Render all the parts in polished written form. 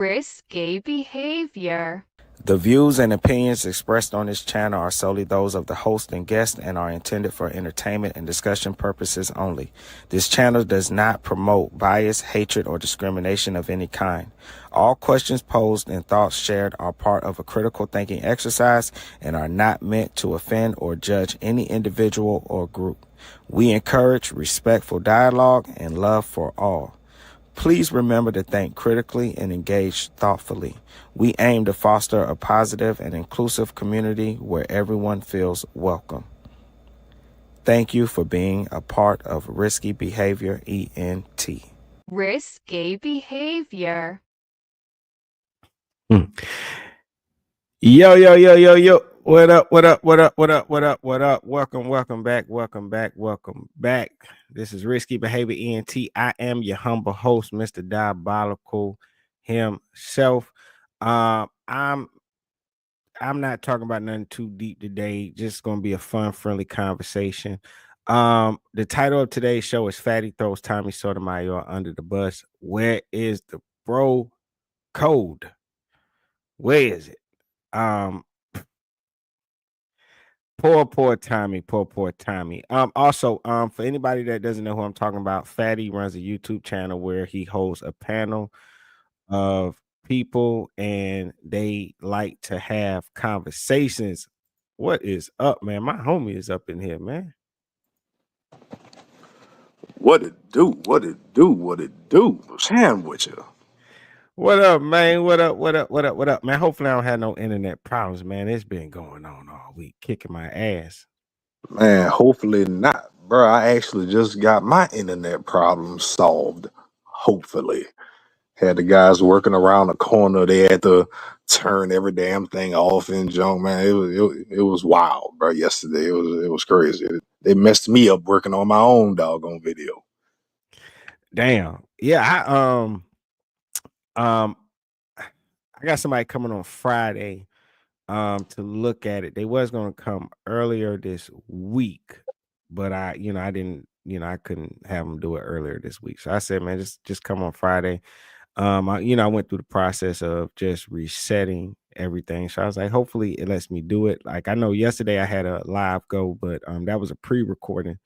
Risky behavior. The views and opinions expressed on this channel are solely those of the host and guest and are intended for entertainment and discussion purposes only. This channel does not promote bias, hatred, or discrimination of any kind. All questions posed and thoughts shared are part of a critical thinking exercise and are not meant to offend or judge any individual or group. We encourage respectful dialogue and love for all. Please remember to think critically and engage thoughtfully. We aim to foster a positive and inclusive community where everyone feels welcome. Thank you for being a part of Risky Behavior ENT. Risky behavior. Yo, yo, yo, yo, yo. What up, what up, what up, what up, what up, what up? Welcome back. This is Risky Behavior ENT. I am your humble host, Mr. Diabolical himself. I'm not talking about nothing too deep today. Just gonna be a fun, friendly conversation. The title of today's show is Fatty Throws Tommy Sotomayor Under the Bus. Where is the bro code? Where is it? Poor Tommy. Also, for anybody that doesn't know who I'm talking about, Fatty runs a YouTube channel where he hosts a panel of people and they like to have conversations. What is up, man? My homie is up in here, man. What it do? What it do? What it do? What's hand with you? What up, man? What up, man? Hopefully I don't have no internet problems, man. It's been going on all week, kicking my ass. Man, hopefully not, bro. I actually just got my internet problem solved. Hopefully, had the guys working around the corner. They had to turn every damn thing off and junk. Man, it was wild, bro. Yesterday, it was crazy. They messed me up working on my own doggone video. Damn. Yeah, I got somebody coming on Friday to look at it. They was going to come earlier this week, but I didn't, I couldn't have them do it earlier this week. So I said, man, just come on Friday. I went through the process of just resetting everything. So I was like, hopefully it lets me do it. Like I know yesterday I had a live go, but that was a pre-recording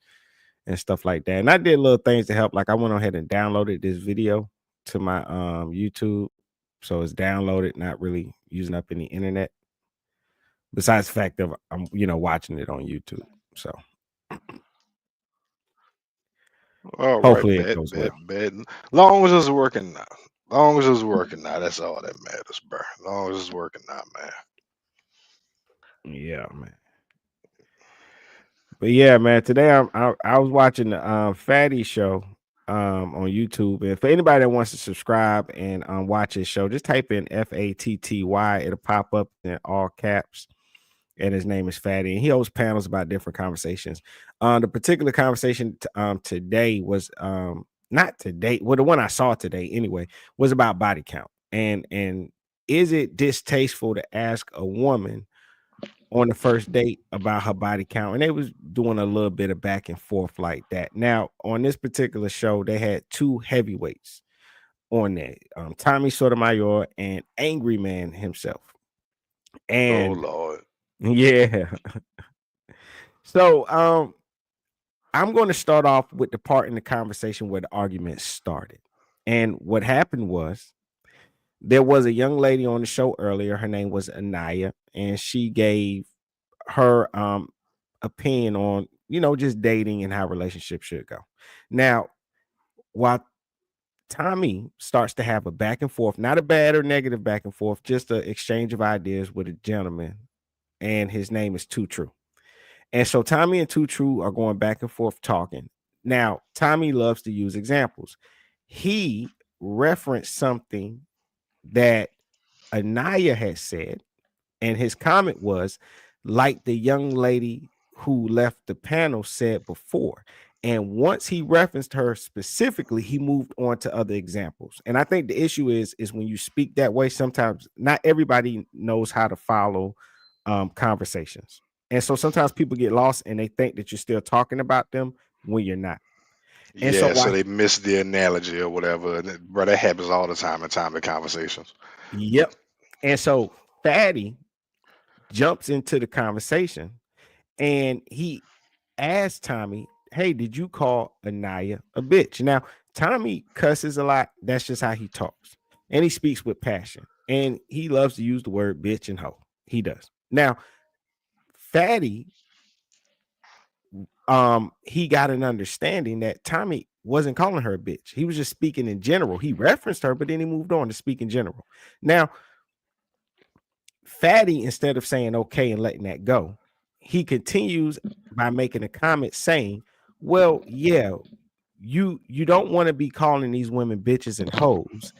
and stuff like that. And I did little things to help. Like I went ahead and downloaded this video to my YouTube. So it's downloaded, not really using up any internet. Besides the fact of I'm, watching it on YouTube. So All right, hopefully it goes well. bet. Long as it's working now. That's all that matters, bro. Long as it's working now, man. Yeah, man. But yeah, man. Today I was watching the Fatty show on YouTube. And for anybody that wants to subscribe and watch his show, just type in FATTY. It'll pop up in all caps. And his name is Fatty, and he hosts panels about different conversations. The particular conversation today was not today. Well, the one I saw today anyway was about body count, and is it distasteful to ask a woman on the first date about her body count? And they was doing a little bit of back and forth like that. Now on this particular show, they had two heavyweights on there, Tommy Sotomayor and Angry Man himself. And Oh Lord. yeah. So I'm going to start off with the part in the conversation where the argument started. And what happened was there was a young lady on the show earlier. Her name was Anaya, and she gave her opinion on, just dating and how relationships should go. Now, while Tommy starts to have a back and forth, not a bad or negative back and forth, just an exchange of ideas with a gentleman, and his name is Too True. And so Tommy and Too True are going back and forth talking. Now, Tommy loves to use examples. He referenced something that Anaya had said, and his comment was like the young lady who left the panel said before. And once he referenced her specifically, he moved on to other examples. And I think the issue is when you speak that way, sometimes not everybody knows how to follow conversations. And so sometimes people get lost and they think that you're still talking about them when you're not. And so Yeah, so they missed the analogy or whatever. And bro, that happens all the time in timely conversations. yep. And so Fatty jumps into the conversation and he asked Tommy, "Hey, did you call Anaya a bitch?" Now, Tommy cusses a lot. That's just how he talks. And he speaks with passion. And he loves to use the word bitch and hoe. He does. Now, Fatty, he got an understanding that Tommy wasn't calling her a bitch. He was just speaking in general. He referenced her, but then he moved on to speak in general. Now, Fatty, instead of saying okay and letting that go, he continues by making a comment saying, "Well, yeah, you don't want to be calling these women bitches and hoes,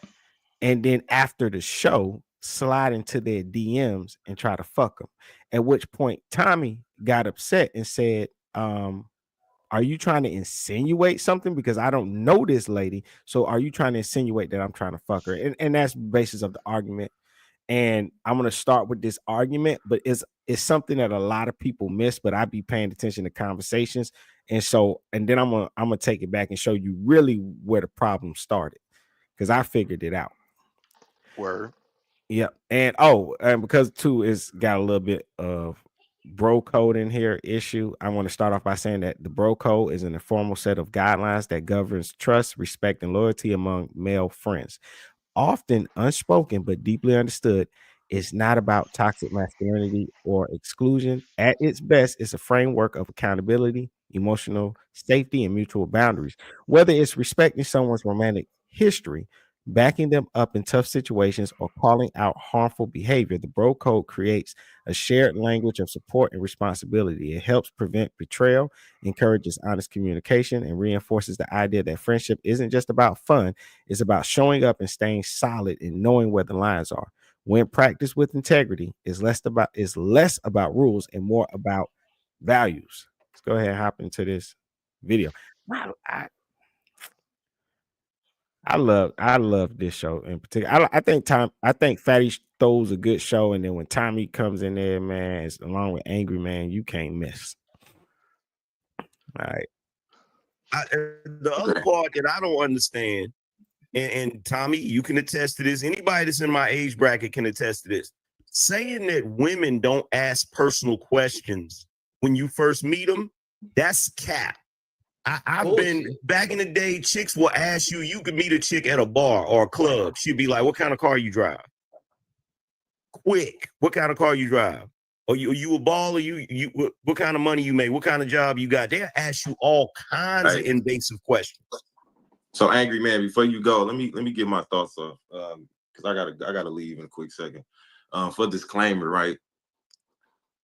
and then after the show, slide into their DMs and try to fuck them." At which point, Tommy got upset and said, "Are you trying to insinuate something? Because I don't know this lady. So are you trying to insinuate that I'm trying to fuck her?" And that's the basis of the argument. And I'm gonna start with this argument, but it's something that a lot of people miss, but I be paying attention to conversations. And then I'm gonna take it back and show you really where the problem started because I figured it out. Word. Yep. And because too it's got a little bit of bro code in here issue. I want to start off by saying that the bro code is an informal set of guidelines that governs trust, respect, and loyalty among male friends, often unspoken but deeply understood. It's not about toxic masculinity or exclusion. At its best, it's a framework of accountability, emotional safety, and mutual boundaries. Whether it's respecting someone's romantic history, backing them up in tough situations, or calling out harmful behavior, the Bro Code creates a shared language of support and responsibility. It helps prevent betrayal, encourages honest communication, and reinforces the idea that friendship isn't just about fun. It's about showing up and staying solid and knowing where the lines are. When practiced with integrity, is less about rules and more about values. Let's go ahead and hop into this video. I, I, I love this show in particular. I think Fatty throws a good show, and then when Tommy comes in there, man, it's along with Angry Man, you can't miss. All right. The other part that I don't understand, and Tommy, you can attest to this. Anybody that's in my age bracket can attest to this. Saying that women don't ask personal questions when you first meet them, that's cap. I've been back in the day, chicks will ask you, you could meet a chick at a bar or a club. She'd be like, "What kind of car you drive?" Quick, what kind of car you drive? Or you a baller? You what kind of money you make? What kind of job you got? They'll ask you all kinds of invasive questions. So Angry Man, before you go, let me get my thoughts off. Because I gotta leave in a quick second. For disclaimer, right?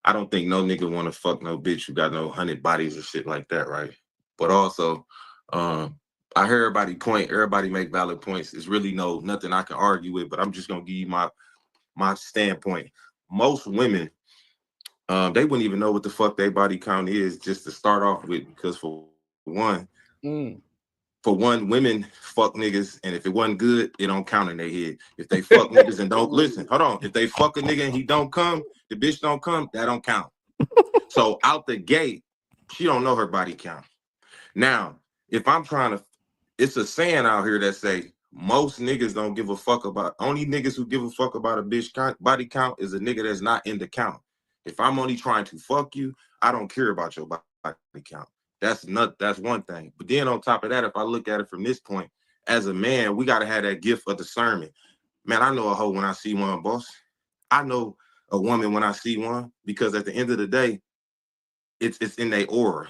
I don't think no nigga wanna fuck no bitch who got no 100 bodies or shit like that, right? But also, I hear everybody make valid points. It's really nothing I can argue with, but I'm just gonna give you my standpoint. Most women, they wouldn't even know what the fuck their body count is just to start off with, because for one, women fuck niggas, and if it wasn't good, it don't count in their head. If they fuck niggas and don't listen, hold on. If they fuck a nigga and he don't come, the bitch don't come, that don't count. So out the gate, she don't know her body count. Now, if I'm trying to, it's a saying out here that say most niggas don't give a fuck about. Only niggas who give a fuck about a bitch body count is a nigga that's not in the count. If I'm only trying to fuck you, I don't care about your body count. That's one thing. But then on top of that, if I look at it from this point, as a man, we gotta have that gift of discernment. Man, I know a hoe when I see one, boss. I know a woman when I see one, because at the end of the day, it's in their aura.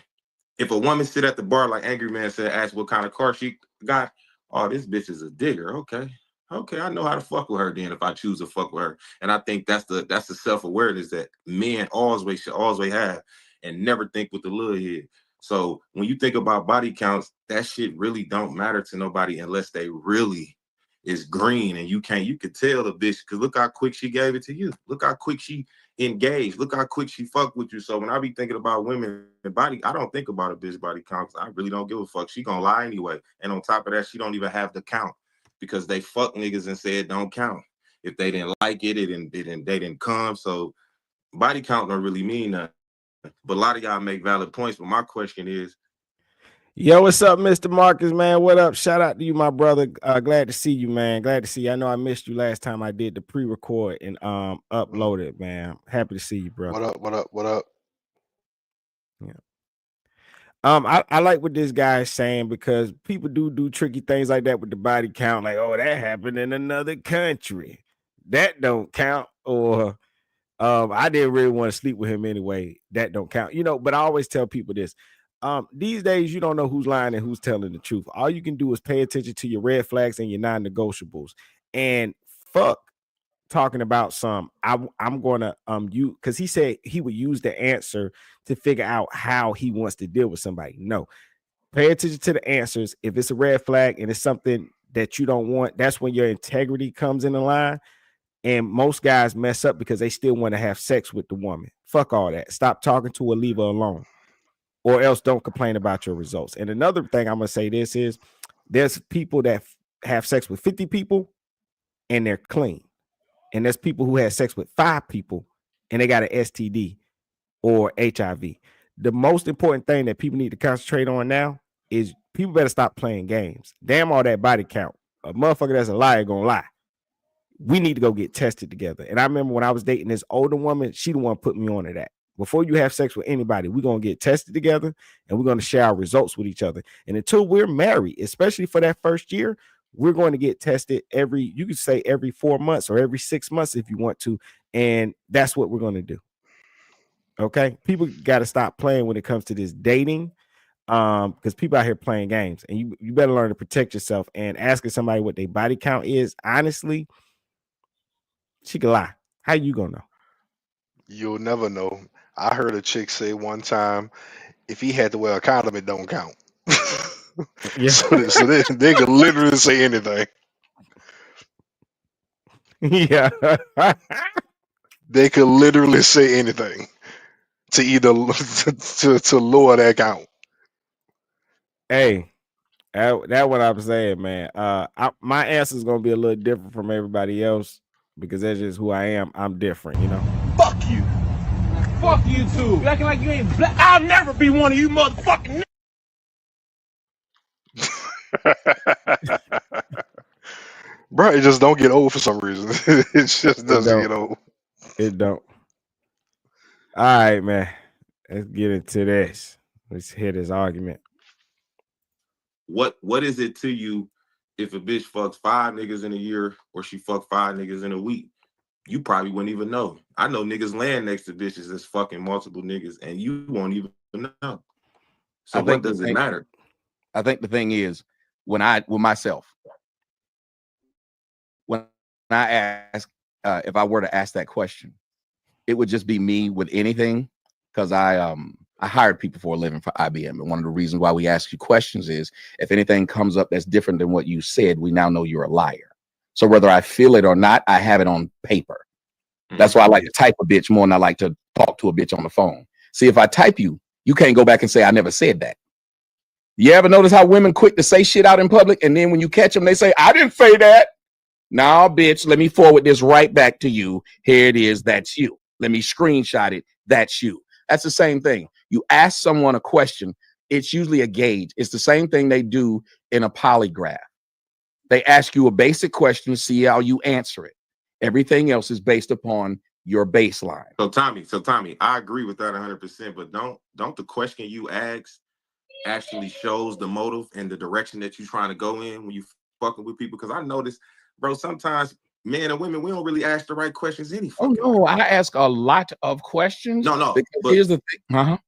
If a woman sit at the bar, like Angry Man said, ask what kind of car she got, oh, this bitch is a digger. Okay, I know how to fuck with her then if I choose to fuck with her. And I think that's the self-awareness that men should always have, and never think with the little head. So when you think about body counts, that shit really don't matter to nobody unless they really is green, and you could tell the bitch, because look how quick she gave it to you. Look how quick she engaged. Look how quick she fucked with you. So when I be thinking about women and body, I don't think about a bitch body count. I really don't give a fuck. She gonna lie anyway. And on top of that, she don't even have the count, because they fuck niggas and say it don't count. If they didn't like it, they didn't come. So body count don't really mean nothing. But a lot of y'all make valid points. But my question is, Yo, what's up, Mr. Marcus, man? What up? Shout out to you, my brother. Glad to see you, man. Glad to see you. I know I missed you last time I did the pre-record and upload it, man. Happy to see you, bro. What up? What up? What up? Yeah. I like what this guy is saying because people do tricky things like that with the body count, like, oh, that happened in another country. That don't count. Or I didn't really want to sleep with him anyway. That don't count. But I always tell people this. These days you don't know who's lying and who's telling the truth. All you can do is pay attention to your red flags and your non-negotiables. And fuck talking about I'm gonna you because he said he would use the answer to figure out how he wants to deal with somebody. No, pay attention to the answers. If it's a red flag and it's something that you don't want, that's when your integrity comes in the line. And most guys mess up because they still want to have sex with the woman. Fuck all that. Stop talking to her, leave her alone. Or else don't complain about your results. And another thing I'm going to say this is there's people that have sex with 50 people and they're clean. And there's people who have sex with 5 people and they got an STD or HIV. The most important thing that people need to concentrate on now is people better stop playing games. Damn all that body count. A motherfucker that's a liar gonna lie. We need to go get tested together. And I remember when I was dating this older woman, she the one put me on to that. Before you have sex with anybody, we're going to get tested together and we're going to share our results with each other. And until we're married, especially for that first year, we're going to get tested you could say every 4 months or every 6 months if you want to. And that's what we're going to do. Okay. People got to stop playing when it comes to this dating. Because people out here playing games, and you better learn to protect yourself. And asking somebody what their body count is, honestly, she could lie. How you gonna know? You'll never know. I heard a chick say one time, if he had to wear a condom, it don't count. Yeah. So they could literally say anything. Yeah. They could literally say anything to either to lower that count. Hey, that what I'm saying, man. My answer is gonna be a little different from everybody else because that's just who I am. I'm different, Fuck you. Fuck you too. You acting like you ain't black. I'll never be one of you motherfucking. Bro, it just don't get old for some reason. It just doesn't get old. It don't. All right, man. Let's get into this. Let's hit this argument. What is it to you if a bitch fucks 5 niggas in a year or she fuck 5 niggas in a week? You probably wouldn't even know. I know niggas laying next to bitches that's fucking multiple niggas, and you won't even know. So what does it matter? I think the thing is, with myself, when I ask, if I were to ask that question, it would just be me with anything, because I hired people for a living for IBM, and one of the reasons why we ask you questions is if anything comes up that's different than what you said, we now know you're a liar. So whether I feel it or not, I have it on paper. That's why I like to type a bitch more than I like to talk to a bitch on the phone. See, if I type you can't go back and say I never said that. You ever notice how women quick to say shit out in public, and then when you catch them, they say, I didn't say that. Nah, bitch, let me forward this right back to you. Here it is. That's you. Let me screenshot it. That's you. That's the same thing. You ask someone a question, it's usually a gauge. It's the same thing they do in a polygraph. They ask you a basic question, see how you answer it. Everything else is based upon your baseline. So Tommy, I agree with that 100%, but don't the question you ask actually shows the motive and the direction that you're trying to go in when you fucking with people? Because I notice, bro, sometimes men and women, we don't really ask the right questions any fucking no, I ask a lot of questions. No, because here's the thing.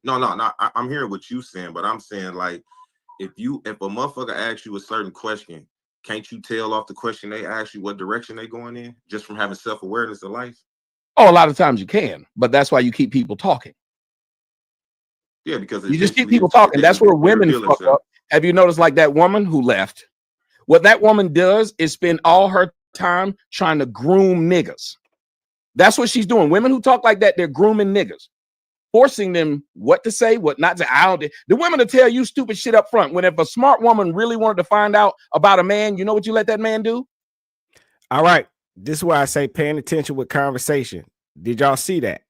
No, I'm hearing what you saying, but I'm saying, like, if a motherfucker asks you a certain question, can't you tell off the question they ask you what direction they going in just from having self-awareness of life? Oh, a lot of times you can, but that's why you keep people talking. Yeah, because you just keep people talking. That's where women fuck up. Have you noticed, like that woman who left? What that woman does is spend all her time trying to groom niggas. That's what she's doing. Women who talk like that, they're grooming niggas, forcing them what to say, what not to. The women to tell you stupid shit up front. When if a smart woman really wanted to find out about a man, you know what you let that man do? All right. This is why I say paying attention with conversation. Did y'all see that?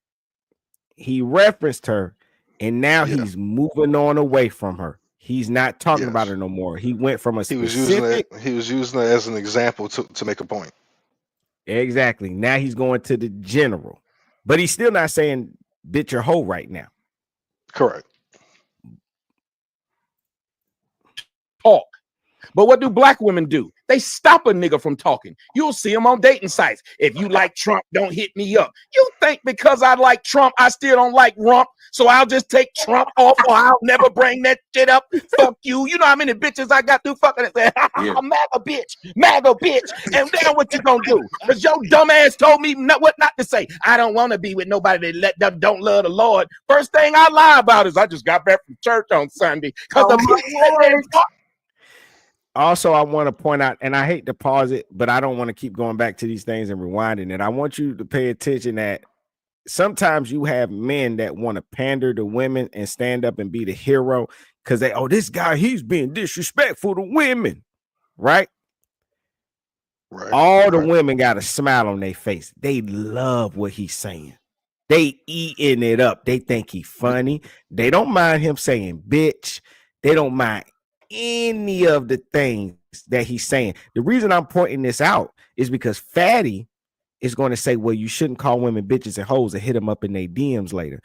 He referenced her, and now he's moving on away from her. He's not talking about Yes. her no more. He went from a He was using specific. it. He was using it as an example to make a point. Exactly. Now he's going to the general, but he's still not saying bitch or hoe right now. Correct. Talk. But what do black women do? They stop a nigga from talking. You'll see them on dating sites. If you like Trump, don't hit me up. You think because I like Trump, I still don't like rump, so I'll just take Trump off, or I'll never bring that shit up. Fuck you. You know how many bitches I got through fucking it? MAGA bitch. And then what you gonna do? Because your dumb ass told me what not to say. I don't want to be with nobody that don't love the Lord. First thing I lie about is I just got back from church on Sunday. Because the bitch Also, I want to point out, and I hate to pause it, but I don't want to keep going back to these things and rewinding it. I want you to pay attention that sometimes you have men that want to pander to women and stand up and be the hero because this guy, he's being disrespectful to women, right? Right. All the women got a smile on their face. They love what he's saying. They eating it up. They think he funny. They don't mind him saying bitch. They don't mind any of the things that he's saying. The reason I'm pointing this out is because Fatty is going to say, well, you shouldn't call women bitches and hoes and hit them up in their DMs later.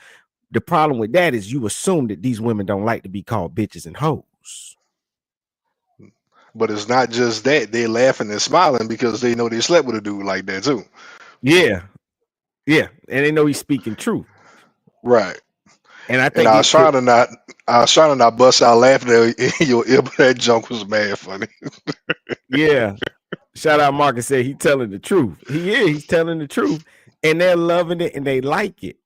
The problem with that is you assume that these women don't like to be called bitches and hoes. But it's not just that. They're laughing and smiling because they know they slept with a dude like that too. Yeah. And they know he's speaking truth. Right. And I think I was trying to not bust out laughing at your ear, but that joke was mad funny. Yeah. Shout out Marcus said he's telling the truth. He's telling the truth. And they're loving it and they like it.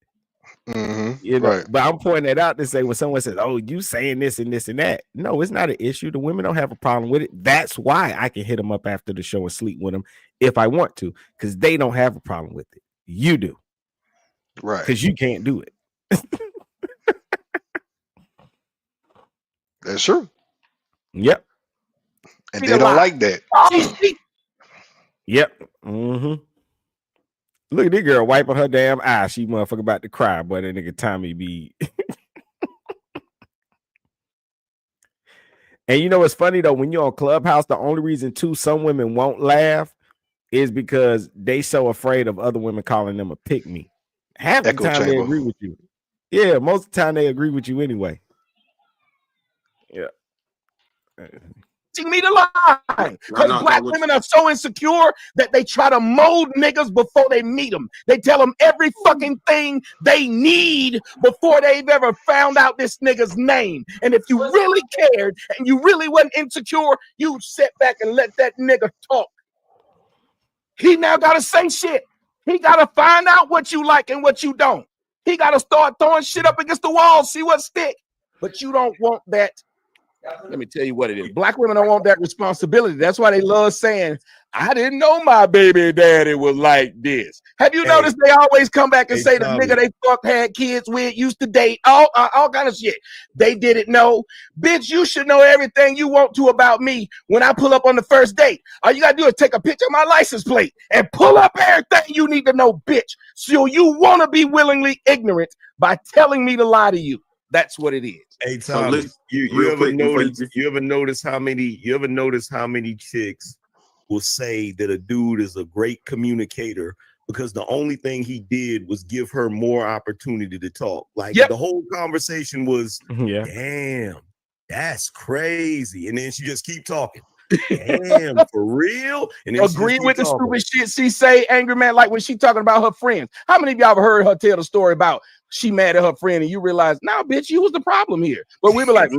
You know, right. But I'm pointing that out to say when someone says, oh, you saying this and this and that. No, it's not an issue. The women don't have a problem with it. That's why I can hit them up after the show and sleep with them if I want to, because they don't have a problem with it. You do. Right. Because you can't do it. That's true. Yep. And they don't like that. Yep. Look at this girl wiping her damn eye. She motherfucker about to cry, but that nigga Tommy be. And you know what's funny though? When you're on Clubhouse, the only reason too some women won't laugh is because they so afraid of other women calling them a pick me. Half the time they agree with you. Yeah, most of the time they agree with you anyway. Yeah. Me to lie because black women are so insecure that they try to mold niggas before they meet them. They tell them every fucking thing they need before they've ever found out this nigga's name. And if you really cared and you really wasn't insecure, you'd sit back and let that nigga talk. He now gotta say shit. He gotta find out what you like and what you don't. He gotta start throwing shit up against the wall, see what stick. But you don't want that. Let me tell you what it is. Black women don't want that responsibility. That's why they love saying, I didn't know my baby daddy was like this. Have you noticed they always come back and say the nigga they had kids with, used to date, all kind of shit. They didn't know. Bitch, you should know everything you want to about me when I pull up on the first date. All you gotta do is take a picture of my license plate and pull up everything you need to know, bitch. So you want to be willingly ignorant by telling me to lie to you. That's what it is. Hey Tom, you ever notice how many chicks will say that a dude is a great communicator because the only thing he did was give her more opportunity to talk. Like the whole conversation was, damn, that's crazy. And then she just keep talking. Damn, for real? And then agree with the stupid shit she say, angry man, like when she talking about her friends. How many of y'all have heard her tell the story about she mad at her friend and you realize, now, bitch, you was the problem here. But we be like,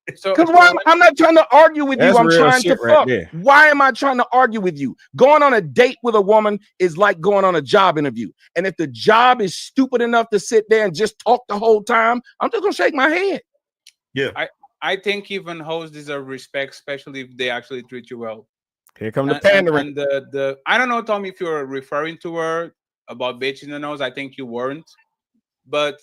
because I'm not trying to argue with you. I'm trying to fuck. Why am I trying to argue with you? Going on a date with a woman is like going on a job interview. And if the job is stupid enough to sit there and just talk the whole time, I'm just gonna shake my head. Yeah. I think even hoes deserve respect, especially if they actually treat you well. Here come the pandering. And I don't know, Tommy, if you're referring to her about bitch in the nose. I think you weren't. But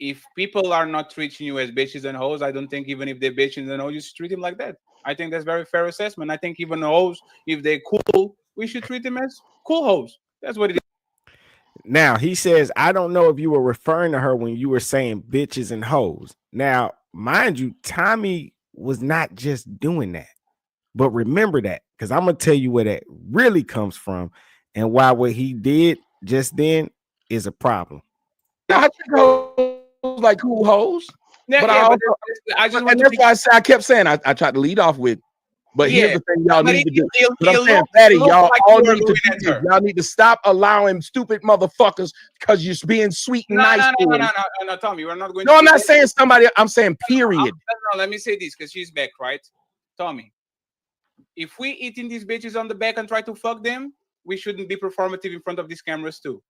if people are not treating you as bitches and hoes, I don't think even if they're bitches in the nose, you should treat them like that. I think that's very fair assessment. I think even hoes, if they're cool, we should treat them as cool hoes. That's what it is. Now, he says, I don't know if you were referring to her when you were saying bitches and hoes. Now, mind you, Tommy was not just doing that. But remember that, because I'm gonna tell you where that really comes from and why what he did just then is a problem. I think hoes like cool hoes. Yeah, But yeah, I but also, I just and want to that's be. why I kept saying I tried to lead off with. But Yeah, here's the thing y'all but need to do. it But I'm saying, looked Fatty, y'all like all you were need to going do at this. her. Y'all need to stop allowing stupid motherfuckers because you're being sweet and No, nice no, to no, no, them. no, no, Tommy, we're not going. No, to I'm do not that. saying somebody. I'm saying period. No, let me say this because she's back, right? Tommy, if we eating these bitches on the back and try to fuck them, we shouldn't be performative in front of these cameras too.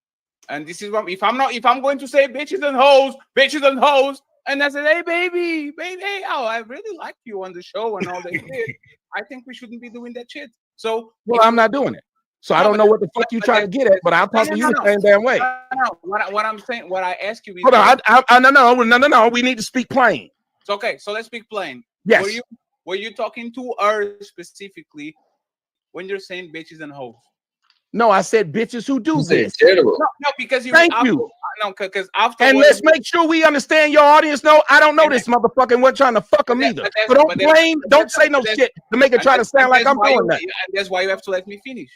And this is what if I'm going to say bitches and hoes, and I said, hey baby, hey, oh, I really like you on the show and all that shit. I think we shouldn't be doing that shit. So Well, I'm not doing it. So I don't know what the fuck you trying to get at, but I'll talk to you the same damn way. No, what I'm saying, what I ask you is, hold on, no. We need to speak plain. It's okay. So let's speak plain. Yes. Were you talking to her specifically when you're saying bitches and hoes? No, I said bitches who do this. No, because Thank you. No, because after. And let's make sure we understand your audience. No, I don't know this motherfucker and wasn't trying to fuck him either. So don't blame, don't say no shit to make it try to sound like I'm doing that. And that's why you have to let me finish.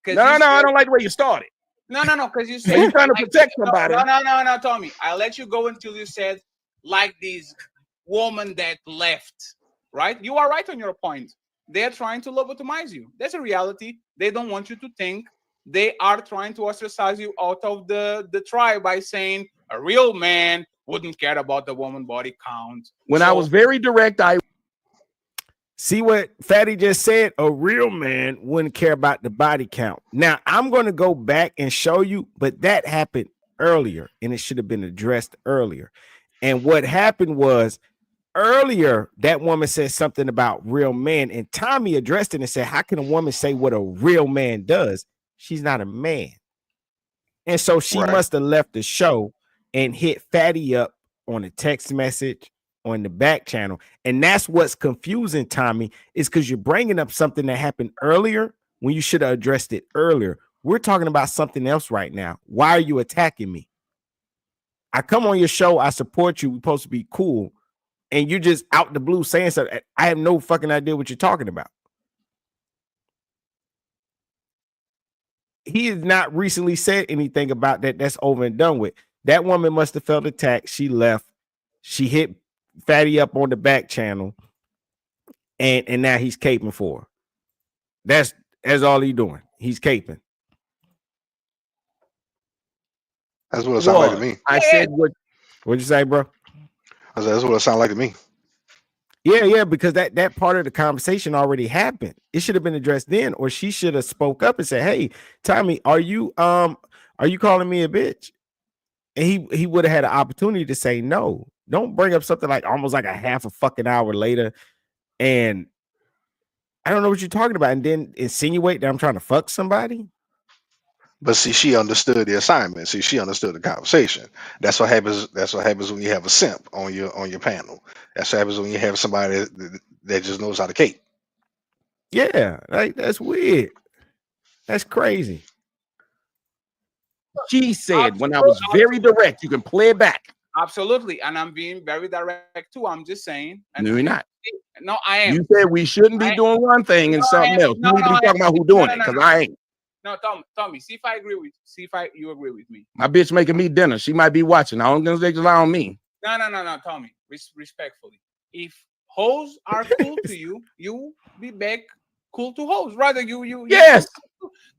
No, I don't like the way you started. No, because you said you're trying to protect somebody. No, Tommy. I let you go until you said like this woman that left. Right? You are right on your point. They're trying to lobotomize you. That's a reality. They don't want you to think. They are trying to ostracize you out of the tribe by saying a real man wouldn't care about the woman body count. When I was very direct, I see what Fatty just said. A real man wouldn't care about the body count. Now I'm going to go back and show you, but that happened earlier and it should have been addressed earlier. And what happened was earlier that woman said something about real men, and Tommy addressed it and said, how can a woman say what a real man does? She's not a man. And so she must have left the show and hit Fatty up on a text message on the back channel. And that's what's confusing, Tommy, is because you're bringing up something that happened earlier when you should have addressed it earlier. We're talking about something else right now. Why are you attacking me? I come on your show. I support you. We're supposed to be cool. And you're just out the blue saying something. I have no fucking idea what you're talking about. He has not recently said anything about that. That's over and done with. That woman must have felt attacked. She left. She hit Fatty up on the back channel, and now he's caping for her. That's all he's doing. He's caping. That's what it sounds like to me. I said what? What'd you say, bro? I said that's what it sounds like to me. Yeah, because that part of the conversation already happened. It should have been addressed then, or she should have spoke up and said, "Hey, Tommy, are you calling me a bitch?" And he would have had an opportunity to say no. Don't bring up something like almost like a half a fucking hour later, and I don't know what you're talking about, and then insinuate that I'm trying to fuck somebody. But see, she understood the assignment. See, she understood the conversation. That's what happens. That's what happens when you have a simp on your panel. That's what happens when you have somebody that just knows how to cape. Yeah, like that's weird. That's crazy. She said when I was very direct, you can play it back. Absolutely, and I'm being very direct too. I'm just saying. No, you're not. No, I am. You said we shouldn't be doing one thing and something else. You need to be talking about who doing it, because I ain't. No, Tommy, see if I agree with. See if you agree with me. My bitch making me dinner. She might be watching. I don't gonna rely on me. No, Tommy. Respectfully, if hoes are cool to you, you be back cool to hoes. Rather, you. Yes.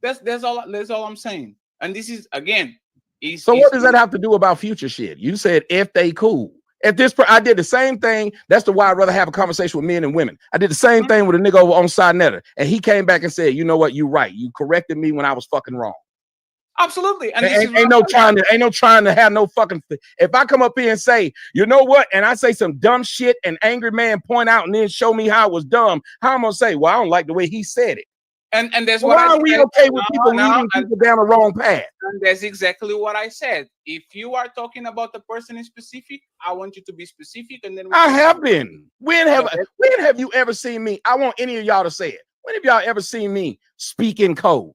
That's all. That's all I'm saying. And this is again. So what does that have to do about future shit? You said if they cool. At this point, I did the same thing. That's the why I'd rather have a conversation with men and women. I did the same thing with a nigga over on Sonetta, and he came back and said, "You know what? You right. You corrected me when I was fucking wrong." Absolutely. And ain't no trying to have no fucking. If I come up here and say, you know what, and I say some dumb shit, and angry man point out and then show me how it was dumb, how I'm gonna say, well, I don't like the way he said it. And that's why are we okay with people leading people down the wrong path? And that's exactly what I said. If you are talking about the person in specific, I want you to be specific, and then I have been. When have you ever seen me? I want any of y'all to say it. When have y'all ever seen me speak in code?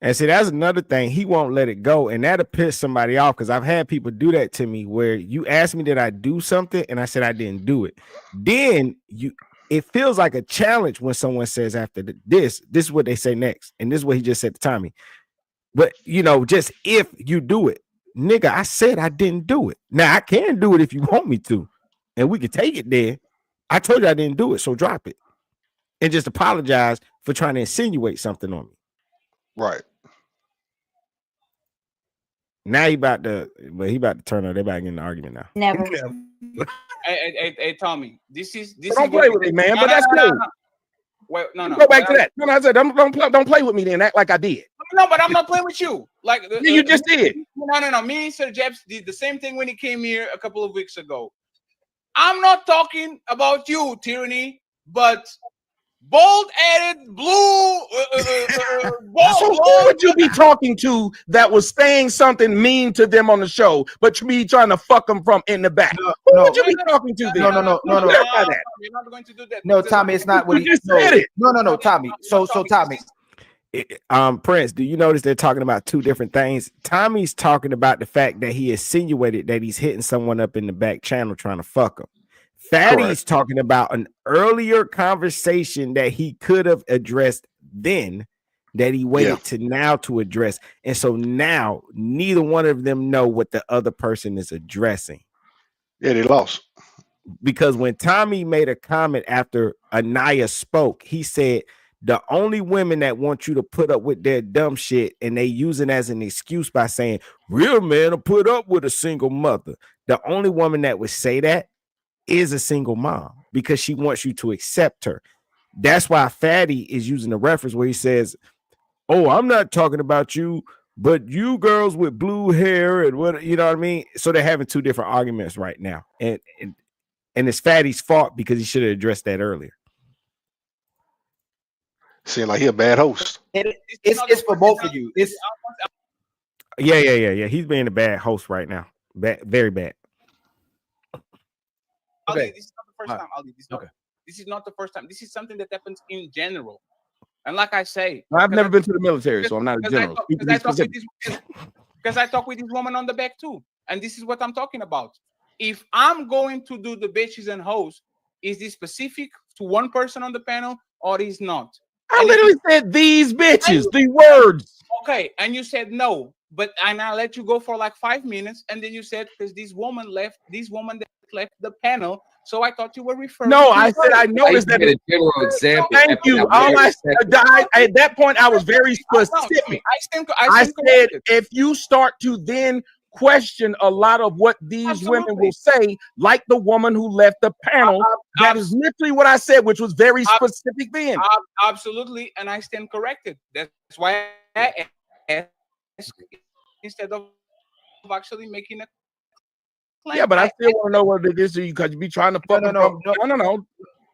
And see, that's another thing. He won't let it go, and that'll piss somebody off because I've had people do that to me where you asked me did I do something, and I said I didn't do it. Then it feels like a challenge when someone says after this is what they say next, and this is what he just said to Tommy. But just if you do it, nigga, I said I didn't do it. Now I can do it if you want me to, and we can take it there. I told you I didn't do it, so drop it, and just apologize for trying to insinuate something on me. Right. Now he about to turn up. They about to get in an argument now. Never. Hey, Tommy, this is don't play with me, man. But that's cool. Wait, no. Go back to that. No, I said don't play with me then. Act like I did. No, but I'm not playing with you. Like you just did. No. Me and Sir Jeps did the same thing when he came here a couple of weeks ago. I'm not talking about you, Tyranny, but bold-headed, blue. So who would you be talking to that was saying something mean to them on the show, but you be trying to fuck them from in the back? Who would you be talking to? No. You're not going to do that. No, Tommy, it's not what he just said it. No, Tommy. So Tommy. Prince, do you notice they're talking about two different things? Tommy's talking about the fact that he insinuated that he's hitting someone up in the back channel trying to fuck him. Fatty's talking about an earlier conversation that he could have addressed then that he waited to now to address. And so now neither one of them know what the other person is addressing. Yeah, they lost. Because when Tommy made a comment after Anaya spoke, he said, the only women that want you to put up with their dumb shit and they use it as an excuse by saying, real men will put up with a single mother. The only woman that would say that is a single mom because she wants you to accept her. That's why Fatty is using the reference where he says, oh, I'm not talking about you, but you girls with blue hair and what, you know what I mean? So they're having two different arguments right now. And it's Fatty's fault because he should have addressed that earlier. Seems like he a bad host. It's for both of you. Yeah. He's being a bad host right now. Very bad. Okay. This is not the first time. This is not the first time. This is something that happens in general. And like I say, I've never been to the military, so I'm not a general. Because I talk with this woman on the back too. And this is what I'm talking about. If I'm going to do the bitches and hoes, is this specific to one person on the panel or is not? I literally said these bitches, the words. Okay, and you said no, and I let you go for like 5 minutes, and then you said because this woman that left the panel, so I thought you were referring. No, to I said I noticed that. A general example. Thank you. All I said, at that point, I was very specific. I said if you start to then question a lot of what these women will say, like the woman who left the panel, that is literally what I said, which was very specific then. Absolutely, and I stand corrected. That's why I asked instead of actually making a claim. Yeah, but I still want to know what it is because you be trying to fuck No, Tom,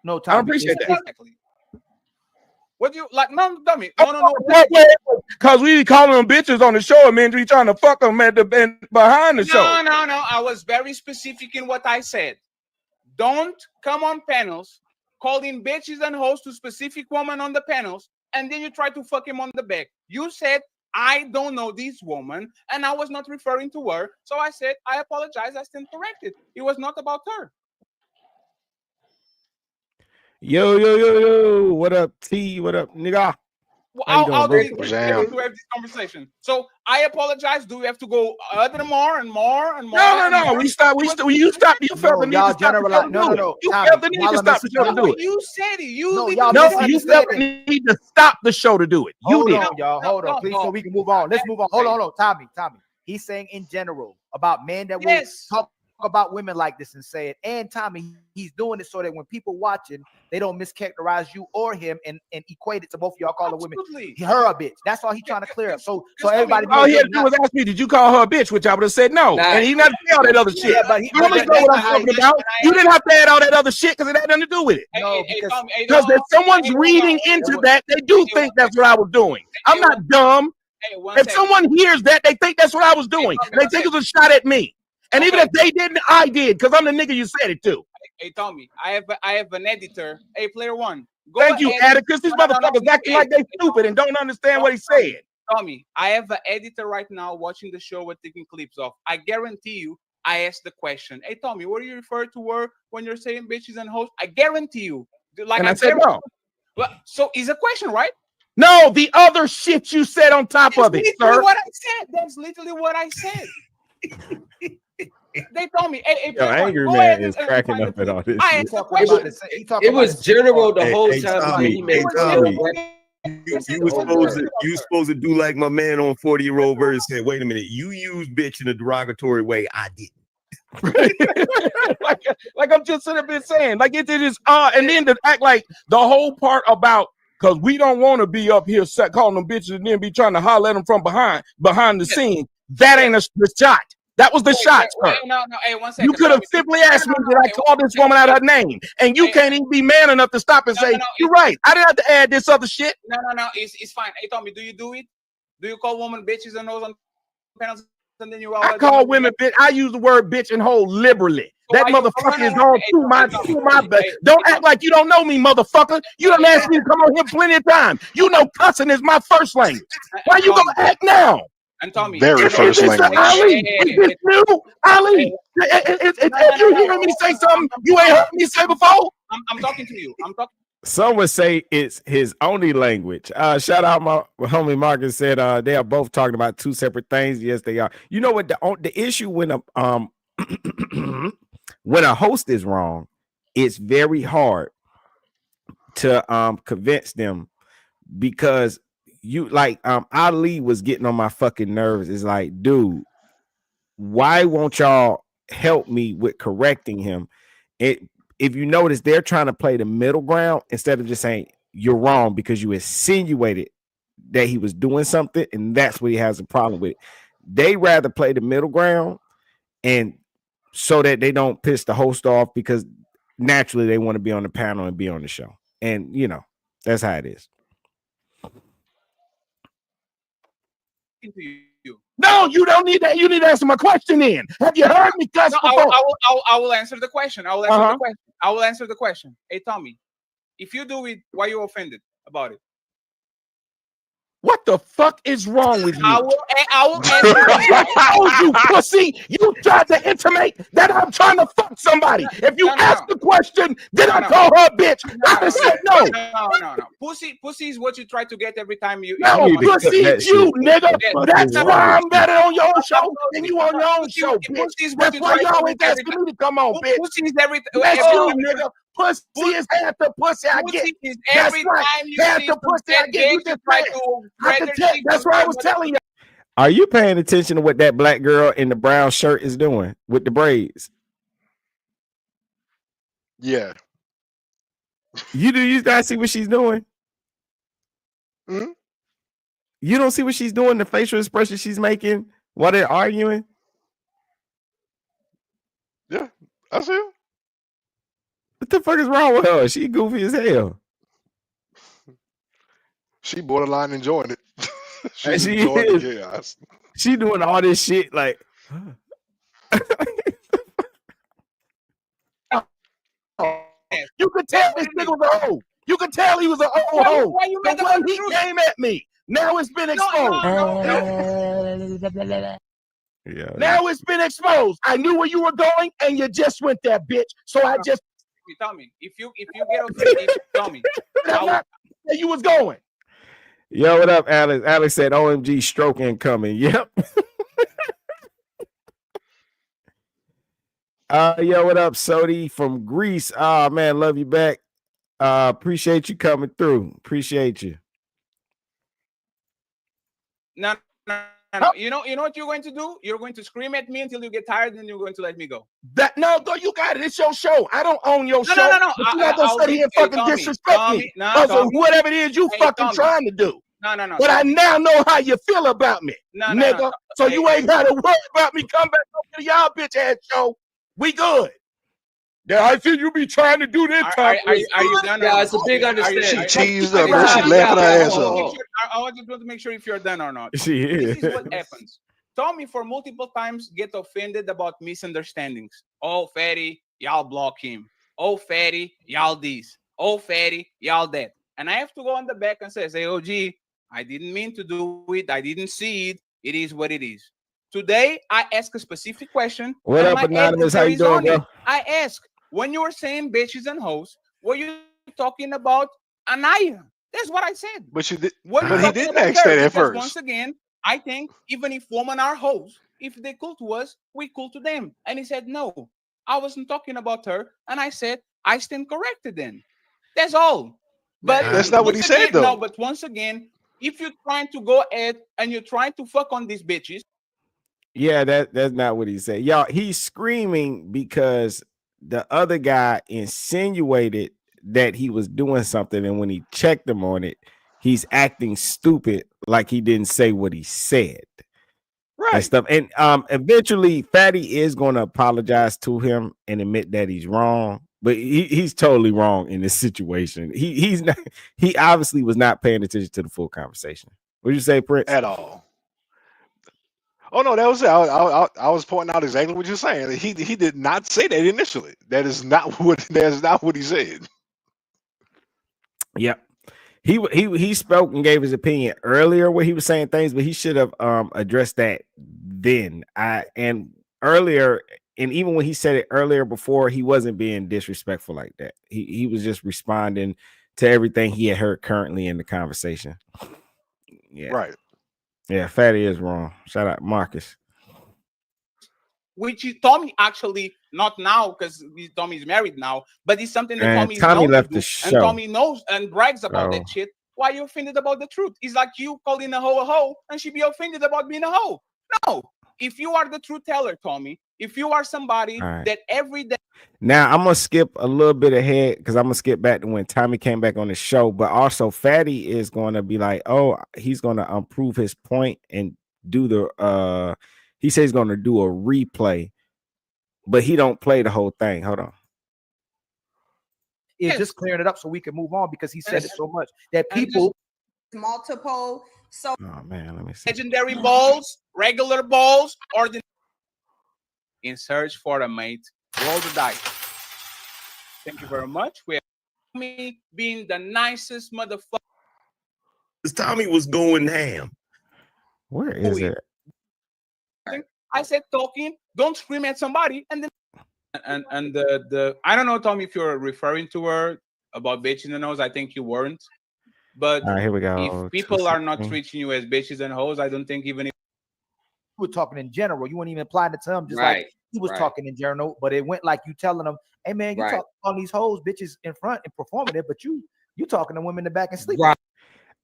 I don't appreciate that. Exactly. What do you like? No, dummy. No. Because we be calling them bitches on the show, and man, we trying to fuck them behind the show. No. I was very specific in what I said. Don't come on panels calling bitches and hoes to specific women on the panels, and then you try to fuck him on the back. You said, I don't know this woman, and I was not referring to her. So I said, I apologize. I stand corrected. It was not about her. Yo. What up, T? What up, nigga? Well, I'll do it to have this conversation. So I apologize. Do we have to go other more and more and more? No. You felt the need to stop the show. You felt the need to stop the show to do it. You said it. You felt the need to stop the show to do it. Hold on, please, so we can move on. Let's move on. Hold on, Tommy. He's saying in general about men that will talk about women like this and say it. And Tommy, he's doing it so that when people watching, they don't mischaracterize you or him and equate it to both of y'all calling women her a bitch. That's all he's trying to clear up. So everybody. All he had to do was ask me, did you call her a bitch? Which I would have said no. And he not say all that other shit. But you know what I'm talking about. You didn't have to add all that other shit because it had nothing to do with it. No, because if someone's reading into that, they do think that's what I was doing. I'm not dumb. If someone hears that, they think that's what I was doing. And they think it was a shot at me. And even if they didn't, I did, because I'm the nigga you said it to. Hey, Tommy, I have an editor. Hey, player one. Thank you, Atticus. These motherfuckers acting like they stupid and don't understand what he said. Tommy, I have an editor right now watching the show and taking clips of. I guarantee you, I asked the question. Hey, Tommy, what do you refer to her when you're saying bitches and hoes? I guarantee you. Like, And I said no. Well, so it's a question, right? No, the other shit you said on top of it, sir. What I said. That's literally what I said. They told me, hey, Yo, Angry Man is cracking up at all this. I asked the question. It was general the whole Hey, time. Tommy, He made Tommy, you were supposed to do like my man on 40-Year-Old Virgin said. Wait a minute, you use bitch in a derogatory way. I didn't. like I'm just sitting there saying, like it is and then to act like the whole part about because we don't want to be up here calling them bitches and then be trying to holler at them from behind the scene. That ain't the shot. That was the shot, sir. No, hey, 1 second. You could have simply asked me, did I call this woman out her name? And you can't even be man enough to stop and say, you're right. I didn't have to add this other shit. No, it's fine. Hey, Tommy, do you do it? Do you call women bitches and hoes on panels? And then I call women bitch. I use the word bitch and hoe liberally. That motherfucker is on through my butt. Don't act like you don't know me, motherfucker. You done asked me to come on here plenty of times. You know cussing is my first language. Why you gonna act now? And Tommy, very first language. Ali, is this new? Ali, if you hearing me say something you ain't heard me say before? I'm talking to you. I'm talking. Some would say it's his only language. Shout out my homie Marcus said they are both talking about two separate things. Yes, they are. You know what the issue when when a host is wrong, it's very hard to convince them because you like Ali was getting on my fucking nerves. It's like, dude, why won't y'all help me with correcting him? If you notice, they're trying to play the middle ground instead of just saying you're wrong because you insinuated that he was doing something, and that's what he has a problem with. They rather play the middle ground, and so that they don't piss the host off because naturally they want to be on the panel and be on the show, and you know that's how it is. No, you don't need that. You need to answer my question then. Have you heard me cuss before? I will answer the question. I will answer the question. I will answer the question. Hey, Tommy, if you do it, why are you offended about it? What the fuck is wrong with you? I will answer you pussy. You tried to intimate that I'm trying to fuck somebody. If you ask the question, did I call her a bitch? I said no. No. Pussy is what you try to get every time you. No, pussy is you, nigga. That's why I'm better on your own show than you on your own show, bitch. That's why y'all always asking me to come on, bitch. Pussy is everything. That's you, nigga. Pussy is half the pussy I get. That's right. Half the pussy I get. You just try to. That's what I was telling you. Are you paying attention to what that black girl in the brown shirt is doing with the braids? Yeah. You do. You guys see what she's doing? Mm-hmm. You don't see what she's doing, the facial expression she's making while they're arguing? Yeah, I see her. What the fuck is wrong with her? She goofy as hell. She borderline enjoying it. She's She enjoying is. the chaos. She doing all this shit like. You could tell this nigga was a hoe. You could tell he was an old hoe. The way he came at me. Now it's been exposed. Yeah. Now it's been exposed. I knew where you were going, and you just went there, bitch. So I just tell me if you get offended. Tell me. Where you was going. Yo, what up, Alex? Alex said, "OMG, stroke incoming." Yep. Yo, what up, Sodi from Greece? Oh man, love you back. Appreciate you coming through. Appreciate you. No. You know what you're going to do? You're going to scream at me until you get tired, and you're going to let me go. No, you got it. It's your show. I don't own your show. No. You're not gonna sit here and fucking disrespect me. Also, whatever it is you fucking trying to do. No. But I now know how you feel about me, nigga. So you ain't gotta worry about me. Come back over to y'all bitch ass show. We good. Yeah, I see you be trying to do this. Are you done? Yeah, it's a big understanding. She cheesed up, bro. She laughing her ass off. I want to make sure if you're done or not. She is. This is what happens. Tommy, for multiple times, get offended about misunderstandings. Oh, fatty, y'all block him. Oh, fatty, y'all this. Oh, fatty, y'all that. And I have to go on the back and say, OG, I didn't mean to do it. I didn't see it. It is what it is. Today, I ask a specific question, What and up, my Anonymous? How answer you is doing, on it. bro? I ask, when you were saying bitches and hoes, were you talking about Anaya? That's what I said. But you did, Were you but he talking didn't about ask her? that at Because once first. again, I think even if women are hoes, if they cool to us, we cool to them. And he said, no, I wasn't talking about her. And I said, I stand corrected then. That's all. But That's not what he once said again, no, though. but once again, if you're trying to go ahead and you're trying to fuck on these bitches. Yeah, that's not what he said. Y'all, he's screaming because the other guy insinuated that he was doing something, and when he checked him on it, he's acting stupid like he didn't say what he said. And Right. stuff. And eventually Fatty is going to apologize to him and admit that he's wrong, but he's totally wrong in this situation. He's not, he obviously was not paying attention to the full conversation. What did you say, Prince? At all. Oh no, that was it. I was pointing out exactly what you're saying. He did not say that initially. That is not what he said. Yep. He spoke and gave his opinion earlier where he was saying things, but he should have addressed that then. And earlier, and even when he said it earlier before, he wasn't being disrespectful like that. He was just responding to everything he had heard currently in the conversation. Yeah. Right. Yeah, Fatty is wrong. Shout out Marcus. Which Tommy actually not now because Tommy's married now, but it's something that And Tommy is Tommy known to left do, the and show. Tommy knows and brags about So that shit. Why you offended about the truth? It's like you calling a hoe, and she be offended about being a hoe. No, if you are the truth teller, Tommy, if you are somebody all right. that every day. Now I'm gonna skip a little bit ahead because I'm gonna skip back to when Tommy came back on the show, but also Fatty is gonna be like, oh, he's gonna prove his point and do the he says he's gonna do a replay, but he don't play the whole thing. Hold on. It's just clearing it up so we can move on because he said it so much that people multiple. So oh man, let me see. Legendary balls, regular balls, or the in search for a mate. Roll the dice. Thank you very much. We have me being the nicest motherfucker. Tommy was going ham. Where is it? I said talking, don't scream at somebody, and then and the I don't know, Tommy, if you're referring to her about bitch in the nose. I think you weren't. But All right, here we go. if people are not treating you as bitches and hoes, I don't think even if you were talking in general, you weren't even applying it to him, just Right, like he was right. talking in general, but it went like you telling them, hey man, you Right. talk on these hoes, bitches in front and performing it, but you talking to women in the back and sleeping. Right.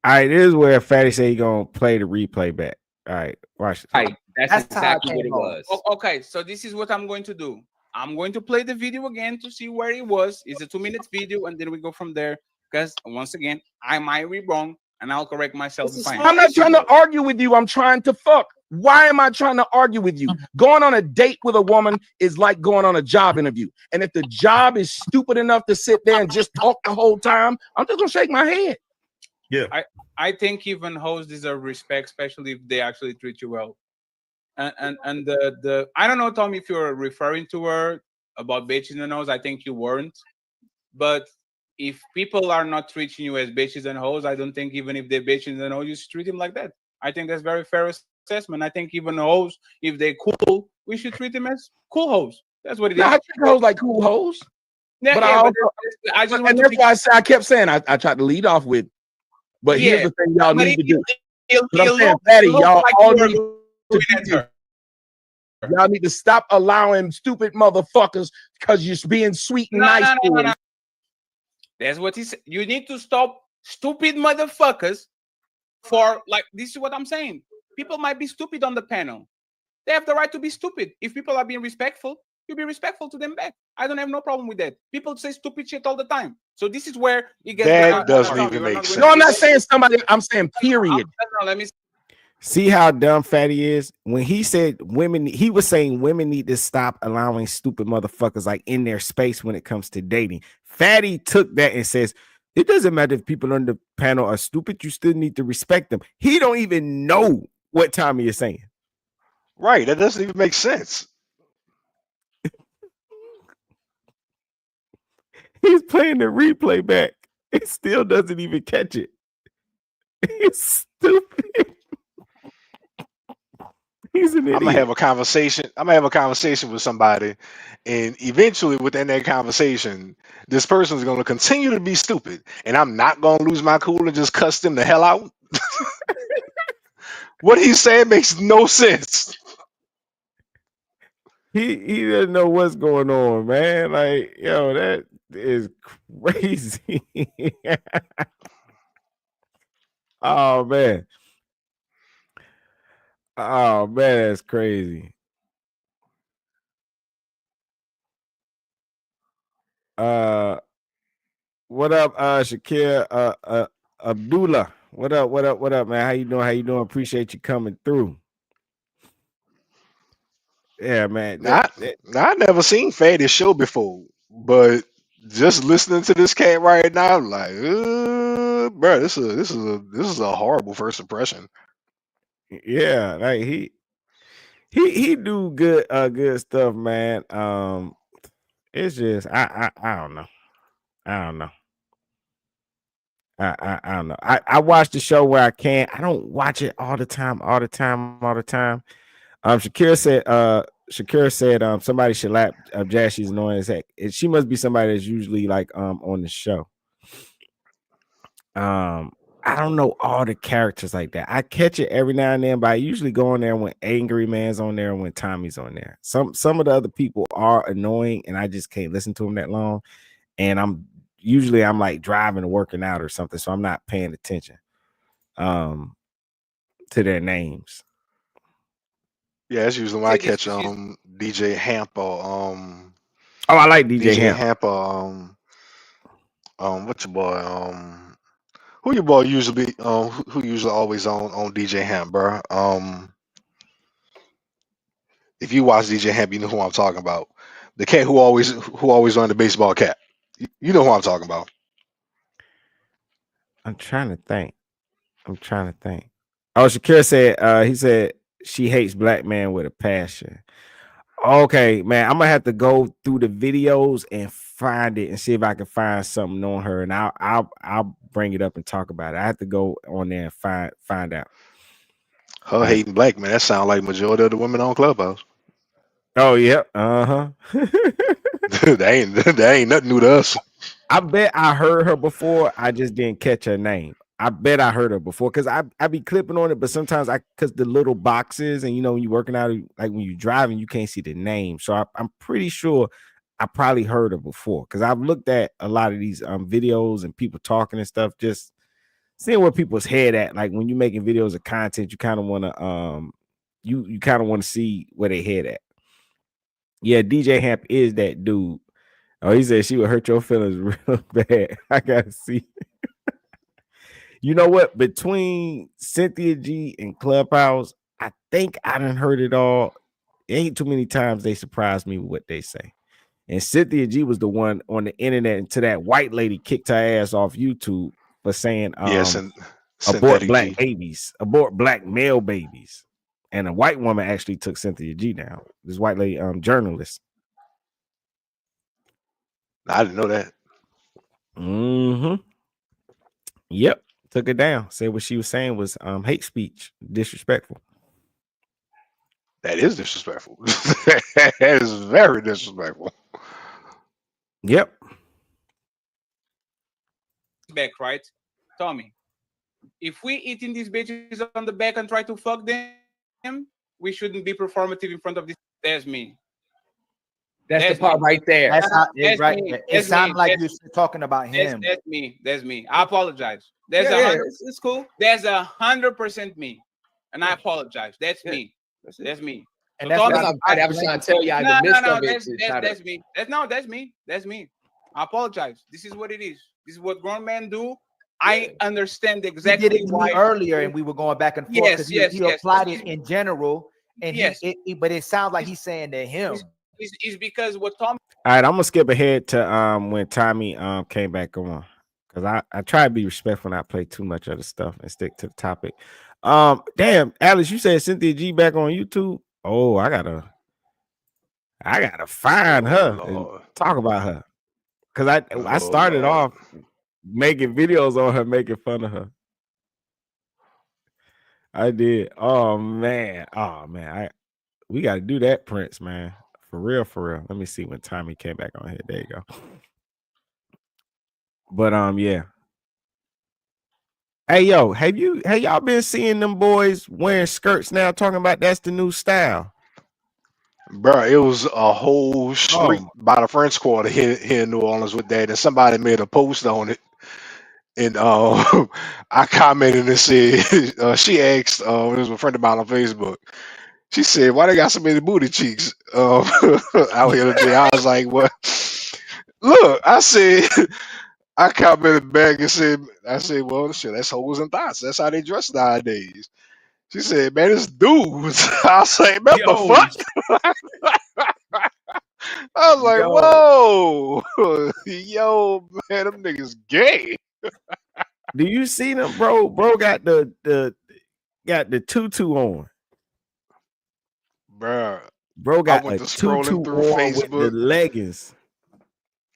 All right, this is where Fatty said he gonna play the replay back. All right, watch this. Right. That's how it exactly what came it on. was. okay, so this is what I'm going to do. I'm going to play the video again to see where it was. It's a 2-minute video, and then we go from there. Because once again, I might be wrong, and I'll correct myself. I'm not trying to argue with you. I'm trying to fuck. Why am I trying to argue with you? Going on a date with a woman is like going on a job interview. And if the job is stupid enough to sit there and just talk the whole time, I'm just gonna shake my head. Yeah. I think even hosts deserve respect, especially if they actually treat you well. And the I don't know, Tommy, if you're referring to her about bitch in the nose. I think you weren't. But if people are not treating you as bitches and hoes, I don't think even if they're bitches in the nose, you should treat them like that. I think that's very fair assessment. I think even hoes, if they're cool, we should treat them as cool hoes. That's what it is. Now, I treat hoes like cool hoes. Yeah, But yeah, I also, I just want and to that's be why I kept saying I tried to lead off with. But here's the thing y'all need to do. But I'm saying, Patty, y'all all need to do this. Y'all need to stop allowing stupid motherfuckers because you're being sweet and nice to them. That's what he said. You need to stop stupid motherfuckers for like this is what I'm saying. People might be stupid on the panel. They have the right to be stupid. If people are being respectful, you be respectful to them back. I don't have no problem with that. People say stupid shit all the time. So this is where it gets that doesn't even make sense. No, I'm not saying somebody. I'm saying period. No, let me See how dumb Fatty is? When he said women, he was saying women need to stop allowing stupid motherfuckers like in their space when it comes to dating. Fatty took that and says, it doesn't matter if people on the panel are stupid, you still need to respect them. He don't even know what Tommy is saying. Right, that doesn't even make sense. He's playing the replay back. It still doesn't even catch it. It's stupid. He's an idiot. I'm gonna have a conversation. I'm gonna have a conversation with somebody, and eventually, within that conversation, this person is gonna continue to be stupid, and I'm not gonna lose my cool and just cuss them the hell out. What he's saying makes no sense. He doesn't know what's going on, man. Like, yo, that is crazy. Oh man. Oh man, that's crazy. What up, Shakir? Abdullah. What up? What up? What up, man? How you doing? How you doing? Appreciate you coming through. Yeah, man. I never seen Fatty's show before, but just listening to this cat right now, I'm like, bro, this is a horrible first impression. Yeah, like he do good stuff, man. It's just I don't know. I don't know. I don't know. I watch the show where I can. I don't watch it all the time. Shakira said somebody should lap Jazz. She's annoying as heck. She must be somebody that's usually like on the show. I don't know all the characters like that. I catch it every now and then, but I usually go on there when Angry Man's on there and when Tommy's on there. Some of the other people are annoying, and I just can't listen to them that long. And I'm like driving or working out or something, so I'm not paying attention to their names. Yeah, that's usually when I catch DJ Hamp or oh, I like DJ Hamp or what's your boy who your boy usually who usually always on DJ Hamp, bro. If you watch DJ Hamp, you know who I'm talking about. The cat who always run the baseball cap. You know who I'm talking about. I'm trying to think. Oh, Shakira said he said she hates black man with a passion. Okay, man, I'm gonna have to go through the videos and find it and see if I can find something on her, and I'll bring it up and talk about it. I have to go on there and find out. Her hating black man, that sound like majority of the women on Clubhouse. Oh yeah, uh-huh. That ain't nothing new to us. I bet I heard her before. I just didn't catch her name. I bet I heard her before because I be clipping on it, but sometimes because the little boxes and when you're working out, like when you're driving, you can't see the name. So I'm pretty sure I probably heard her before because I've looked at a lot of these videos and people talking and stuff, just seeing where people's head at. Like when you're making videos of content, you kind of want to you kind of want to see where they head at. Yeah, DJ Hamp is that dude. Oh, he said she would hurt your feelings real bad. I gotta see. You know what? Between Cynthia G and Clubhouse, I think I done heard it all. It ain't too many times they surprise me with what they say. And Cynthia G was the one on the internet until that white lady kicked her ass off YouTube for saying abort black babies, abort black male babies. And a white woman actually took Cynthia G down. This white lady journalist. I didn't know that. Mm-hmm. Yep. Took it down. Said what she was saying was hate speech, disrespectful. That is disrespectful. That is very disrespectful. Yep. Back, right, Tommy? If we eating these bitches on the back and try to fuck them, we shouldn't be performative in front of this. That's me. That's the part right there. That's how That's right. me. It sounded like you're talking about him. That's me. That's me. I apologize. That's it's cool. That's 100% me, and I apologize. That's me. That's me. And So that's Tommy, I was trying to tell you in the midst of it. That's me. That's me. I apologize. This is what it is. This is what grown men do. I understand exactly he did it why earlier, and we were going back and forth because he applied it in general, and but it sounds like he's saying to him. It's because what Tommy. All right, I'm gonna skip ahead to when Tommy came back on because I try to be respectful and not play too much other stuff and stick to the topic. Damn, Alice, you said Cynthia G back on YouTube. Oh, I gotta find her and talk about her because I started off making videos on her, making fun of her. I did. Oh man. We got to do that, Prince, man. For real, for real. Let me see when Tommy came back on here. There you go. But yeah. Hey yo, have y'all been seeing them boys wearing skirts now, talking about that's the new style? Bro, it was a whole street Oh, by the French Quarter here in New Orleans with that, and somebody made a post on it, and I commented and said, she asked, it was a friend of mine on Facebook. She said, "Why they got so many booty cheeks out here today?" I was like, "What?" Look, I said, I commented back and said, "I said, well, shit, that's hoes and thoughts. That's how they dress nowadays." She said, "Man, it's dudes." I was like, "What the yo, fuck?" I was like, yo. "Whoa, yo, man, them niggas gay." Do you see them, bro? Bro got the tutu on. Bruh, Bro I got went a to tutu scrolling through on with the Facebook. leggings.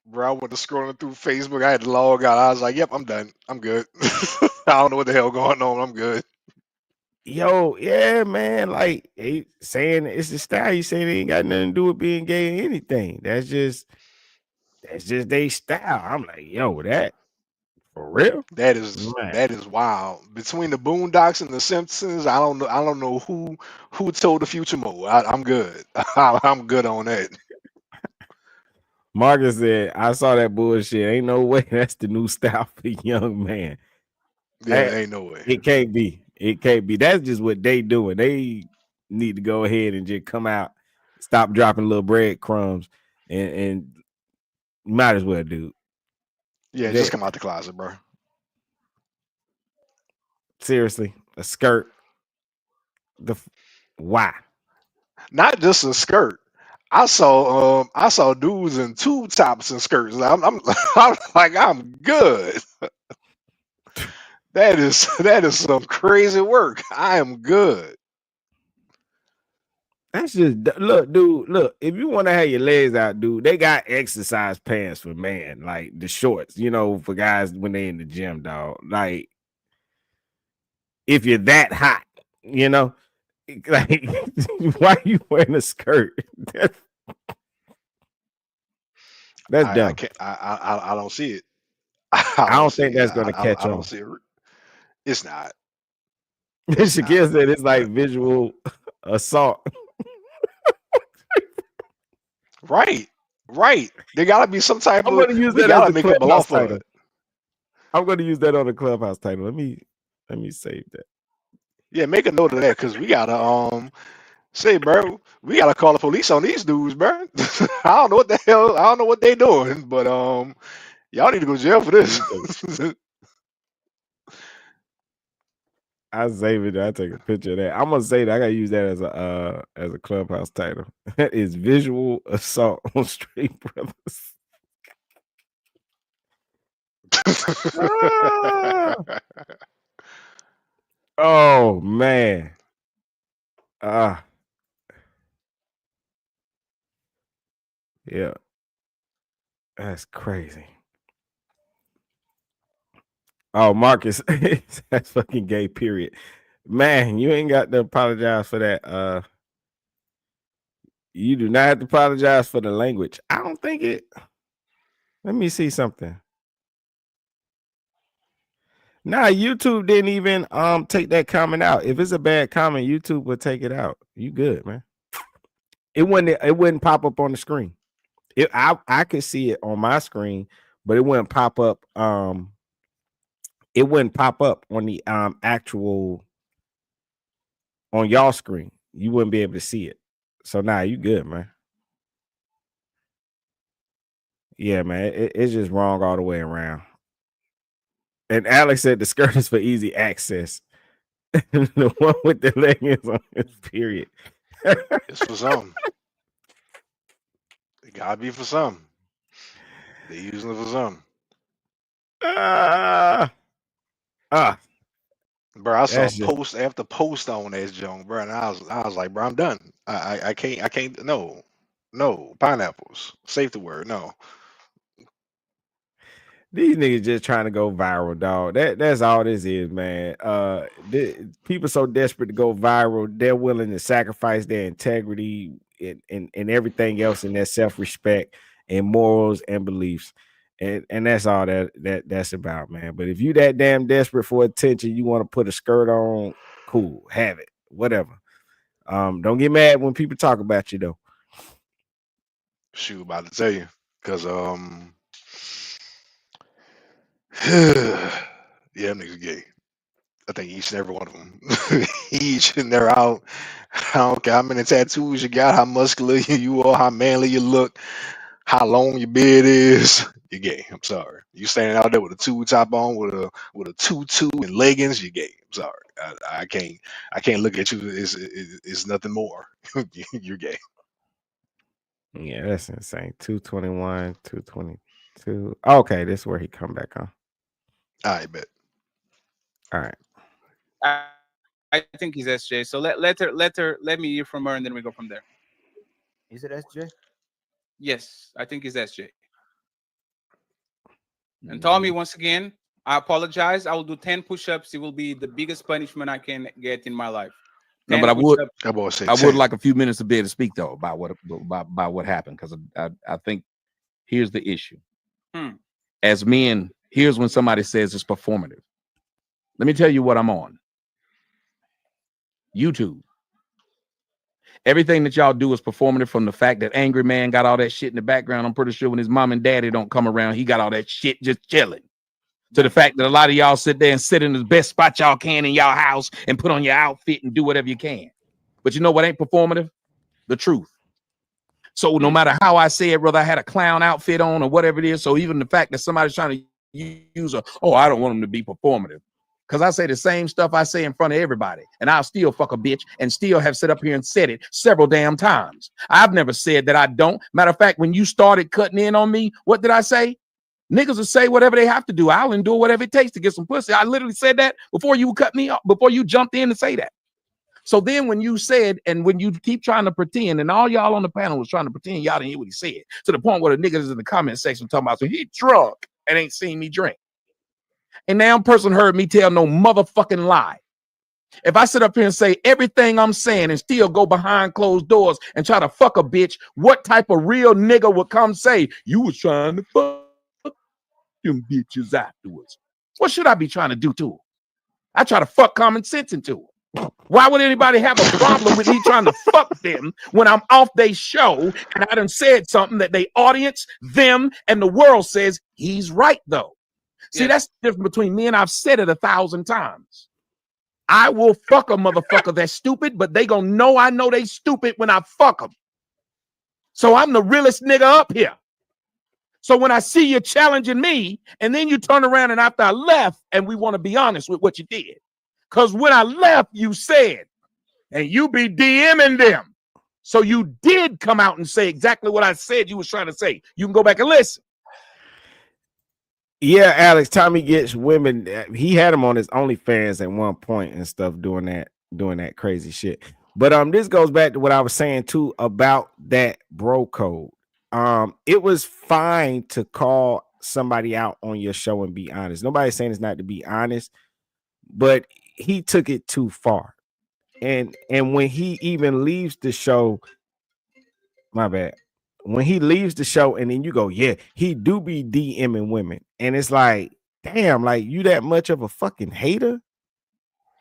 Bro, I went to scrolling through Facebook. I had to log out. I was like, "Yep, I'm done. I'm good. I don't know what the hell going on. I'm good." Yo, yeah, man. Like he saying it's the style. You saying it ain't got nothing to do with being gay or anything. That's just their style. I'm like, yo, that for real? Man. That is wild. Between the Boondocks and the Simpsons, I don't know. I don't know who told the future more. I'm good. I'm good on that. Marcus said, I saw that bullshit. Ain't no way that's the new style for the young man. Yeah, ain't no way. It can't be. It can't be. That's just what they doing. They need to go ahead and just come out, stop dropping little breadcrumbs, and might as well, dude. Yeah, just come out the closet, bro. Seriously, a skirt. Why? Not just a skirt. I saw dudes in tube tops and skirts. I'm like, I'm good. That is some crazy work. I am good. That's just look, dude. Look, if you want to have your legs out, dude, they got exercise pants for man, like the shorts, for guys when they in the gym, dog. Like, if you're that hot, like, why are you wearing a skirt? That's I dumb. can't. I don't see it. I I don't don't see think it. that's gonna catch I don't on. see it. It's not. It's not. Shakir said it's like But visual assault. right, right. There gotta be some type I'm of. gonna use We that as gotta the make them clubhouse belong for title. it. I'm gonna use that on the clubhouse title. Let me save that. Yeah, make a note of that because we gotta say, bro, we gotta call the police on these dudes, bro. I don't know what the hell. I don't know what they doing, but y'all need to go to jail for this. I save it. I take a picture of that. I'm gonna say that I gotta use that as a clubhouse title. That is visual assault on straight brothers. Ah! Oh man. Ah, yeah. That's crazy. Oh, Marcus, that's fucking gay. Period. Man, you ain't got to apologize for that. You do not have to apologize for the language. I don't think it. Let me see something. Nah, YouTube didn't even take that comment out. If it's a bad comment, YouTube will take it out. You good, man. It wouldn't pop up on the screen. I could see it on my screen, but it wouldn't pop up. It wouldn't pop up on the actual on y'all screen. You wouldn't be able to see it. So nah, you good, man. Yeah, man. It's just wrong all the way around. And Alex said the skirt is for easy access. The one with the leggings on his period. It's for some. It gotta be for some. They using it for some. Ah, Bro, I saw that's just post after post on that junk, bro, and I was like, bro, I'm done. I can't. No, no pineapples. Safety word. No. These niggas just trying to go viral, dog. That's all this is, man. People so desperate to go viral, they're willing to sacrifice their integrity and everything else in their self-respect and morals and beliefs. And that's all that's about, man. But if you that damn desperate for attention, you want to put a skirt on, cool, have it, whatever. Don't get mad when people talk about you though. Shoot, about to tell you, because yeah, niggas gay. I think each and every one of them, each and they're out. I don't care how many tattoos you got, how muscular you are, how manly you look, how long your beard is. You're gay. I'm sorry. You standing out there with a tube top on, with a tutu and leggings. You're gay. I'm sorry. I can't look at you. It's nothing more. You're gay. Yeah, that's insane. 221, 222. Okay, this is where he come back on. I bet. All right. I think he's SJ. So let me hear from her, and then we go from there. Is it SJ? Yes, I think he's SJ. And Tommy, once again, I apologize. I will do 10 push-ups. It will be the biggest punishment I can get in my life. No, but I push-ups. would like a few minutes to be able to speak though about what happened, because I think here's the issue. As men, here's when somebody says it's performative. Let me tell you what I'm on. YouTube. Everything that y'all do is performative, from the fact that Angry Man got all that shit in the background. I'm pretty sure when his mom and daddy don't come around, he got all that shit just chilling. To the fact that a lot of y'all sit there and sit in the best spot y'all can in y'all house and put on your outfit and do whatever you can. But you know what ain't performative? The truth. So no matter how I say it, whether I had a clown outfit on or whatever it is, so even the fact that somebody's trying to use I don't want them to be performative. Because I say the same stuff I say in front of everybody, and I'll still fuck a bitch and still have sit up here and said it several damn times. I've never said that I don't. Matter of fact, when you started cutting in on me, what did I say? Niggas will say whatever they have to do. I'll endure whatever it takes to get some pussy. I literally said that before you cut me off, before you jumped in to say that. So then when you said, and when you keep trying to pretend, and all y'all on the panel was trying to pretend y'all didn't hear what he said, to the point where the niggas in the comment section talking about, so he drunk and ain't seen me drink. And now person heard me tell no motherfucking lie. If I sit up here and say everything I'm saying and still go behind closed doors and try to fuck a bitch, what type of real nigga would come say, you was trying to fuck them bitches afterwards? What should I be trying to do to them? I try to fuck common sense into them. Why would anybody have a problem with me trying to fuck them when I'm off their show and I done said something that they audience, them, and the world says he's right though? See, that's the difference between me and I've said it 1,000 times. I will fuck a motherfucker that's stupid, but they gonna know I know they stupid when I fuck them. So I'm the realest nigga up here. So when I see you challenging me, and then you turn around and after I left, and we want to be honest with what you did. Because when I left, you said, and you be DMing them. So you did come out and say exactly what I said you was trying to say. You can go back and listen. Yeah, Alex, Tommy gets women. He had him on his OnlyFans at one point and stuff, doing that crazy shit. But this goes back to what I was saying too about that bro code. It was fine to call somebody out on your show and be honest. Nobody's saying it's not to be honest, but he took it too far. And when he even leaves the show, my bad. When he leaves the show and then you go, yeah, he do be DMing women. And it's like, damn, like you that much of a fucking hater?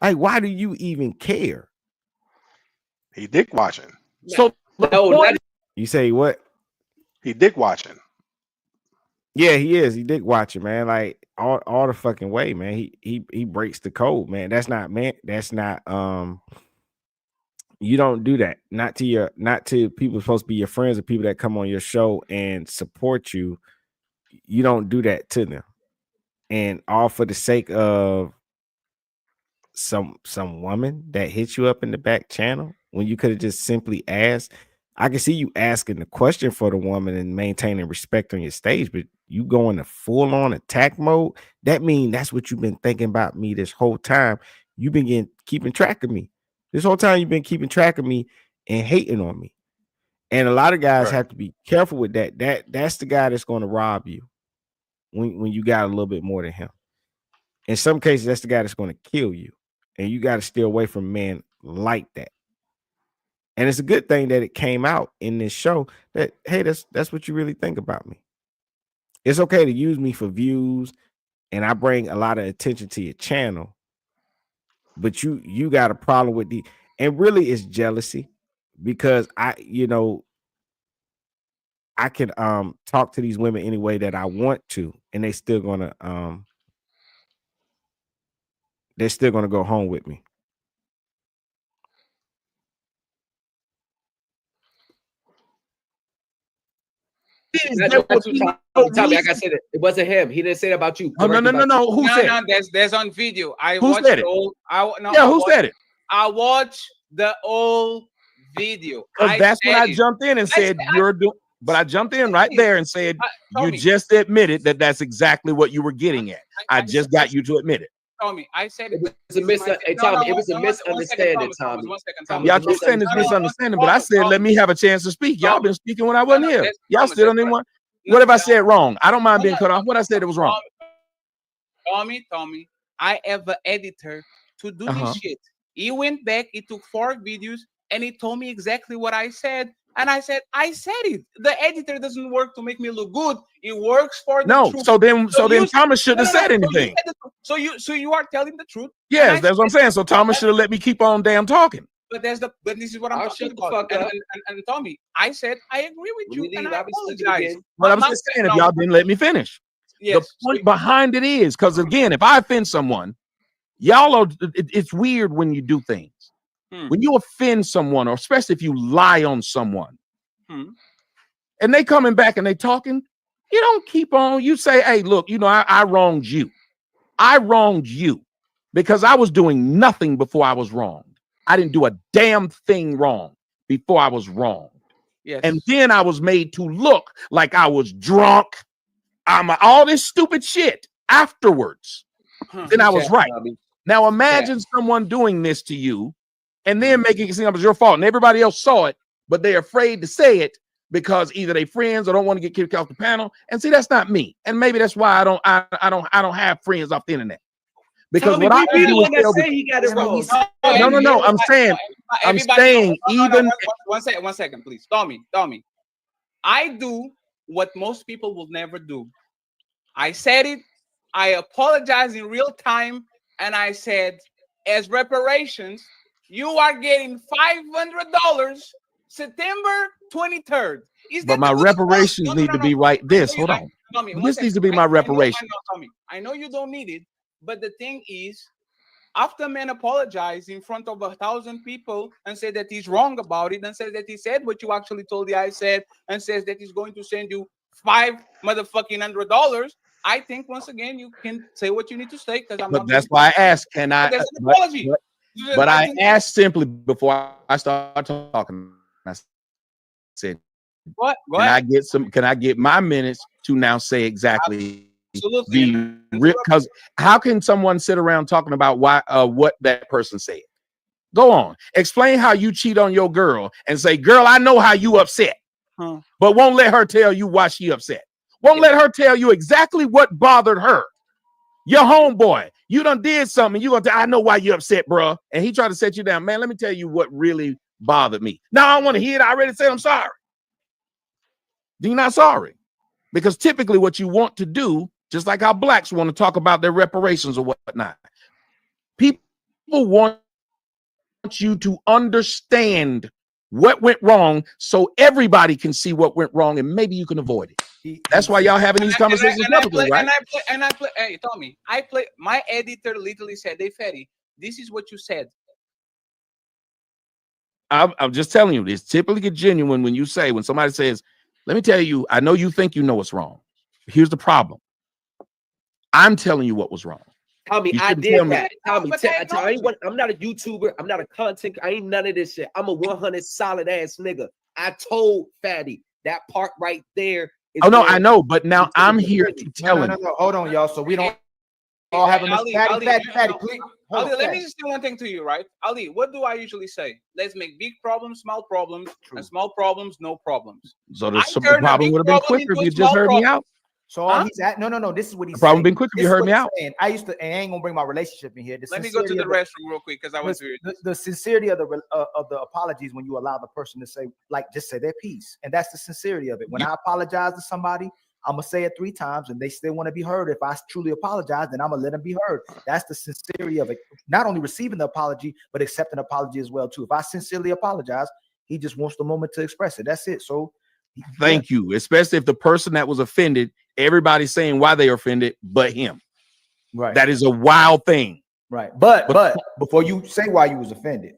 Like, why do you even care? He dick watching. So you say what? He dick watching. Yeah, he is. He dick watching, man. Like all the fucking way, man. He breaks the code, man. That's not you don't do that. Not to people supposed to be your friends or people that come on your show and support you. You don't do that to them. And all for the sake of some woman that hit you up in the back channel when you could have just simply asked. I can see you asking the question for the woman and maintaining respect on your stage, but you go into full-on attack mode. That means that's what you've been thinking about me this whole time. You've been keeping track of me. This whole time you've been keeping track of me and hating on me. And a lot of guys have to be careful with that. That's the guy that's going to rob you. when you got a little bit more than him. In some cases, that's the guy that's going to kill you, and you got to stay away from men like that. And it's a good thing that it came out in this show that, hey, that's what you really think about me. It's okay to use me for views, and I bring a lot of attention to your channel, but you got a problem with and really it's jealousy, because I can talk to these women any way that I want to, and they're still gonna go home with me. Tommy, like I said, it wasn't him. He didn't say that about you. Oh, no. Who said it? There's on video. Who said it? Who said it? I watched the old video. That's when I jumped in and said you're doing. But I jumped in right there and said you just admitted that that's exactly what you were getting at. I just got you to admit it. Tommy, I said it was a misunderstanding, Tommy. Y'all keep saying it's misunderstanding, but I said let me have a chance to speak. Y'all been speaking when I wasn't here. Y'all still don't even want. What have I said wrong? I don't mind being cut off. What I said it was wrong. Tommy, I have an editor to do this shit. He went back, he took 4 videos, and he told me exactly what I said. And I said it. The editor doesn't work to make me look good. It works for the truth. So then Thomas shouldn't have said anything. So you are telling the truth. Yes, that's what I'm saying. So Thomas should have let me keep on damn talking. But this is what I'm talking about. And Tommy, I said I agree with you. And I apologize. But I'm just saying, if y'all didn't let me finish. Yes. The point behind it is, because again, if I offend someone, it's weird when you do things. When you offend someone, or especially if you lie on someone, and they coming back and they talking, you don't keep on. You say, hey, look, I wronged you. I wronged you because I was doing nothing before I was wronged. I didn't do a damn thing wrong before I was wronged. Yes. And then I was made to look like I was drunk. I'm all this stupid shit afterwards. Then I was right. Now imagine someone doing this to you and then making it seem like it was your fault, and everybody else saw it, but they're afraid to say it because either they friends or don't want to get kicked off the panel. And see, that's not me. And maybe that's why I don't have friends off the internet. Because what I do is say he got it wrong. No. I'm saying even one second, please. Tommy. I do what most people will never do. I said it. I apologize in real time, and I said, as reparations, you are getting $500 September 23rd. But my reparations need to be right. Hold on. This needs to be my reparations. I know you don't need it, but the thing is, after man apologized in front of 1,000 people and said that he's wrong about it, and said that he said what you actually told the I said, and says that he's going to send you $500, I think once again you can say what you need to say, because that's why I asked, can I? There's an apology. But I asked simply before I start talking. I said, "What? Can I get my minutes to now say exactly because how can someone sit around talking about what that person said? Go on, explain how you cheat on your girl and say, girl, I know how you upset, but won't let her tell you why she upset. Won't let her tell you exactly what bothered her. Your homeboy, you done did something. You gonna I know why you upset, bro. And he tried to set you down. Man, let me tell you what really bothered me. Now I want to hear it. I already said I'm sorry. You're not sorry. Because typically what you want to do, just like how blacks want to talk about their reparations or whatnot, people want you to understand what went wrong so everybody can see what went wrong and maybe you can avoid it. That's why y'all having these conversations, right? Hey, Tommy, my editor literally said, "Hey, Fatty, this is what you said." I'm just telling you, it's typically genuine when somebody says, let me tell you, I know you think you know what's wrong. Here's the problem. I'm telling you what was wrong. Tommy, I did that. Tommy, I'm not a YouTuber. I'm not a content. I ain't none of this shit. I'm a 100 solid ass nigga. I told Fatty that part right there. Oh no, I know, but now I'm here to tell him. No. Hold on, y'all. So we don't all have a Fatty, please. Ali, let me just say one thing to you, right? Ali, what do I usually say? Let's make big problems, small problems, and small problems, no problems. So the problem would have been quicker if you just heard me out. So all he's at, no. This is what he's Probably saying. been quick if you heard me out. Saying. I ain't gonna bring my relationship in here. Let me go to the restroom real quick because I want to hear the sincerity of the apologies when you allow the person to say, like, just say their piece, and that's the sincerity of it. When I apologize to somebody, I'm gonna say it 3 times, and they still want to be heard. If I truly apologize, then I'm gonna let them be heard. That's the sincerity of it. Not only receiving the apology, but accepting the apology as well too. If I sincerely apologize, he just wants the moment to express it. That's it. So. Thank you. Especially if the person that was offended, everybody's saying why they are offended, but him. Right. That is a wild thing. Right. But before you say why you was offended,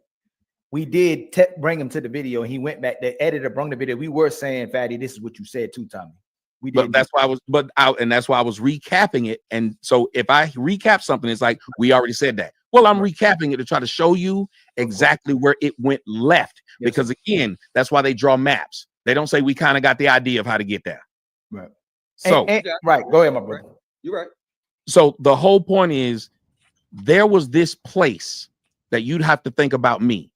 we did bring him to the video, and he went back. The editor brought the video. We were saying, Fatty, this is what you said too, Tommy. We did. But that's why that's why I was recapping it. And so if I recap something, it's like we already said that. Well, I'm recapping it to try to show you exactly where it went left. Yes. Because again, that's why they draw maps. They don't say we kind of got the idea of how to get there. Right. So right. Go ahead, my brother. You're right. So the whole point is there was this place that you'd have to think about me.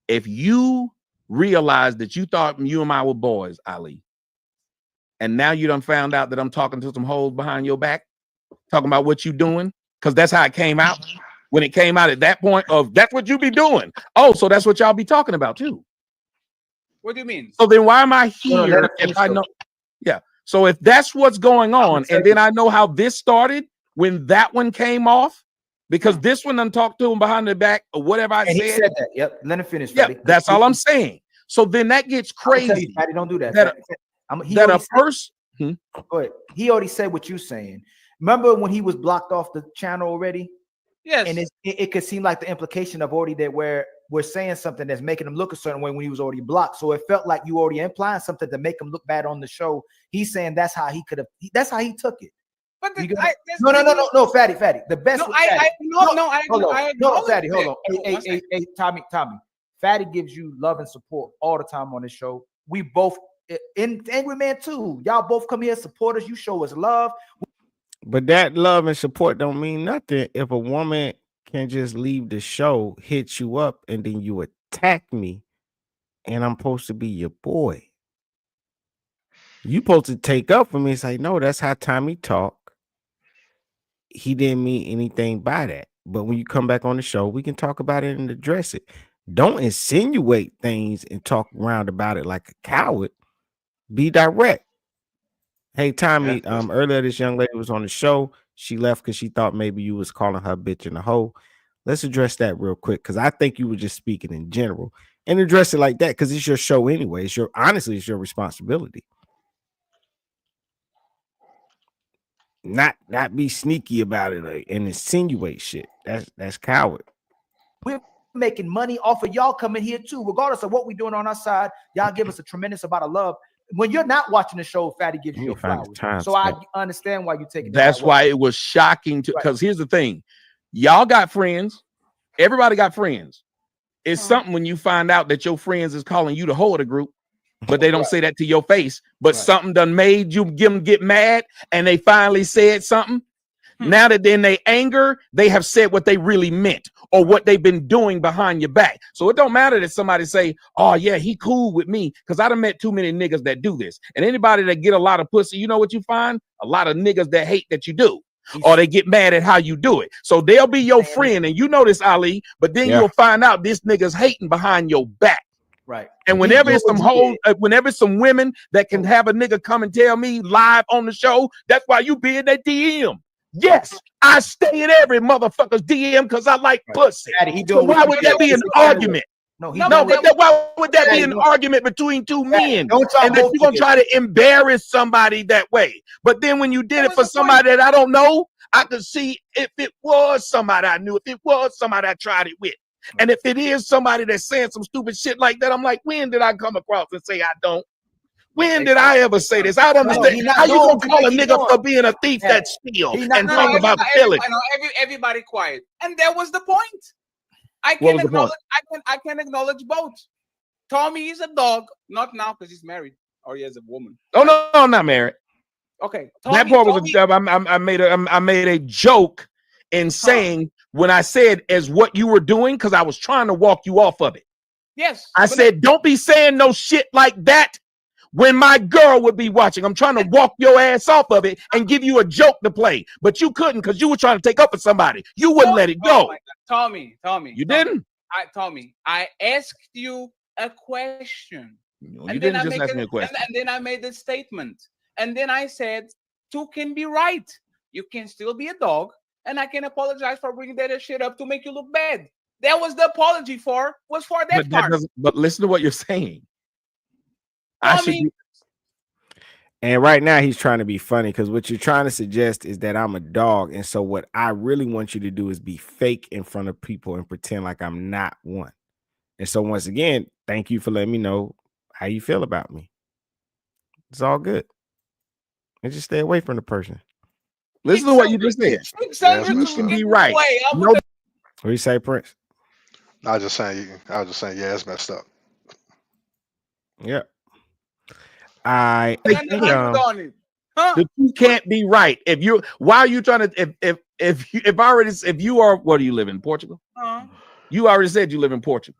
If you realized that you thought you and I were boys, Ali, and now you done found out that I'm talking to some hoes behind your back, talking about what you doing, because that's how it came out. When it came out at that point of that's what you be doing. Oh, so that's what y'all be talking about too. What do you mean? So then why am I here if I know? Yeah. So if that's what's going on, and then I know how this started when that one came off, because this one done talked to him behind the back or whatever I said. He said that. Yep. Let him finish. Yeah, that's all I'm saying. So then that gets crazy. Patty, don't do that. That a person. Go ahead. He already said what you're saying. Remember when he was blocked off the channel already? Yes. And it could seem like the implication of already that we're saying something that's making him look a certain way when he was already blocked. So it felt like you already implying something to make him look bad on the show. He's saying that's how he could have. That's how he took it. But no, Fatty. The best. No, Fatty, hold on. Hey, Tommy. Fatty gives you love and support all the time on this show. We both in Angry Man too. Y'all both come here, support us. You show us love. But that love and support don't mean nothing if a woman can just leave the show, hit you up, and then you attack me, and I'm supposed to be your boy. You supposed to take up for me and say, no, that's how Tommy talk. He didn't mean anything by that. But when you come back on the show, we can talk about it and address it. Don't insinuate things and talk around about it like a coward. Be direct. Hey, Tommy, earlier this young lady was on the show. She left because she thought maybe you was calling her bitch and a hoe. Let's address that real quick because I think you were just speaking in general and address it like that because it's your show anyway. It's your responsibility. Not be sneaky about it and insinuate shit. That's coward. We're making money off of y'all coming here too, regardless of what we're doing on our side. Y'all give us a tremendous amount of love. When you're not watching the show, Fatty gives you flowers. So I understand why you take it. That's why it was shocking to because here's the thing. Y'all got friends. Everybody got friends. It's something when you find out that your friends is calling you the hoe of the group, but they don't say that to your face. But something done made you get mad and they finally said something. Now that in their anger, they have said what they really meant or what they've been doing behind your back. So it don't matter that somebody say, oh yeah, he cool with me. Because I done met too many niggas that do this. And anybody that get a lot of pussy, you know what you find? A lot of niggas that hate that you do. Or they get mad at how you do it. So they'll be your friend. And you know this, Ali. But then you'll find out this nigga's hating behind your back. Right. And whenever it's some hoes, whenever it's some women that can have a nigga come and tell me live on the show, that's why you be in that DM. Yes, I stay in every motherfucker's DM because I like pussy. So why would that be an argument? Why would that be an argument between two men? And that you're gonna try to embarrass somebody that way. But then when you did it for somebody that I don't know, I could see if it was somebody I knew, if it was somebody I tried it with. And if it is somebody that's saying some stupid shit like that, I'm like, when did I come across and say I don't? When did I ever say this? I don't understand. How you gonna call a nigga for being a thief that steals and talk about feelings? Everybody quiet. And that was the point. I can acknowledge both. Tommy is a dog, not now because he's married or he has a woman. Oh no, I'm not married. Okay, that part was a I made a joke in saying when I said as what you were doing because I was trying to walk you off of it. Yes, I said don't be saying no shit like that when my girl would be watching. I'm trying to walk your ass off of it and give you a joke to play, but you couldn't because you were trying to take up for somebody. You wouldn't let it go. Tommy, you didn't. Tommy, I asked you a question. No, you didn't just ask me a question. And then I made the statement. And then I said, two can be right. You can still be a dog, and I can apologize for bringing that shit up to make you look bad. That was the apology for that part. But listen to what you're saying. And right now he's trying to be funny because what you're trying to suggest is that I'm a dog. And so what I really want you to do is be fake in front of people and pretend like I'm not one. And so once again, thank you for letting me know how you feel about me. It's all good. And just stay away from the person. Listen to what you just said. You can be right. What do you say, Prince? I was just saying, yeah, it's messed up. Yeah. I think the two can't be right. If you why are you trying to if you are, what do you live in Portugal? You already said you live in Portugal.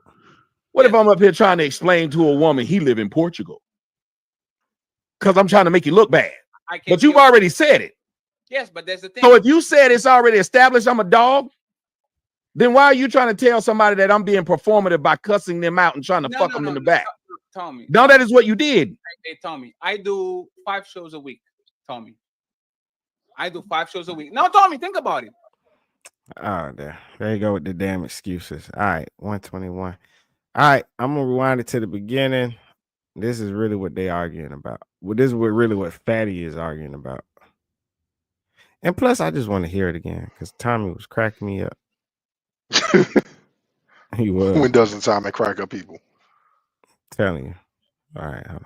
What if I'm up here trying to explain to a woman he live in Portugal? Because I'm trying to make you look bad. But you've already said it. Yes, but there's the thing. So if you said it's already established I'm a dog, then why are you trying to tell somebody that I'm being performative by cussing them out and trying to fuck them in the back? Tommy. No, that is what you did. Hey, Tommy, I do 5 shows a week. Tommy, I do 5 shows a week. Now, Tommy, think about it. Oh, there you go with the damn excuses. All right, 121. All right, I'm gonna rewind it to the beginning. This is really what they arguing about. Well, this is really what Fatty is arguing about. And plus, I just want to hear it again because Tommy was cracking me up. He was. When doesn't Tommy crack up people? Telling you. All right, hold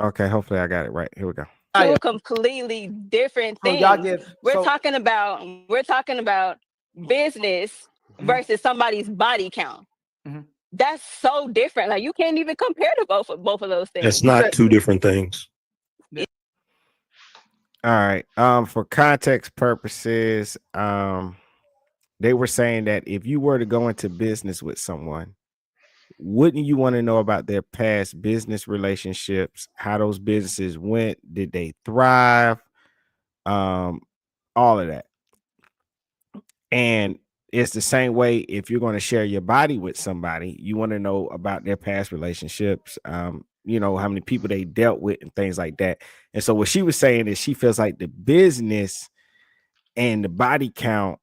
on. Okay, hopefully I got it right. Here we go. Two completely different things. We're talking about business versus somebody's body count. That's so different. Like you can't even compare to both of those things. That's not two different things. All right. For context purposes, they were saying that if you were to go into business with someone, wouldn't you want to know about their past business relationships, how those businesses went, did they thrive, all of that. And it's the same way if you're going to share your body with somebody, you want to know about their past relationships, you know, how many people they dealt with and things like that. And so what she was saying is she feels like the business and the body count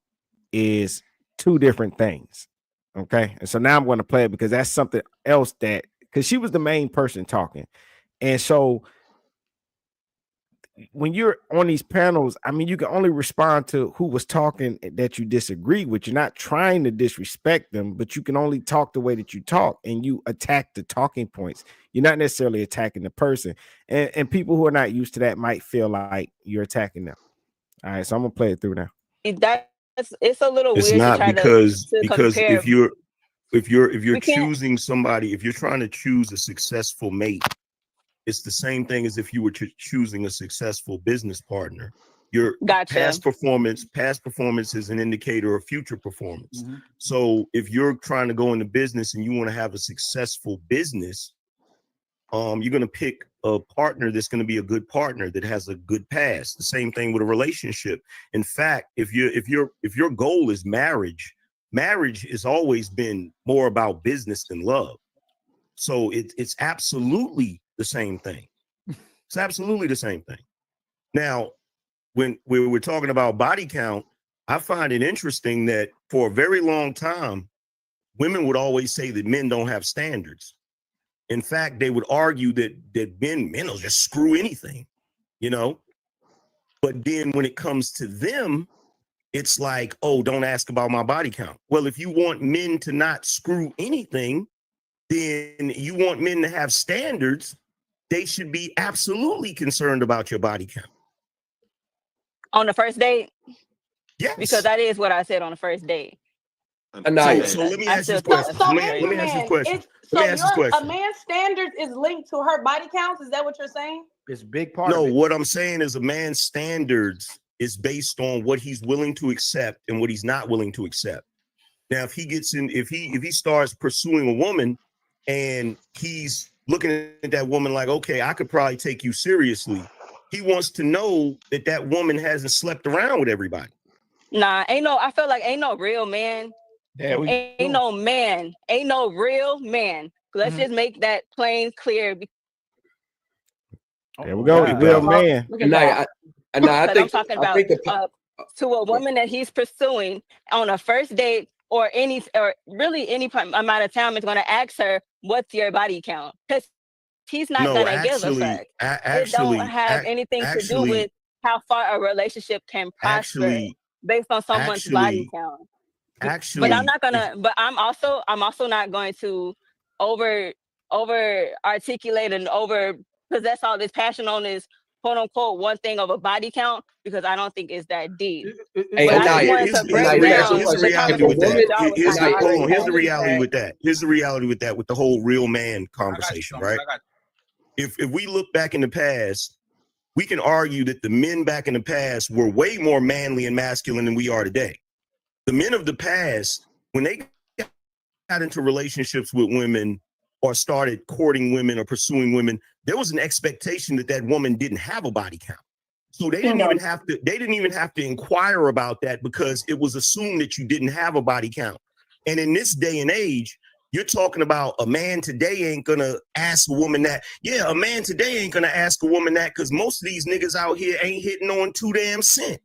is two different things. Okay. And so now I'm going to play it because that's something else because she was the main person talking. And so when you're on these panels, I mean, you can only respond to who was talking that you disagree with. You're not trying to disrespect them, but you can only talk the way that you talk and you attack the talking points. You're not necessarily attacking the person. And people who are not used to that might feel like you're attacking them. All right. So I'm going to play it through now. It's a little it's weird not to try because compare. if you're choosing somebody, if you're trying to choose a successful mate, it's the same thing as if you were choosing a successful business partner. Your past performance is an indicator of future performance. So if you're trying to go into business and you want to have a successful business, you're going to pick a partner that's going to be a good partner that has a good past. The same thing with a relationship. In fact, if your goal is marriage has always been more about business than love. So it's absolutely the same thing. It's absolutely the same thing. Now, when we were talking about body count, I find it interesting that for a very long time, women would always say that men don't have standards. In fact, they would argue that men will just screw anything, you know. But then when it comes to them, it's like, oh, don't ask about my body count. Well, if you want men to not screw anything, then you want men to have standards. They should be absolutely concerned about your body count. On the first date? Yes. Because that is what I said on the first date. So let me ask you this question. Let me ask you this question. A man's standards is linked to her body counts. Is that what you're saying? It's a big part. No, what I'm saying is a man's standards is based on what he's willing to accept and what he's not willing to accept. Now, if he starts pursuing a woman and he's looking at that woman like, okay, I could probably take you seriously. He wants to know that that woman hasn't slept around with everybody. Nah, I feel like ain't no real man. Ain't no real man. Let's just make that plain clear. There we go, the real man. And I think I'm talking about to a woman that he's pursuing on a first date or really any amount of time is going to ask her, what's your body count? Because he's not going to give a fuck. It don't have anything to do with how far a relationship can prosper based on someone's body count. But I'm also not going to over articulate and over possess all this passion on this quote unquote one thing of a body count, because I don't think it's that deep. Here's the reality with that. Here's the reality with that, with the whole real man conversation, right? If we look back in the past, we can argue that the men back in the past were way more manly and masculine than we are today. The men of the past, when they got into relationships with women or started courting women or pursuing women, there was an expectation that that woman didn't have a body count. So they didn't even have to inquire about that, because it was assumed that you didn't have a body count. And in this day and age, you're talking about a man today ain't gonna ask a woman that. Yeah, a man today ain't gonna ask a woman that, because most of these niggas out here ain't hitting on 2 damn cents.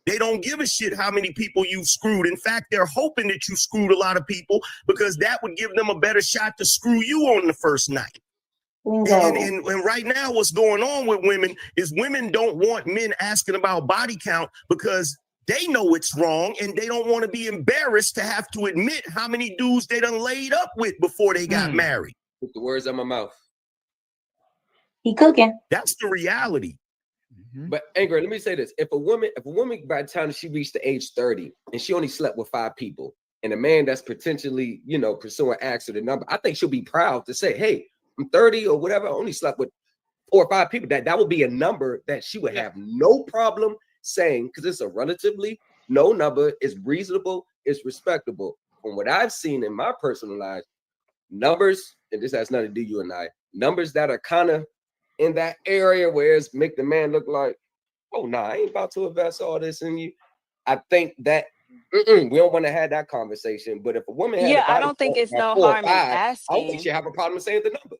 They don't give a shit how many people you've screwed. In fact, they're hoping that you screwed a lot of people, because that would give them a better shot to screw you on the first night. And right now, what's going on with women is women don't want men asking about body count, because they know it's wrong and they don't want to be embarrassed to have to admit how many dudes they done laid up with before they got married. Put the words out my mouth. He cooking. That's the reality. But Angry, let me say this: if a woman by the time she reached the age 30 and she only slept with 5 people, and a man that's potentially, pursuing asks her the number, I think she'll be proud to say, "Hey, I'm 30 or whatever. I only slept with 4 or 5 people." That would be a number that she would have no problem saying, because it's a relatively no number. It's reasonable. It's respectable. From what I've seen in my personal life, numbers, and this has nothing to do with you and I, numbers that are kind of in that area where it's make the man look like, oh, nah, I ain't about to invest all this in you. I think that we don't want to have that conversation. But if a woman I don't think it's no harm in asking. I don't think she have a problem saying the number.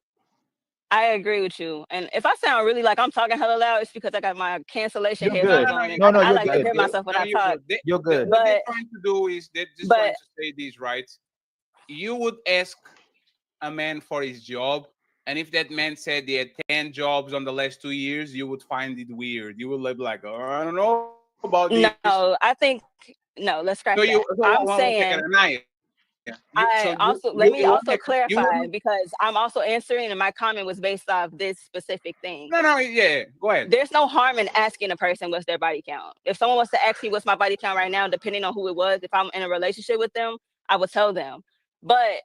I agree with you. And if I sound really like I'm talking hella loud, it's because I got my cancellation headphones on. No, I you're like good. to hear myself when I talk. You're good. What they're trying to do is they're just trying to say this, right? You would ask a man for his job, and if that man said he had 10 jobs on the last 2 years, you would find it weird. You would be like, oh, I don't know about this. No, I think let's scratch that. I'm saying let me also clarify, because I'm also answering, and my comment was based off this specific thing. No, go ahead. There's no harm in asking a person what's their body count. If someone wants to ask me what's my body count right now, depending on who it was, if I'm in a relationship with them, I would tell them. But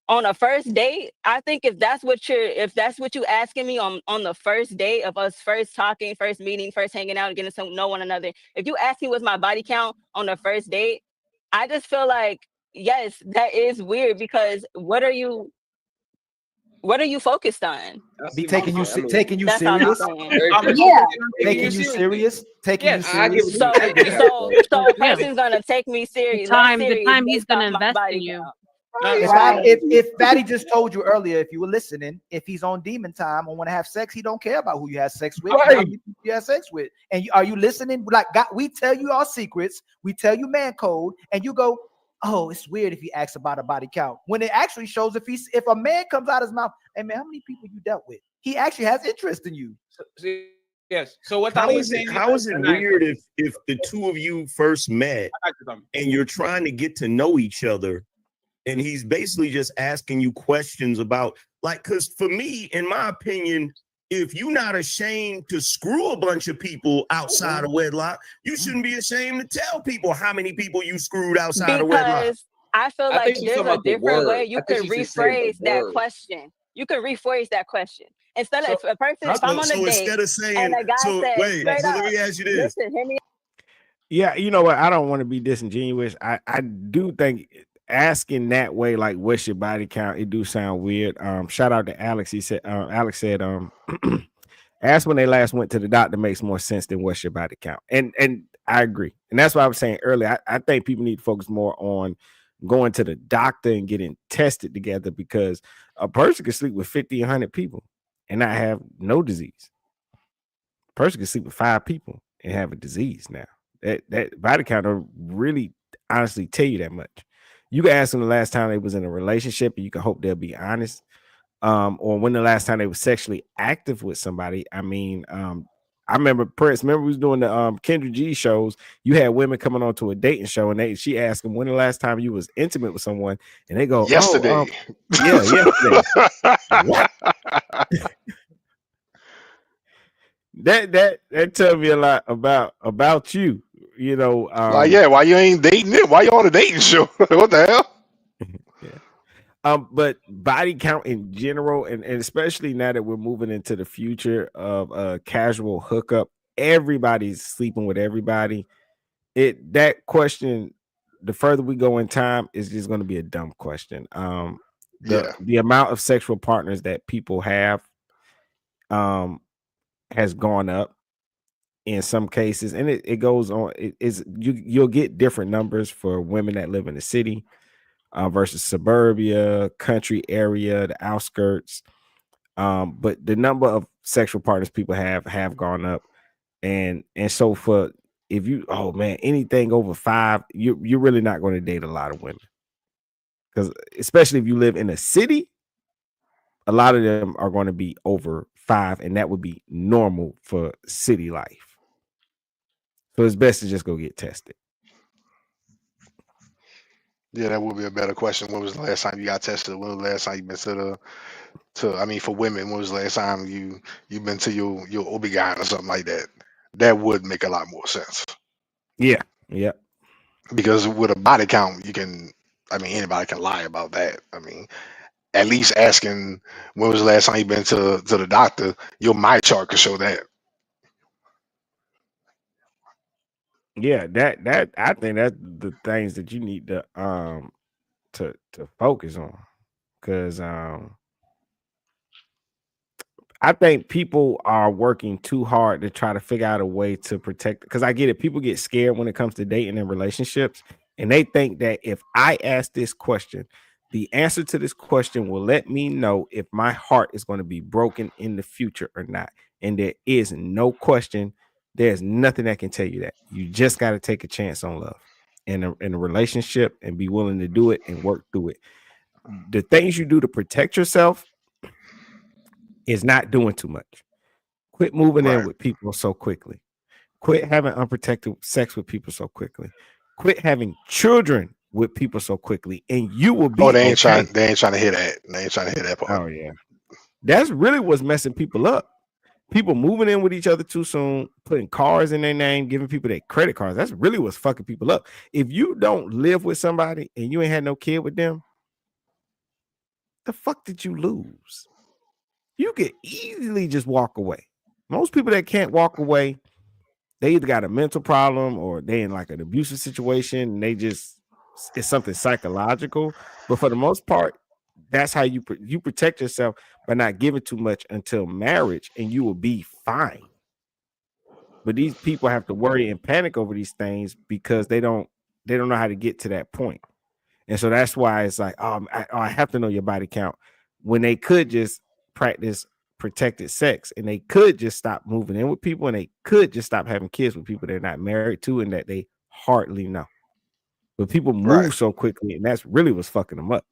on a first date, I think if that's what you asking me on the first date of us first talking, first meeting, first hanging out, and getting to know one another, if you ask me what's my body count on the first date, I just feel like, yes, that is weird, because what are you focused on? Be taking you serious. Taking you serious. So a person's gonna take me serious. The time he's gonna invest in you. If Fatty just told you earlier, if you were listening, if he's on demon time or want to have sex, he don't care about who you have sex with, how many people you have sex with. And are you listening? Like, we tell you our secrets, we tell you man code, and you go, oh, it's weird if he asks about a body count. When it actually shows if a man comes out his mouth, hey man, how many people you dealt with? He actually has interest in you. Yes. So what how is it weird if the two of you first met and you're trying to get to know each other, and he's basically just asking you questions about, like, because for me, in my opinion, if you're not ashamed to screw a bunch of people outside of wedlock, you shouldn't be ashamed to tell people how many people you screwed outside of wedlock. Because I feel like there's a different way you can rephrase that question. You can rephrase that question. Instead of if I'm on a date, instead of saying, and a guy says, let me ask you this. Listen, hear me. Yeah, you know what? I don't want to be disingenuous. I do think asking that way, like what's your body count, it do sound weird. Shout out to Alex. He said, Alex said, ask when they last went to the doctor makes more sense than what's your body count. And I agree. And that's what I was saying earlier. I think people need to focus more on going to the doctor and getting tested together, because a person can sleep with 50, 100 people and not have no disease. A person can sleep with 5 people and have a disease now. That body count will really honestly tell you that much. You can ask them the last time they was in a relationship, and you can hope they'll be honest. Or when the last time they were sexually active with somebody. I mean, I remember Prince. Remember we was doing the Kendra G shows. You had women coming on to a dating show, and she asked them when the last time you was intimate with someone, and they go, Yesterday. "Oh, yeah, yesterday." What? that tells me a lot about you. You know, like, yeah, why you ain't dating it? Why you on a dating show? What the hell? Yeah. But body count in general, and especially now that we're moving into the future of a casual hookup, everybody's sleeping with everybody. That question, the further we go in time, is just going to be a dumb question. The amount of sexual partners that people have has gone up in some cases, and it goes on. You'll get different numbers for women that live in the city versus suburbia, country area, the outskirts. But the number of sexual partners people have gone up, and so for if you anything over 5, you're really not going to date a lot of women, because especially if you live in a city, a lot of them are going to be over 5, and that would be normal for city life. So it's best to just go get tested. Yeah, that would be a better question. When was the last time you got tested? When was the last time you been I mean, for women, when was the last time you been to your OB-GYN or something like that? That would make a lot more sense. Yeah. Because with a body count, anybody can lie about that. I mean, at least asking when was the last time you been to the doctor, your my chart could show that. Yeah, that I think that's the things that you need to focus on, because I think people are working too hard to try to figure out a way to protect, because I get it. People get scared when it comes to dating and relationships, and they think that if I ask this question, the answer to this question will let me know if my heart is going to be broken in the future or not. And there is no question. There's nothing that can tell you that. You just got to take a chance on love in a relationship and be willing to do it and work through it. The things you do to protect yourself is not doing too much. Quit moving in with people so quickly. Quit having unprotected sex with people so quickly. Quit having children with people so quickly, and you will be. They ain't trying to hear that. They ain't trying to hear that part. Oh yeah, that's really what's messing people up. People moving in with each other too soon, putting cars in their name, giving people their credit cards. That's really what's fucking people up. If you don't live with somebody and you ain't had no kid with them, the fuck did you lose? You could easily just walk away. Most people that can't walk away, they either got a mental problem or they in like an abusive situation, and it's something psychological. But for the most part, that's how you protect yourself by not giving too much until marriage, and you will be fine. But these people have to worry and panic over these things because they don't know how to get to that point. And so that's why it's like, I have to know your body count, when they could just practice protected sex, and they could just stop moving in with people, and they could just stop having kids with people they're not married to and that they hardly know. But people move so quickly, and that's really what's fucking them up.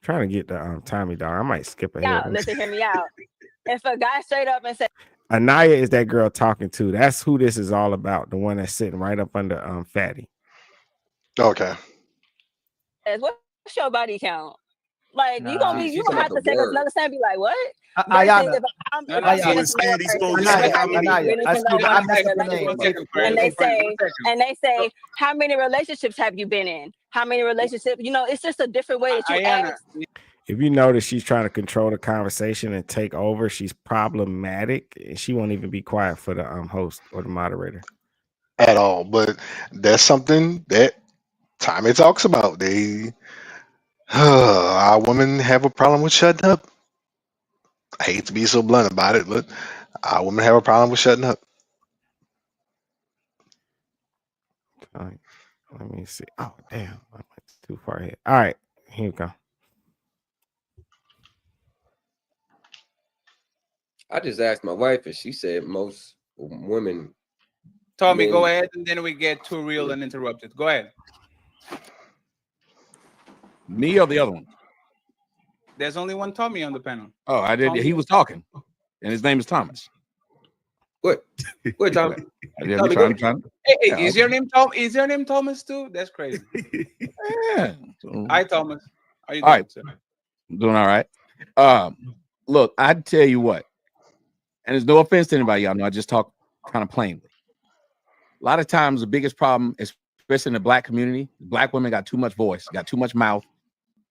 Trying to get the Tommy dog. I might skip ahead. Listen, hear me out. If a guy straight up and say, Anaya is that girl talking to. That's who this is all about. The one that's sitting right up under Fatty. Okay. What's your body count? Like, you gonna have to take another step and be like, what? And they say, how many relationships have you been in? How many relationships? It's just a different way that you ask. If you notice she's trying to control the conversation and take over, she's problematic, and she won't even be quiet for the host or the moderator. at all. But that's something that Tommy talks about. Our women have a problem with shutting up. I hate to be so blunt about it, but our women have a problem with shutting up. All right, let me see. Oh, damn. I went too far ahead. All right, here you go. I just asked my wife, and she said most women. Tommy, go ahead, and then we get too real and interrupted. Go ahead. Me or the other one? There's only one Tommy on the panel. Oh, I did. Tommy. He was talking, and his name is Thomas. What? What, Tommy? I'm trying. Hey, Yeah, is your name Tom? Is your name Thomas too? That's crazy. Yeah. Hi, Thomas. How you doing? All right. Sir? I'm doing all right. Look, I tell you what, and there's no offense to anybody, y'all know I just talk kind of plainly. A lot of times, the biggest problem, especially in the black community, black women got too much voice, got too much mouth.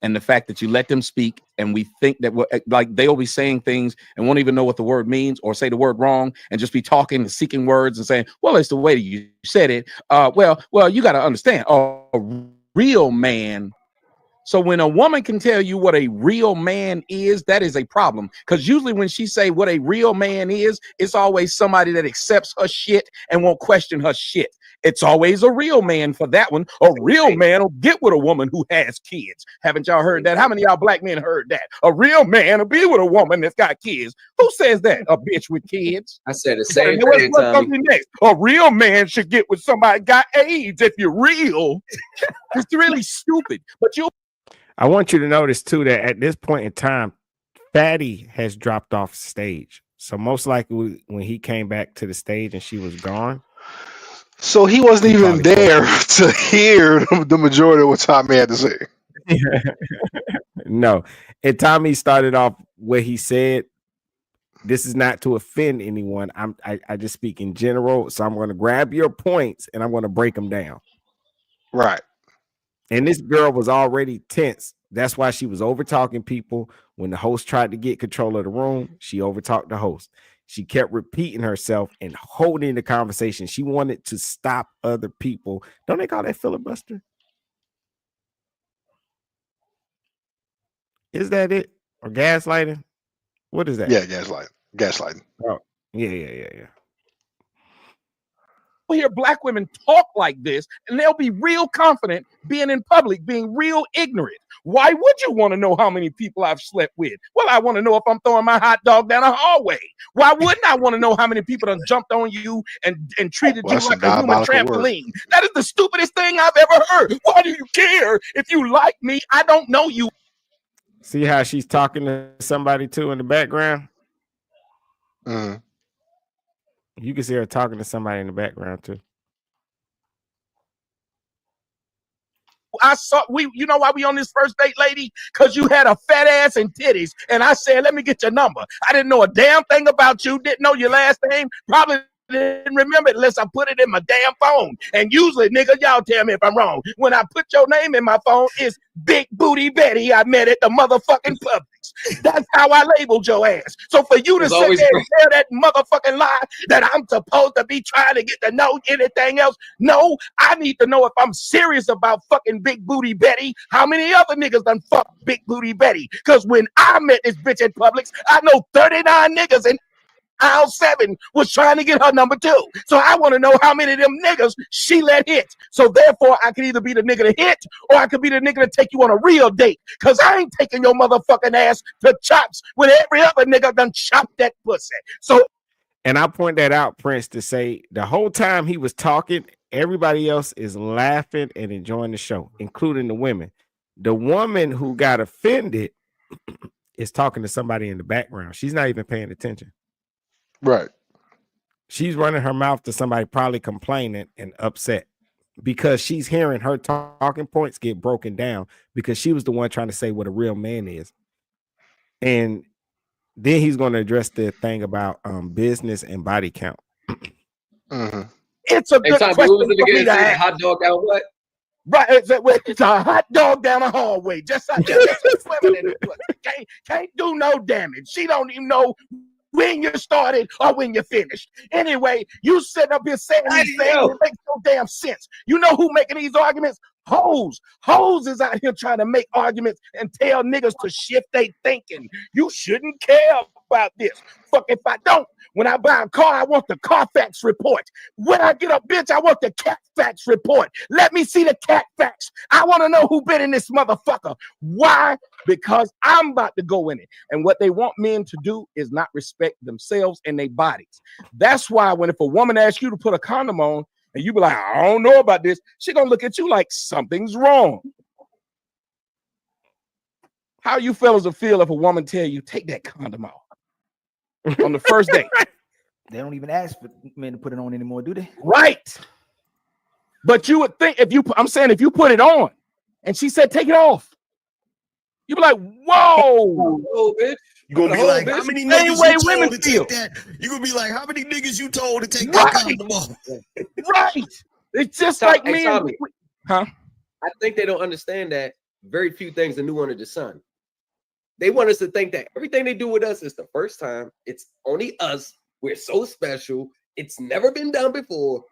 And the fact that you let them speak, and we think that like they'll be saying things and won't even know what the word means, or say the word wrong and just be talking and seeking words and saying, well, it's the way that you said it. Well, you got to understand, a real man. So when a woman can tell you what a real man is, that is a problem. Because usually when she say what a real man is, it's always somebody that accepts her shit and won't question her shit. It's always a real man for that one. A real man will get with a woman who has kids. Haven't y'all heard that? How many of y'all black men heard that? A real man will be with a woman that's got kids. Who says that? A bitch with kids. I said the same thing, What's Tommy. coming next? A real man should get with somebody got AIDS if you're real. It's really stupid. But I want you to notice too that at this point in time, Fatty has dropped off stage. So most likely when he came back to the stage and she was gone. So he wasn't even there to hear the majority of what Tommy had to say. No. And Tommy started off where he said, this is not to offend anyone. I just speak in general. So I'm going to grab your points and I'm going to break them down. Right. And this girl was already tense. That's why she was over talking people. When the host tried to get control of the room, she overtalked the host. She kept repeating herself and holding the conversation. She wanted to stop other people. Don't they call that filibuster? Is that it? Or gaslighting? What is that? Yeah, gaslighting. Oh, yeah. Hear black women talk like this, and they'll be real confident being in public, being real ignorant. Why would you want to know how many people I've slept with? Well, I want to know if I'm throwing my hot dog down a hallway. Why wouldn't I want to know how many people done jumped on you and treated you like a human trampoline? That is the stupidest thing I've ever heard. Why do you care if you like me? I don't know you. See how she's talking to somebody too in the background? Mm-hmm. You can see her talking to somebody in the background too. You know why we on this first date, lady? Because you had a fat ass and titties. And I said, let me get your number. I didn't know a damn thing about you. Didn't know your last name. Probably didn't remember it unless I put it in my damn phone. And usually, nigga, y'all tell me if I'm wrong. When I put your name in my phone, it's Big Booty Betty I met at the motherfucking Publix. That's how I labeled your ass. So for you to sit there and tell that motherfucking lie that I'm supposed to be trying to get to know anything else, no, I need to know if I'm serious about fucking Big Booty Betty. How many other niggas done fuck Big Booty Betty? Because when I met this bitch at Publix, I know 39 niggas in aisle 7 was trying to get her number 2. So I want to know how many of them niggas she let hit. So therefore, I could either be the nigga to hit or I could be the nigga to take you on a real date. Because I ain't taking your motherfucking ass to chops when every other nigga done chopped that pussy. So, and I point that out, Prince, to say the whole time he was talking, everybody else is laughing and enjoying the show, including the women. The woman who got offended is talking to somebody in the background. She's not even paying attention. Right. She's running her mouth to somebody probably complaining and upset because she's hearing her talking points get broken down because she was the one trying to say what a real man is. And then he's going to address the thing about business and body count. Mm-hmm. It's a good question for me to ask. Hot dog down what? Right, it's a hot dog down a hallway. Just swimming in the pussy. Can't do no damage. She don't even know when you started or when you finished. Anyway, you sitting up here saying these things, it makes no damn sense. You know who making these arguments? Hoes. Hoes is out here trying to make arguments and tell niggas to shift their thinking. You shouldn't care about this. Fuck if I don't. When I buy a car, I want the Carfax report. When I get a bitch, I want the Catfax report. Let me see the Catfax. I want to know who been in this motherfucker. Why? Because I'm about to go in it. And what they want men to do is not respect themselves and their bodies. That's why if a woman asks you to put a condom on, and you be like, I don't know about this, she gonna look at you like something's wrong. How you fellas will feel if a woman tell you, take that condom off on the first date? They don't even ask for men to put it on anymore, do they? Right. But you would think if you put it on and she said, take it off, you'd be like, whoa, bitch. You're gonna be like, how many niggas way you told women to feel. take that? You're gonna be like, how many niggas you told to take that condom off? Right. It's just Tom, like hey, me. Tommy, Huh? I think they don't understand that very few things are new under the sun. They want us to think that everything they do with us is the first time. It's only us. We're so special. It's never been done before.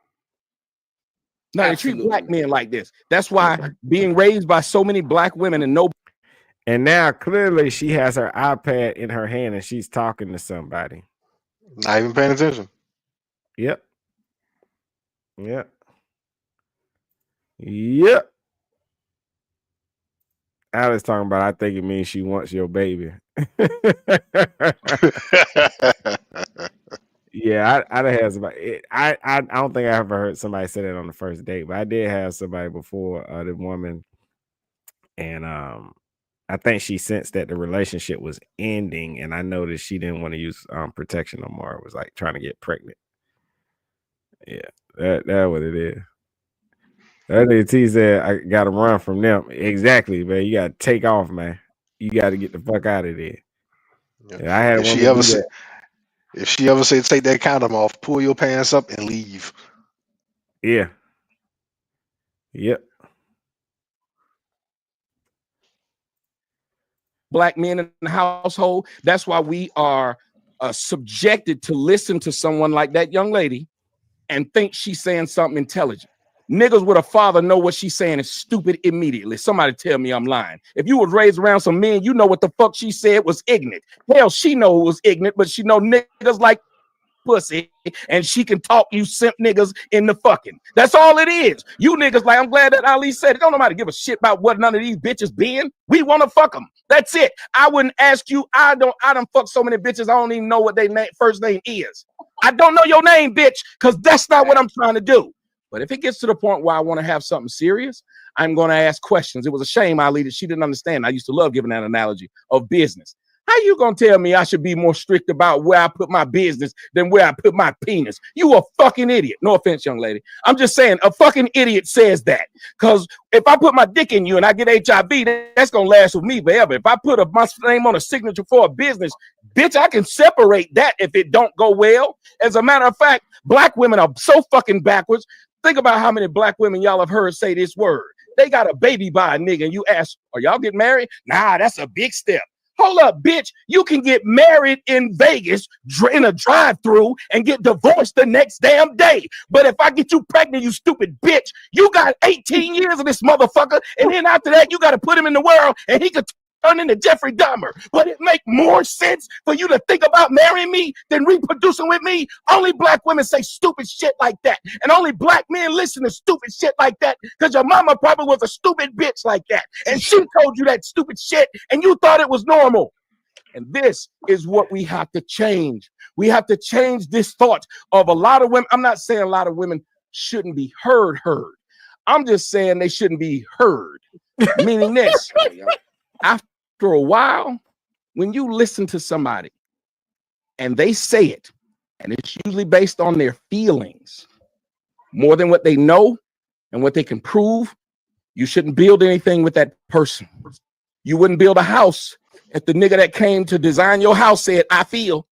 No, they treat black men like this. That's why being raised by so many black women and no. And now clearly she has her iPad in her hand and she's talking to somebody. Not even paying attention. Yep. Alice talking about, I think it means she wants your baby. Yeah, I'd have had somebody. I don't think I ever heard somebody say that on the first date, but I did have somebody before, the woman, and I think she sensed that the relationship was ending, and I noticed she didn't want to use protection no more. It was like trying to get pregnant. Yeah, that's what it is. That nigga T said, I gotta run from them. Exactly, man. You gotta take off, man. You gotta get the fuck out of there. Yeah, I had If she ever say take that condom off, pull your pants up and leave. Yeah. Yep. Black men in the household. That's why we are subjected to listen to someone like that young lady and think she's saying something intelligent. Niggas with a father know what she's saying is stupid immediately. Somebody tell me I'm lying. If you was raised around some men, you know what the fuck she said was ignorant. Hell, she know it was ignorant, but she know niggas like pussy, and she can talk you simp niggas in the fucking. That's all it is. You niggas like, I'm glad that Ali said it. Don't nobody give a shit about what none of these bitches been. We want to fuck them. That's it. I wouldn't ask you. I done fuck so many bitches. I don't even know what their first name is. I don't know your name, bitch, because that's not what I'm trying to do. But if it gets to the point where I want to have something serious, I'm going to ask questions. It was a shame, Ali, that she didn't understand. I used to love giving that analogy of business. How you gonna tell me I should be more strict about where I put my business than where I put my penis? You a fucking idiot. No offense, young lady. I'm just saying a fucking idiot says that. Because if I put my dick in you and I get HIV, that's gonna last with me forever. If I put my name on a signature for a business, bitch, I can separate that if it don't go well. As a matter of fact, black women are so fucking backwards. Think about how many black women y'all have heard say this word. They got a baby by a nigga and you ask, are y'all getting married? Nah, that's a big step. Hold up, bitch. You can get married in Vegas in a drive-thru and get divorced the next damn day. But if I get you pregnant, you stupid bitch, you got 18 years of this motherfucker. And then after that, you got to put him in the world and he could turn into Jeffrey Dahmer. Would it make more sense for you to think about marrying me than reproducing with me? Only black women say stupid shit like that. And only black men listen to stupid shit like that because your mama probably was a stupid bitch like that. And she told you that stupid shit and you thought it was normal. And this is what we have to change. We have to change this thought of a lot of women. I'm not saying a lot of women shouldn't be heard. I'm just saying they shouldn't be heard. Meaning this. After a while, when you listen to somebody and they say it, and it's usually based on their feelings more than what they know and what they can prove, you shouldn't build anything with that person. You wouldn't build a house if the nigga that came to design your house said, I feel.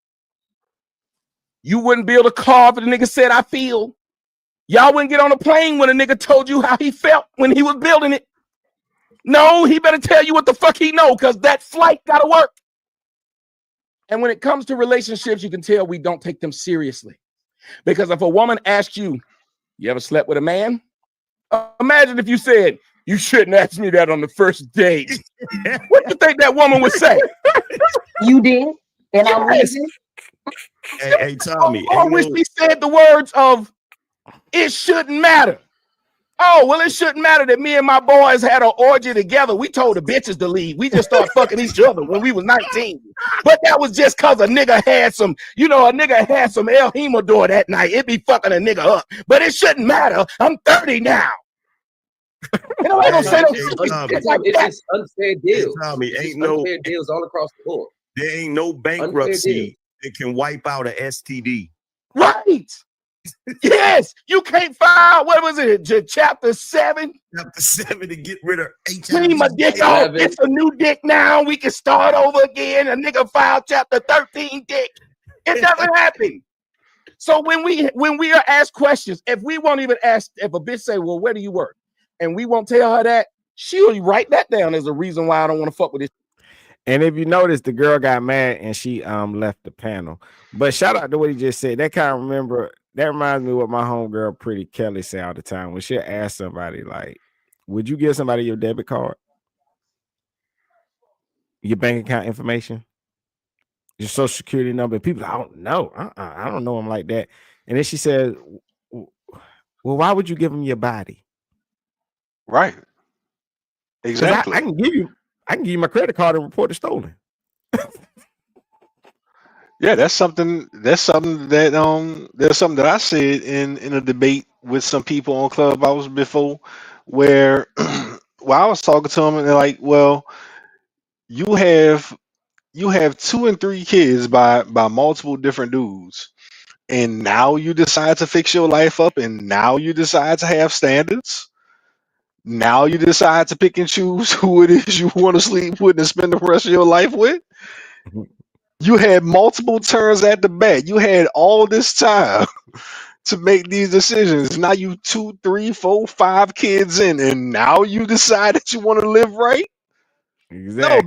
You wouldn't build a car if the nigga said, I feel. Y'all wouldn't get on a plane when a nigga told you how he felt when he was building it. No, he better tell you what the fuck he know, because that flight gotta work. And when it comes to relationships, you can tell we don't take them seriously. Because if a woman asks you, you ever slept with a man? Imagine if you said, you shouldn't ask me that on the first date. What do you think that woman would say? You did, and I'm Yes. leaving. Hey, Tommy. Or wish we said the words of, it shouldn't matter. Oh, well, it shouldn't matter that me and my boys had an orgy together. We told the bitches to leave. We just started fucking each other when we was 19. But that was just because a nigga had some, El Himador that night. It be fucking a nigga up. But it shouldn't matter. I'm 30 now. You know, I don't say It's just unfair deals. Tommy, It's ain't just unfair deals all across the board. There ain't no bankruptcy that can wipe out an STD. Right. Yes, you can't file, what was it, chapter 7? Chapter 7 to get rid of HIV. Clean my dick off. It's a new dick now. We can start over again. A nigga filed chapter 13 dick. It doesn't happen. So when we are asked questions, if we won't even ask, if a bitch say, well, where do you work? And we won't tell her that, she'll write that down as a reason why I don't want to fuck with this. And if you notice, the girl got mad and she left the panel. But shout out to what he just said. That reminds me of what my homegirl Pretty Kelly say all the time. When she'll ask somebody, like, would you give somebody your debit card? Your bank account information? Your social security number? People, I don't know. I don't know them like that. And then she said, well, why would you give them your body? Right. Exactly. I can give you my credit card and report it stolen. Yeah, that's something that I said in a debate with some people on Clubhouse before, where I was talking to them and they're like, well, you have 2 and 3 kids by multiple different dudes, and now you decide to fix your life up, and now you decide to have standards. Now you decide to pick and choose who it is you want to sleep with and spend the rest of your life with. You had multiple turns at the bat. You had all this time to make these decisions. Now you 2, 3, 4, 5 kids in, and now you decide that you want to live right. Exactly. No,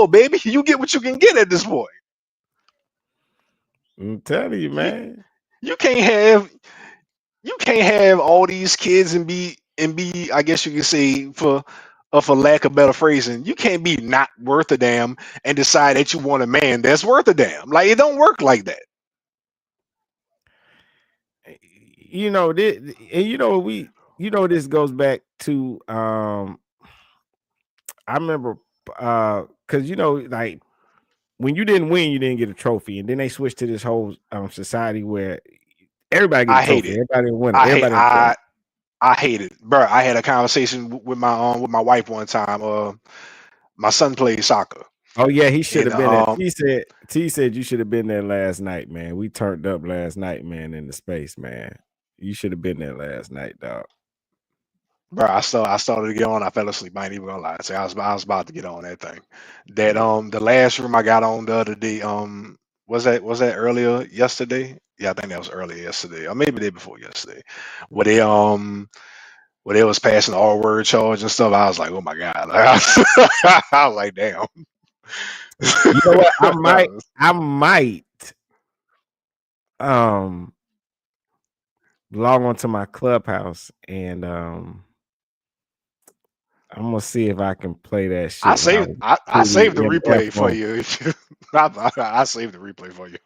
baby, you get what you can get at this point. I'm telling you, man. You can't have all these kids and be I guess you could say, for lack of better phrasing, you can't be not worth a damn and decide that you want a man that's worth a damn. Like, it don't work like that. You know this, and this goes back to I remember because like when you didn't win, you didn't get a trophy, and then they switched to this whole society where everybody gets a trophy. Everybody win. I hate it, bro. I had a conversation with my wife one time. My son plays soccer. Oh yeah, he should have been there. T said you should have been there last night, man. We turned up last night, man, in the space, man. You should have been there last night, dog. Bro, I started to get on. I fell asleep. I ain't even gonna lie. So I was about to get on that thing. That the last room I got on the other day, was that earlier yesterday? Yeah, I think that was earlier yesterday, or maybe the day before yesterday. Where they was passing the R-word charge and stuff. I was like, oh my God. Like, I was like, damn. You know what? I might log on to my Clubhouse and I'm gonna see if I can play that shit. I saved the replay for you. I saved the replay for you.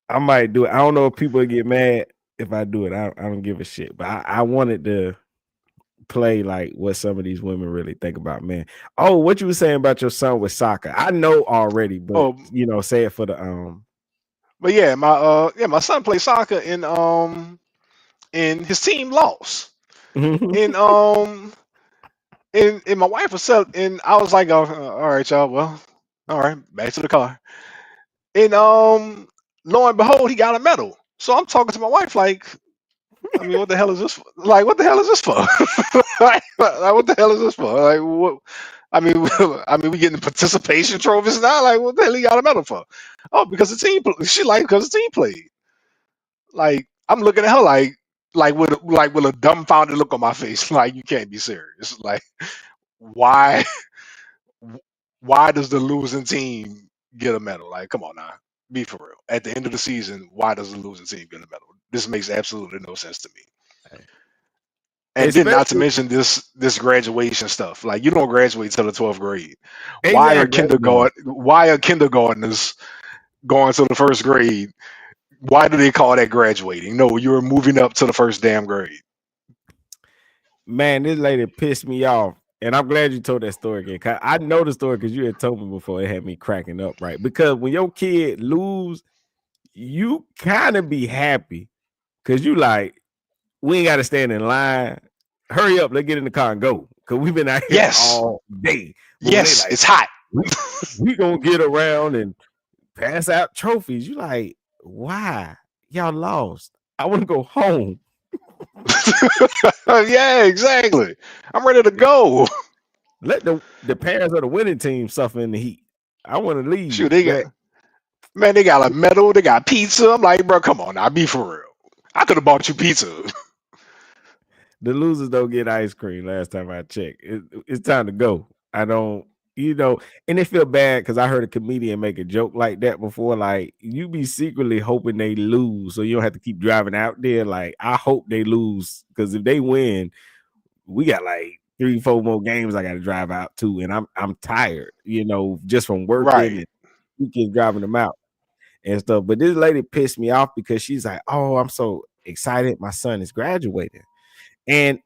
I might do it. I don't know if people get mad if I do it. I don't give a shit. But I wanted to play like what some of these women really think about men. Oh, what you were saying about your son with soccer? I know already, but say it for the But yeah, my son plays soccer and his team lost. and my wife was up, and I was like, all right, y'all, well, all right, back to the car. And lo and behold, he got a medal. So I'm talking to my wife like, I mean, what the hell is this for? Like, what the hell is this for? like, what the hell is this for? Like, what? I mean, we getting participation trophies now. Like, what the hell he got a medal for? Oh, because the team. She like because the team played. Like, I'm looking at her like with a dumbfounded look on my face. Like, you can't be serious. Like, why? why does the losing team get a medal? Like, come on now, be for real. At the end of the season, why does the losing team get a medal? This makes absolutely no sense to me. And then not to Especially mention this graduation stuff. Like, you don't graduate till the 12th grade. exactly. That's dumb. Why are kindergartners going to the first grade? Why do they call that graduating? No, you're moving up to the first damn grade. Man, this lady pissed me off. And I'm glad you told that story again. 'Cause I know the story because you had told me before. It had me cracking up, right? Because when your kid lose, you kind of be happy because you like, we ain't got to stand in line. Hurry up, let's get in the car and go. Because we've been out here Yes. all day. But when they Yes, like, it's hot. we gonna get around and pass out trophies. You like, why? Y'all lost. I want to go home. Yeah, exactly. I'm ready to go. Let the parents of the winning team suffer in the heat. I want to leave. Shoot, they got a medal, they got pizza. I'm like, bro, come on now, be for real. I could have bought you pizza. The losers don't get ice cream. Last time I checked, it's time to go. I don't, and they feel bad because I heard a comedian make a joke like that before. Like, you be secretly hoping they lose, so you don't have to keep driving out there. Like, I hope they lose because if they win, we got like 3-4 more games I got to drive out to, and I'm tired, just from working Right. and weekends driving them out and stuff. But this lady pissed me off because she's like, "Oh, I'm so excited, my son is graduating," and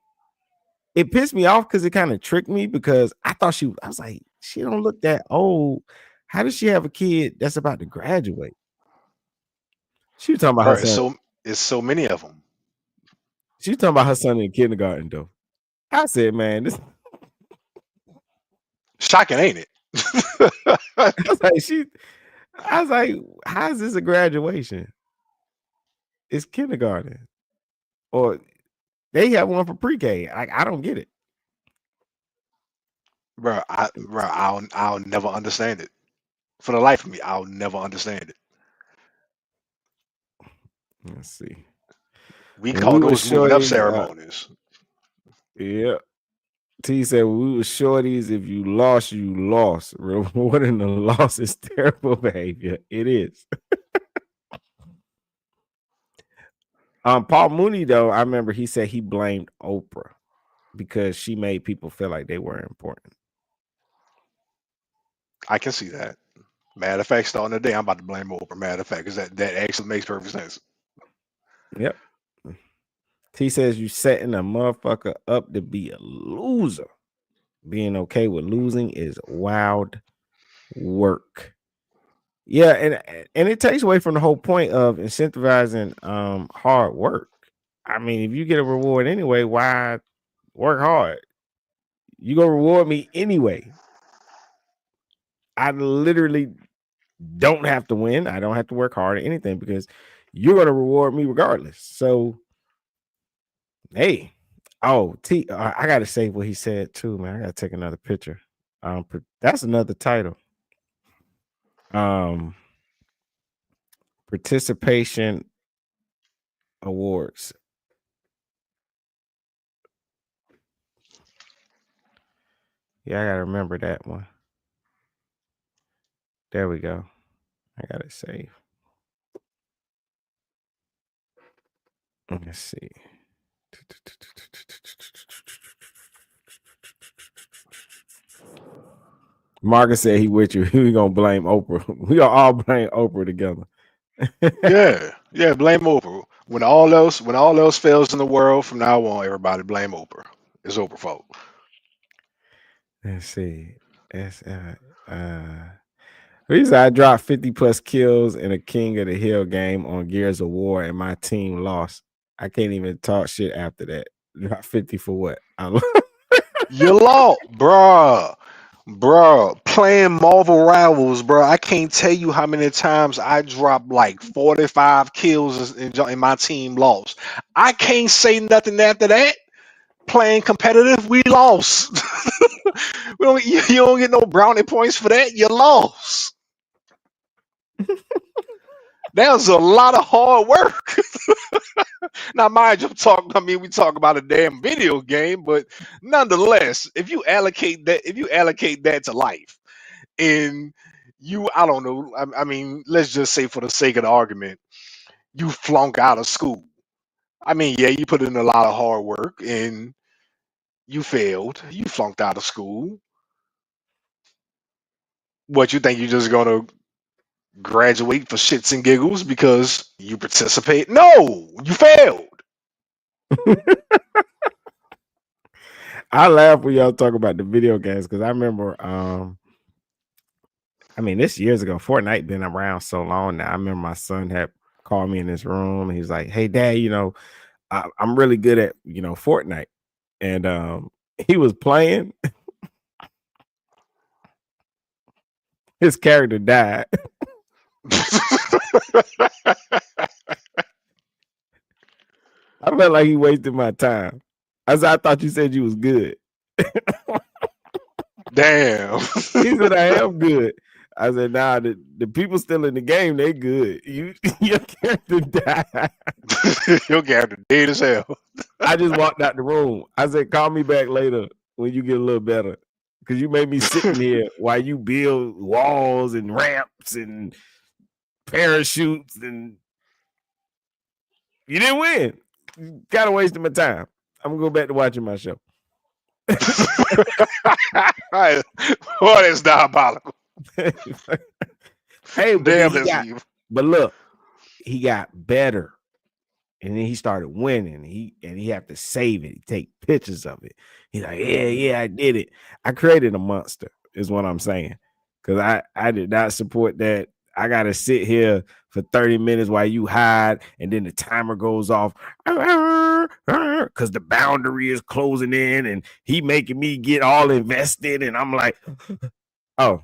it pissed me off because it kind of tricked me because I was like, she don't look that old. How does she have a kid that's about to graduate? She was talking about Bro, her son. it's so many of them. She's talking about her son in kindergarten though. I said, man, this shocking, ain't it? I was like, how is this a graduation? It's kindergarten. Or they have one for pre-K. I don't get it. Bro, I'll never understand it. For the life of me, I'll never understand it. Let's see. We call those moving up ceremonies. Yeah. T said, we were shorties. If you lost, you lost. Rewarding the loss is terrible behavior. It is. Paul Mooney, though, I remember he said he blamed Oprah because she made people feel like they weren't important. I can see that. Matter of fact, starting today, I'm about to blame Oprah. Matter of fact, because that actually makes perfect sense. Yep. T says you setting a motherfucker up to be a loser. Being okay with losing is wild work. Yeah, and it takes away from the whole point of incentivizing hard work. I mean, if you get a reward anyway, why work hard? You gonna reward me anyway. I literally don't have to win. I don't have to work hard or anything because you're gonna reward me regardless. So, hey, I gotta say what he said too, man. I gotta take another picture. That's another title. Participation awards. Yeah, I gotta remember that one. There we go. I gotta save. Let's see. Marcus said he with you. We gonna blame Oprah. We gonna all blame Oprah together. yeah, blame Oprah. When all else fails in the world, from now on, everybody blame Oprah. It's Oprah's fault. Let's see. Reason I dropped 50 plus kills in a King of the Hill game on Gears of War and my team lost. I can't even talk shit after that. Drop 50 for what? You lost, bruh. Playing Marvel Rivals, bruh. I can't tell you how many times I dropped like 45 kills and my team lost. I can't say nothing after that. Playing competitive, we lost. You don't get no brownie points for that. You lost. That was a lot of hard work. Now, mind you, we talk about a damn video game, but nonetheless, if you allocate that to life, and I don't know. I mean, let's just say for the sake of the argument, you flunk out of school. I mean, yeah, you put in a lot of hard work and you failed. You flunked out of school. What, you think you're just gonna graduate for shits and giggles because you participate? No, you failed. I laugh when y'all talk about the video games because I remember I mean, this years ago, Fortnite been around so long now. I remember my son had called me in his room and he was like, "Hey dad, I'm really good at Fortnite." And he was playing. His character died. I felt like he wasted my time. I thought you said you was good. Damn. He said, "I am good." I said, "Nah, the people still in the game, they good. Your character died." Your character dead as hell. I just walked out the room. I said, "Call me back later when you get a little better." Because you made me sitting here while you build walls and ramps and parachutes, and you didn't win. You kind of wasted my time. I'm gonna go back to watching my show. Right. What is diabolical? Hey, but look, he got better. And then he started winning. He had to save it. He take pictures of it. He's like, yeah, I did it. I created a monster, is what I'm saying. Because I did not support that. I gotta sit here for 30 minutes while you hide, and then the timer goes off because the boundary is closing in, and he making me get all invested, and I'm like, oh,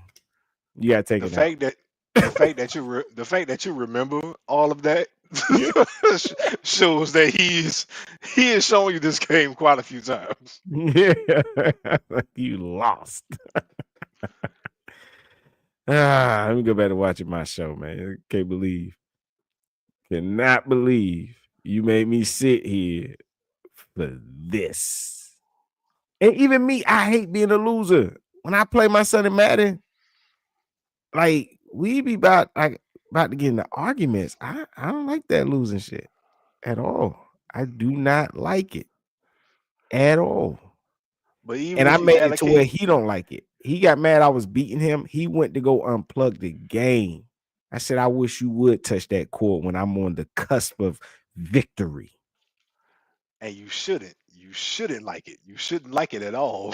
you gotta take the it fact out. the fact that you remember all of that shows that he has shown you this game quite a few times. Yeah, you lost. Let me go back to watching my show, man. Cannot believe you made me sit here for this. And even me, I hate being a loser. When I play my son in Madden, like we be about to get into arguments. I don't like that losing shit at all. I do not like it at all. But even And I if you made it to where allocate, he don't like it. He got mad I was beating him. He went to go unplug the game. I said, I wish you would touch that cord when I'm on the cusp of victory. and you shouldn't like it. You shouldn't like it at all.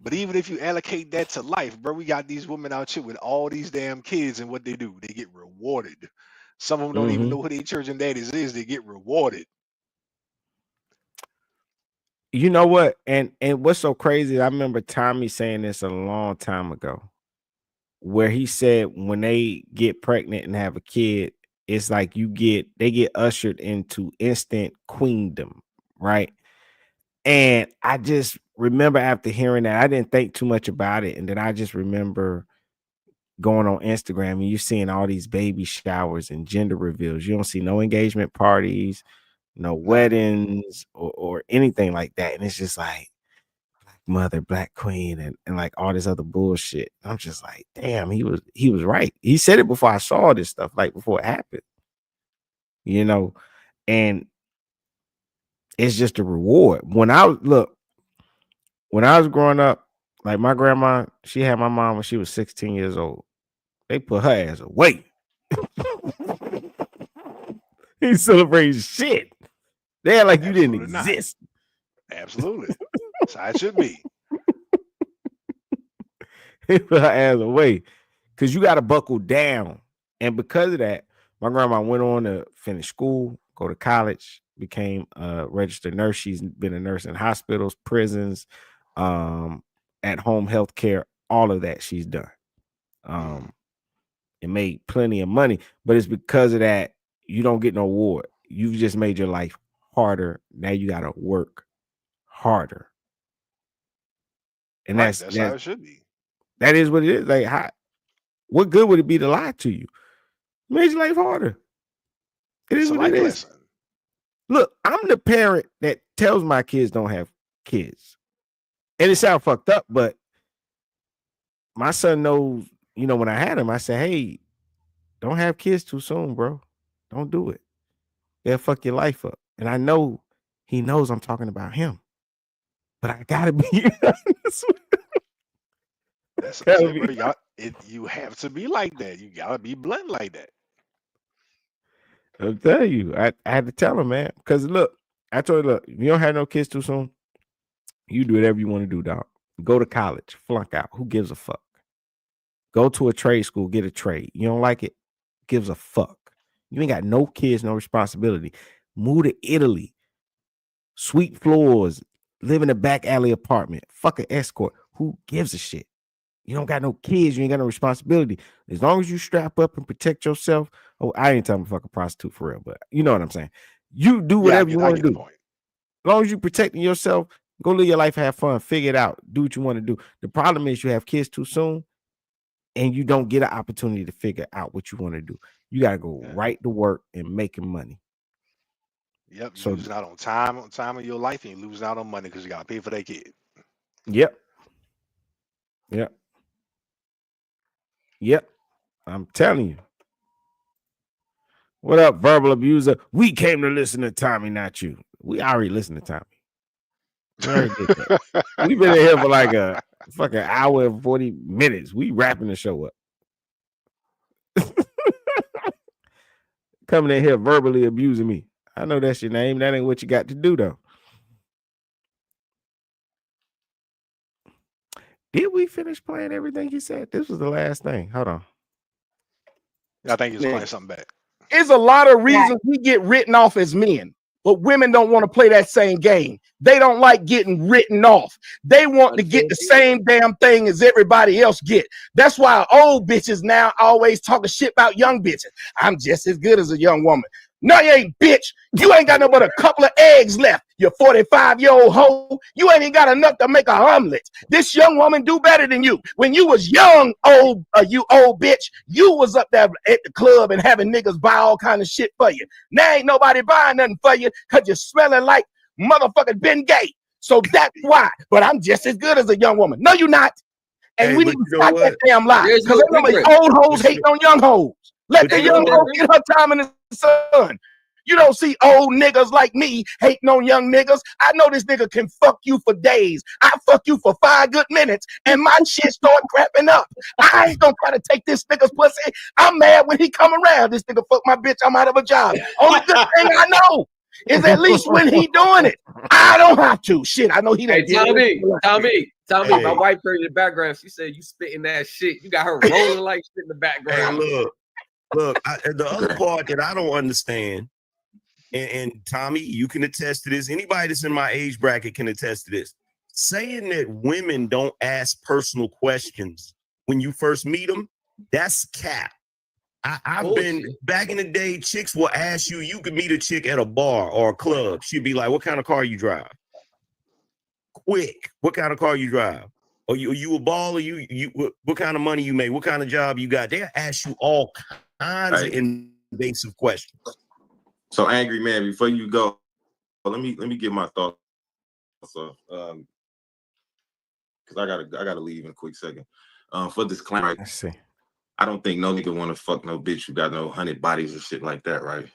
But even if you allocate that to life, bro, we got these women out here with all these damn kids, and what they do, they get rewarded. Some of them don't even know who their church and daddies is. They get rewarded. You know what? And what's so crazy, I remember Tommy saying this a long time ago, where he said when they get pregnant and have a kid, it's like they get ushered into instant queendom, right? And I just remember after hearing that, I didn't think too much about it. And then I just remember going on Instagram and you're seeing all these baby showers and gender reveals. You don't see no engagement parties, no weddings or anything like that. And it's just like Black Mother, Black Queen, and like all this other bullshit. I'm just like, damn, he was right. He said it before I saw this stuff, like before it happened. And it's just a reward. When I was growing up, like my grandma, she had my mom when she was 16 years old. They put her ass away. He celebrated shit. They're like you didn't exist. Absolutely. That's how it should be. They put her ass away because you got to buckle down. And because of that, my grandma went on to finish school, go to college, became a registered nurse. She's been a nurse in hospitals, prisons, at home health care, all of that she's done. And made plenty of money, but it's because of that you don't get no award. You've just made your life harder. Now you got to work harder. And that's how it should be. That is what it is. Like, what good would it be to lie to you? It made your life harder. It is what it is. Lesson. Look, I'm the parent that tells my kids don't have kids. And it sounds fucked up, but my son knows you know, when I had him, I said, hey, don't have kids too soon, bro. Don't do it. They'll fuck your life up. And I know he knows I'm talking about him. But I gotta be honest. That's what I'm saying, bro. You have to be like that. You gotta be blunt like that. I'll tell you, I had to tell him, man. Because look, I told you, look, if you don't have no kids too soon, you do whatever you want to do, dog. Go to college, flunk out. Who gives a fuck? Go to a trade school, get a trade. You don't like it? Gives a fuck. You ain't got no kids, no responsibility. Move to Italy. Sweep floors. Live in a back alley apartment. Fuck an escort. Who gives a shit? You don't got no kids. You ain't got no responsibility. As long as you strap up and protect yourself. Oh, I ain't talking fuck a prostitute for real, but you know what I'm saying. You do whatever you want to do. As long as you protecting yourself, go live your life, have fun, figure it out, do what you want to do. The problem is you have kids too soon and you don't get an opportunity to figure out what you want to do. You got to go right to work and making money. Yep, you're losing out on time of your life, and you're losing out on money because you got to pay for that kid. Yep. I'm telling you. What up, verbal abuser? We came to listen to Tommy, not you. We already listened to Tommy. We already did that. We've been in here for like a fucking hour and 40 minutes. We wrapping the show up. Coming in here verbally abusing me. I know that's your name. That ain't what you got to do, though. Did we finish playing everything he said? This was the last thing. Hold on. I think he's playing something back. It's a lot of reasons we get written off as men, but women don't want to play that same game. They don't like getting written off. They want to get the same damn thing as everybody else get. That's why old bitches now always talking shit about young bitches. I'm just as good as a young woman. No, you ain't, bitch. You ain't got no but a couple of eggs left. You 45-year-old hoe. You ain't even got enough to make an omelet. This young woman do better than you. When you was young, you old bitch, you was up there at the club and having niggas buy all kind of shit for you. Now ain't nobody buying nothing for you because you're smelling like motherfucking Ben Gay. So that's why. But I'm just as good as a young woman. No, you're not. And we need to stop that damn lie. Because old hoes hating on young hoes. Let the young hoe get her time in the sun. You don't see old niggas like me hating on young niggas. I know this nigga can fuck you for days. I fuck you for 5 good minutes and my shit start crapping up. I ain't gonna try to take this nigga's pussy. I'm mad when he come around. This nigga fuck my bitch. I'm out of a job. Only good thing I know is at least when he doing it, I don't have to. Shit, I know he done. Hey, Tommy, my wife heard in the background. She said you spitting that shit. You got her rolling like shit in the background. Hey, look, the other part that I don't understand, and Tommy, you can attest to this. Anybody that's in my age bracket can attest to this. Saying that women don't ask personal questions when you first meet them, that's cap. I've been back in the day, chicks will ask you, you could meet a chick at a bar or a club. She'd be like, what kind of car you drive? Quick, what kind of car you drive? Are you a baller? You what kind of money you make? What kind of job you got? They'll ask you all kinds of invasive questions. So angry man, before you go, let me get my thoughts. So because I gotta leave in a quick second. For this climax, let's see. I don't think no nigga want to fuck no bitch who got no 100 bodies or shit like that, right?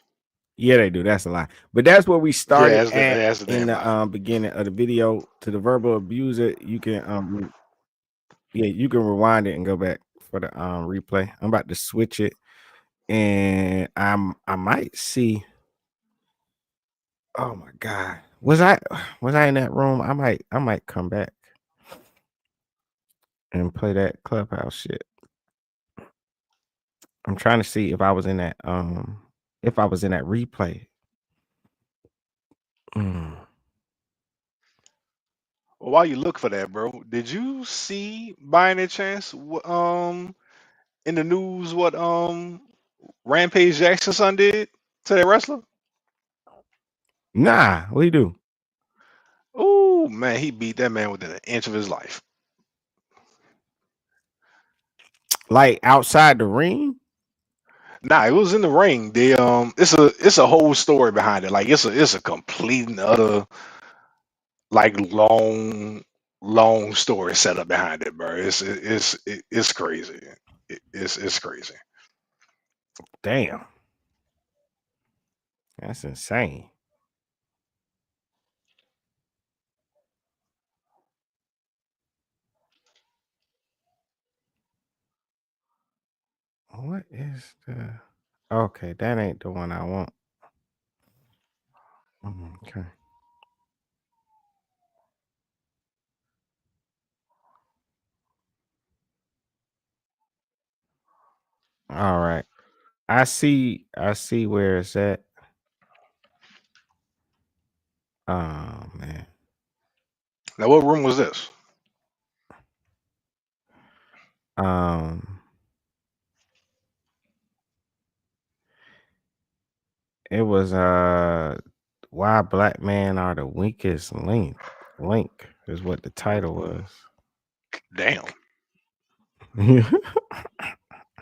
Yeah, they do. That's a lie. But that's where we started in the beginning of the video. To the verbal abuser, you can you can rewind it and go back for the replay. I'm about to switch it, and I might see. Oh my god, was I in that room? I might come back and play that Clubhouse shit. I'm trying to see if I was in that replay. Well, while you look for that, bro, did you see by any chance in the news what Rampage Jackson's son did to that wrestler? Nah, what do you do? Oh man, he beat that man within an inch of his life. Like outside the ring? Nah, it was in the ring. They it's a whole story behind it. Like it's a complete and utter like long story set up behind it, bro. It's crazy. It's crazy. Damn. That's insane. What is the... Okay, that ain't the one I want. Okay. All right. I see where it's at. Oh man. Now, what room was this? It was why black men are the weakest link is what the title was. Damn.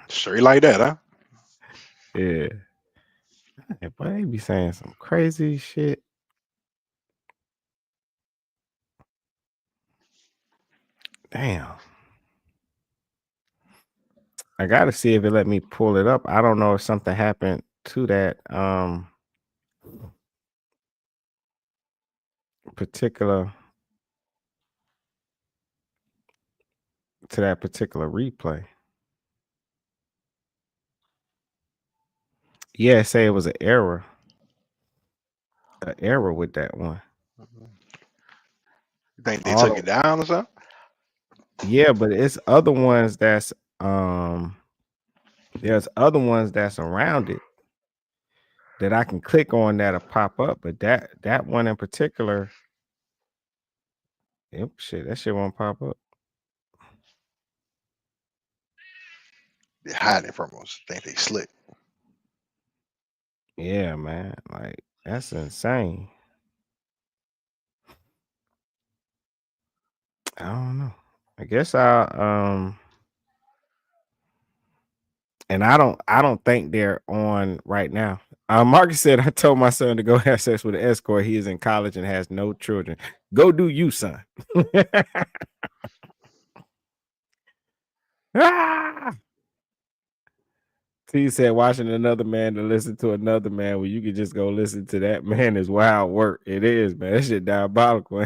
Straight like that, huh? Yeah. Hey, but they be saying some crazy shit. Damn. I gotta see if it let me pull it up. I don't know if something happened to that particular replay. Yeah, say it was an error. An error with that one. You think they took it down or something? Yeah, but it's other ones that's there's other ones that's around it that I can click on that'll pop up, but that one in particular, that shit won't pop up. They're hiding from us. Think they slick. Yeah, man. Like, that's insane. I don't know. I guess I'll and I don't think they're on right now. Marcus said, I told my son to go have sex with an escort. He is in college and has no children. Go do you, son. Ah! T said, watching another man to listen to another man when you could just go listen to that man is wild work. It is, man. That shit diabolical.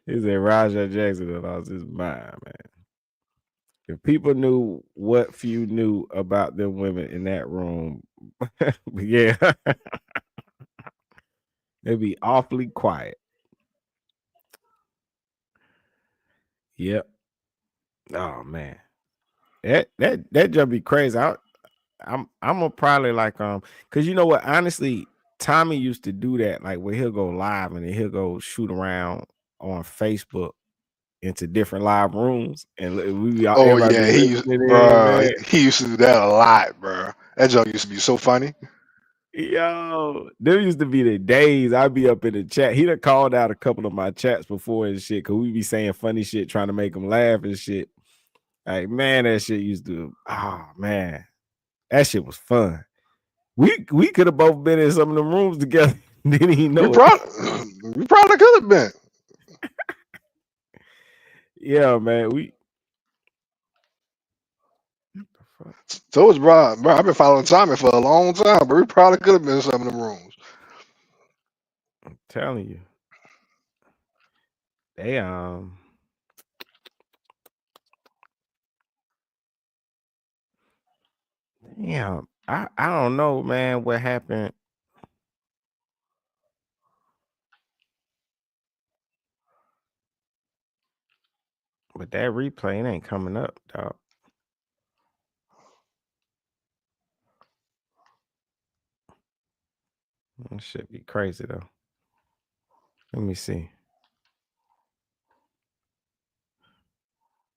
He said Raja Jackson lost his mind, man. If people knew what few knew about them women in that room, yeah, they'd be awfully quiet. Yep. Oh man, that just be crazy. I'm gonna probably like because you know what? Honestly, Tommy used to do that, like where he'll go live and then he'll go shoot around on Facebook into different live rooms, and we be all, Oh everybody yeah, be he used, listening in, bro. man. He used to do that a lot, bro. That joke used to be so funny. Yo, there used to be the days I'd be up in the chat. He done called out a couple of my chats before and shit, because we be saying funny shit, trying to make him laugh and shit. Like, man, that shit used to, oh man, that shit was fun. We could have both been in some of the rooms together. Didn't he know We it? probably could have been. Yeah, man. So it's bro. I've been following Tommy for a long time, but we probably could have been in some of them rooms. I'm telling you. They damn, I don't know, man, what happened. But that replay it ain't coming up, dog. That should be crazy though. Let me see.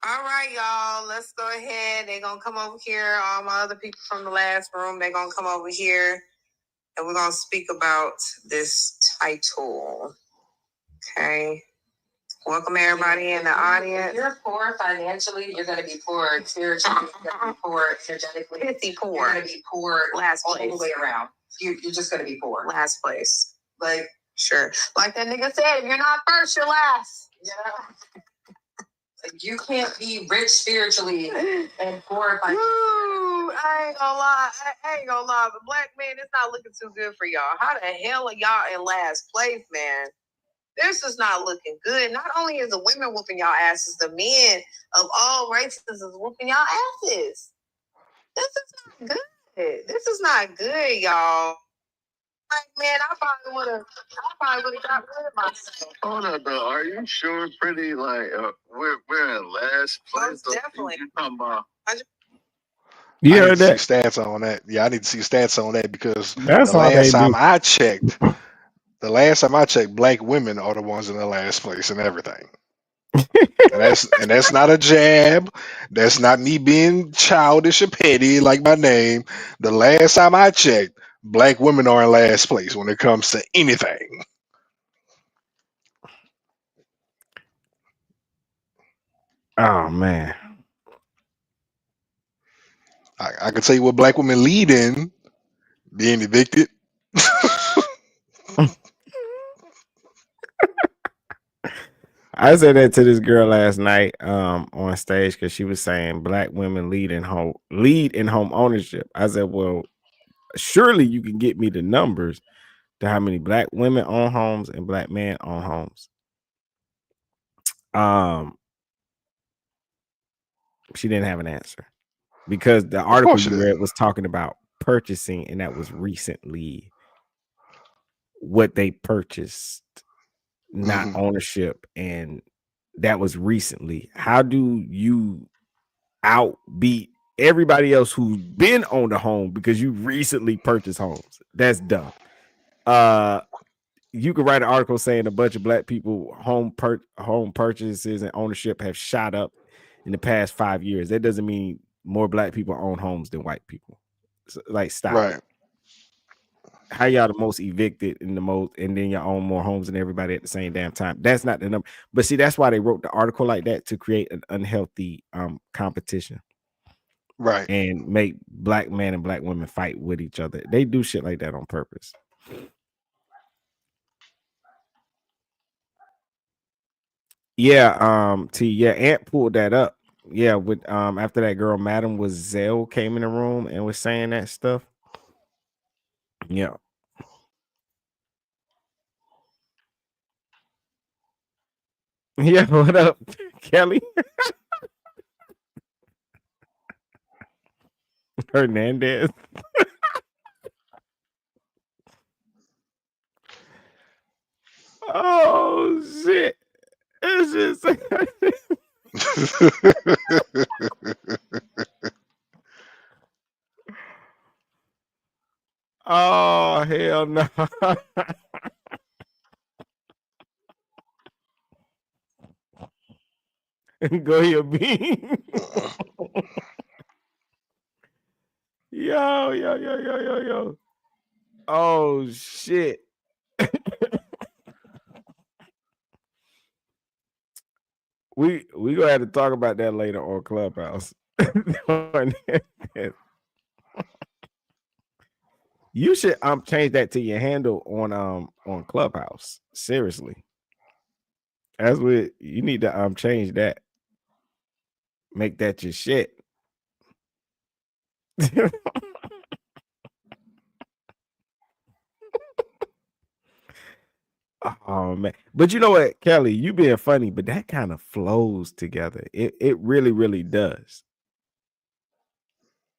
All right, y'all. Let's go ahead. They're gonna come over here. All my other people from the last room, they're gonna come over here and we're gonna speak about this title. Okay. Welcome everybody in the audience. If you're poor financially, you're gonna be poor spiritually, you're gonna be poor energetically. Pissy poor. You're gonna be poor last all the way around. You're just gonna be poor. Last place. Like, sure. Like that nigga said, if you're not first, you're last. Yeah. You can't be rich spiritually and poor financially. I ain't gonna lie. I ain't gonna lie. But black men, it's not looking too good for y'all. How the hell are y'all in last place, man? This is not looking good. Not only is the women whooping y'all asses, the men of all races is whooping y'all asses. This is not good. This is not good, y'all. Like, man, I probably would have got rid of myself. Hold up, though. Are you sure, pretty? Like, we're in last place. Most definitely. You talking about? You I need heard to that? see stats on that. Yeah, I need to see stats on that because That's the all they last time do. I checked, black women are the ones in the last place and everything. and that's not a jab. That's not me being childish or petty like my name. The last time I checked, black women are in last place when it comes to anything. Oh man. I can tell you what black women lead in: being evicted. I said that to this girl last night on stage because she was saying black women lead in home ownership. I said, well, surely you can get me the numbers to how many black women own homes and black men own homes. She didn't have an answer because the article you read was talking about purchasing, and that was recently what they purchased, not ownership, and that was recently. How do you outbeat everybody else who's been on the home because you recently purchased homes? That's dumb. You could write an article saying a bunch of black people home purchases and ownership have shot up in the past 5 years. That doesn't mean more black people own homes than white people. So, like, stop. Right. How y'all the most evicted and then you own more homes than everybody at the same damn time? That's not the number. But see, that's why they wrote the article like that, to create an unhealthy competition. Right. And make black men and black women fight with each other. They do shit like that on purpose. Yeah, Ant pulled that up. Yeah, with after that girl, Madam was Zell came in the room and was saying that stuff. Yeah. Yeah, what up, Kelly? Hernandez. Oh shit. It's just oh hell no. Go here, Bean. Yo. Oh shit. We gonna have to talk about that later on Clubhouse. You should change that to your handle on Clubhouse. Seriously. That's what you need to change that. Make that your shit. Oh man. But you know what, Kelly, you being funny, but that kind of flows together. It really, really does.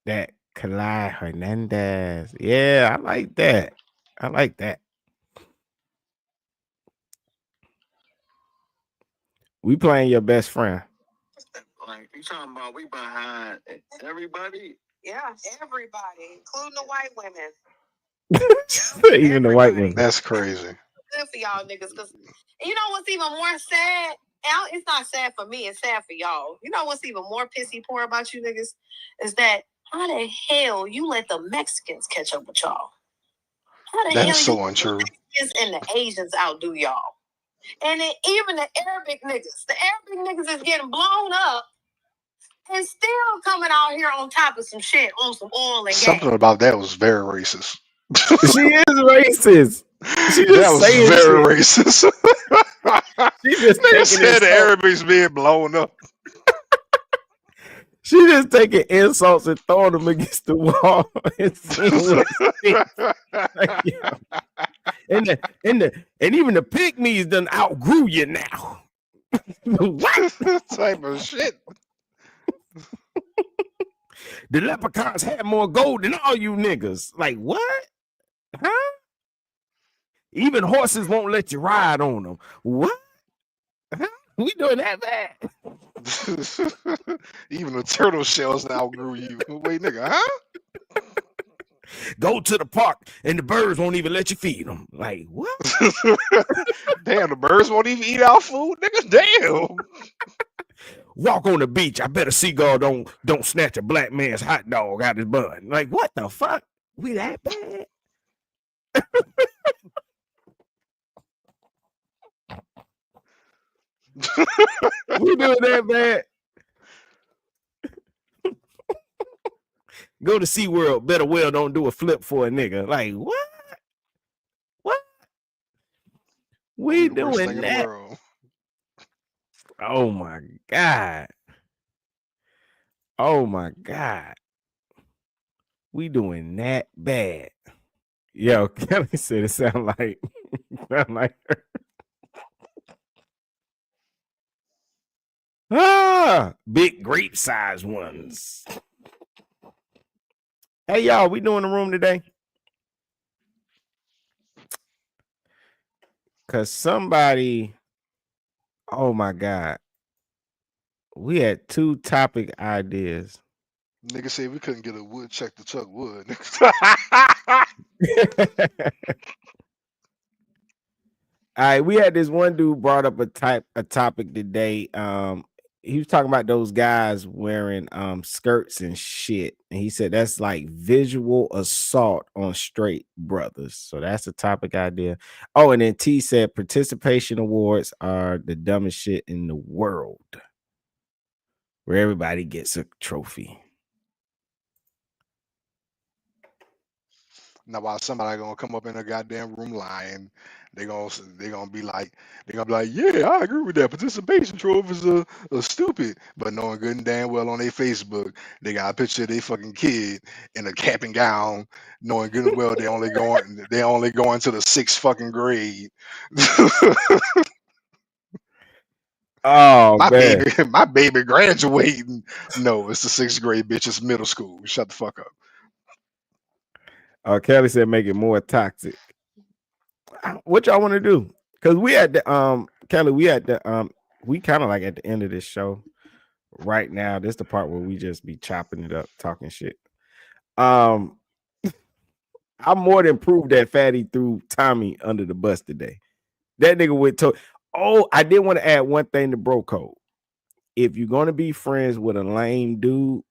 That Kalai Hernandez. Yeah, I like that. I like that. We playing your best friend. Like, you talking about we behind everybody? Yeah, everybody, including the white women. Even the white women. That's crazy. Good for y'all niggas, because you know what's even more sad? It's not sad for me, it's sad for y'all. You know what's even more pissy poor about you niggas is that how the hell you let the Mexicans catch up with y'all? How the That's hell so untrue. The Mexicans and the Asians outdo y'all? And then even the Arabic niggas is getting blown up and still coming out here on top of some shit on some oil and gas. Something about that was very racist. She is racist. She just that was saying very shit. racist. She just Nigga taking said it the so- Arabics being blown up. She just taking insults and throwing them against the wall and seeing what sticks. Like, and even the pygmies done outgrew you now. What type of shit? The leprechauns had more gold than all you niggas. Like what? Huh? Even horses won't let you ride on them. What? Huh? We doing that bad? Even the turtle shells outgrew you. Wait, nigga, huh? Go to the park and the birds won't even let you feed them. Like what? Damn, the birds won't even eat our food, nigga. Damn. Walk on the beach. I bet a seagull don't snatch a black man's hot dog out his bun. Like what the fuck? We that bad? We doing that bad? Go to SeaWorld. Better well don't do a flip for a nigga. Like what? What? We doing that? Oh my God. Oh my God. We doing that bad. Yo, Kelly said it sound like her. Big grape size ones. Hey y'all, we doing the room today? Cause somebody, oh my God, we had 2 topic ideas. Nigga said we couldn't get a woodchuck to chuck wood. All right, we had this one dude brought up a topic today. He was talking about those guys wearing skirts and shit, and he said that's like visual assault on straight brothers. So that's a topic idea. Oh, and then T said participation awards are the dumbest shit in the world, where everybody gets a trophy. Now, while somebody gonna come up in a goddamn room lying, they gonna be like, yeah, I agree with that. Participation trophies are stupid, but knowing good and damn well on their Facebook, they got a picture of their fucking kid in a cap and gown, knowing good and well they only going to the 6th fucking grade. Oh man, my baby graduating. No, it's the 6th grade, bitch. It's middle school. Shut the fuck up. Kelly said make it more toxic. What y'all want to do? Because we at the Kelly, we at the we kind of like at the end of this show right now. This is the part where we just be chopping it up, talking shit. I more than proved that Fatty threw Tommy under the bus today. That nigga went to. Oh, I did want to add one thing to bro code. If you're gonna be friends with a lame dude,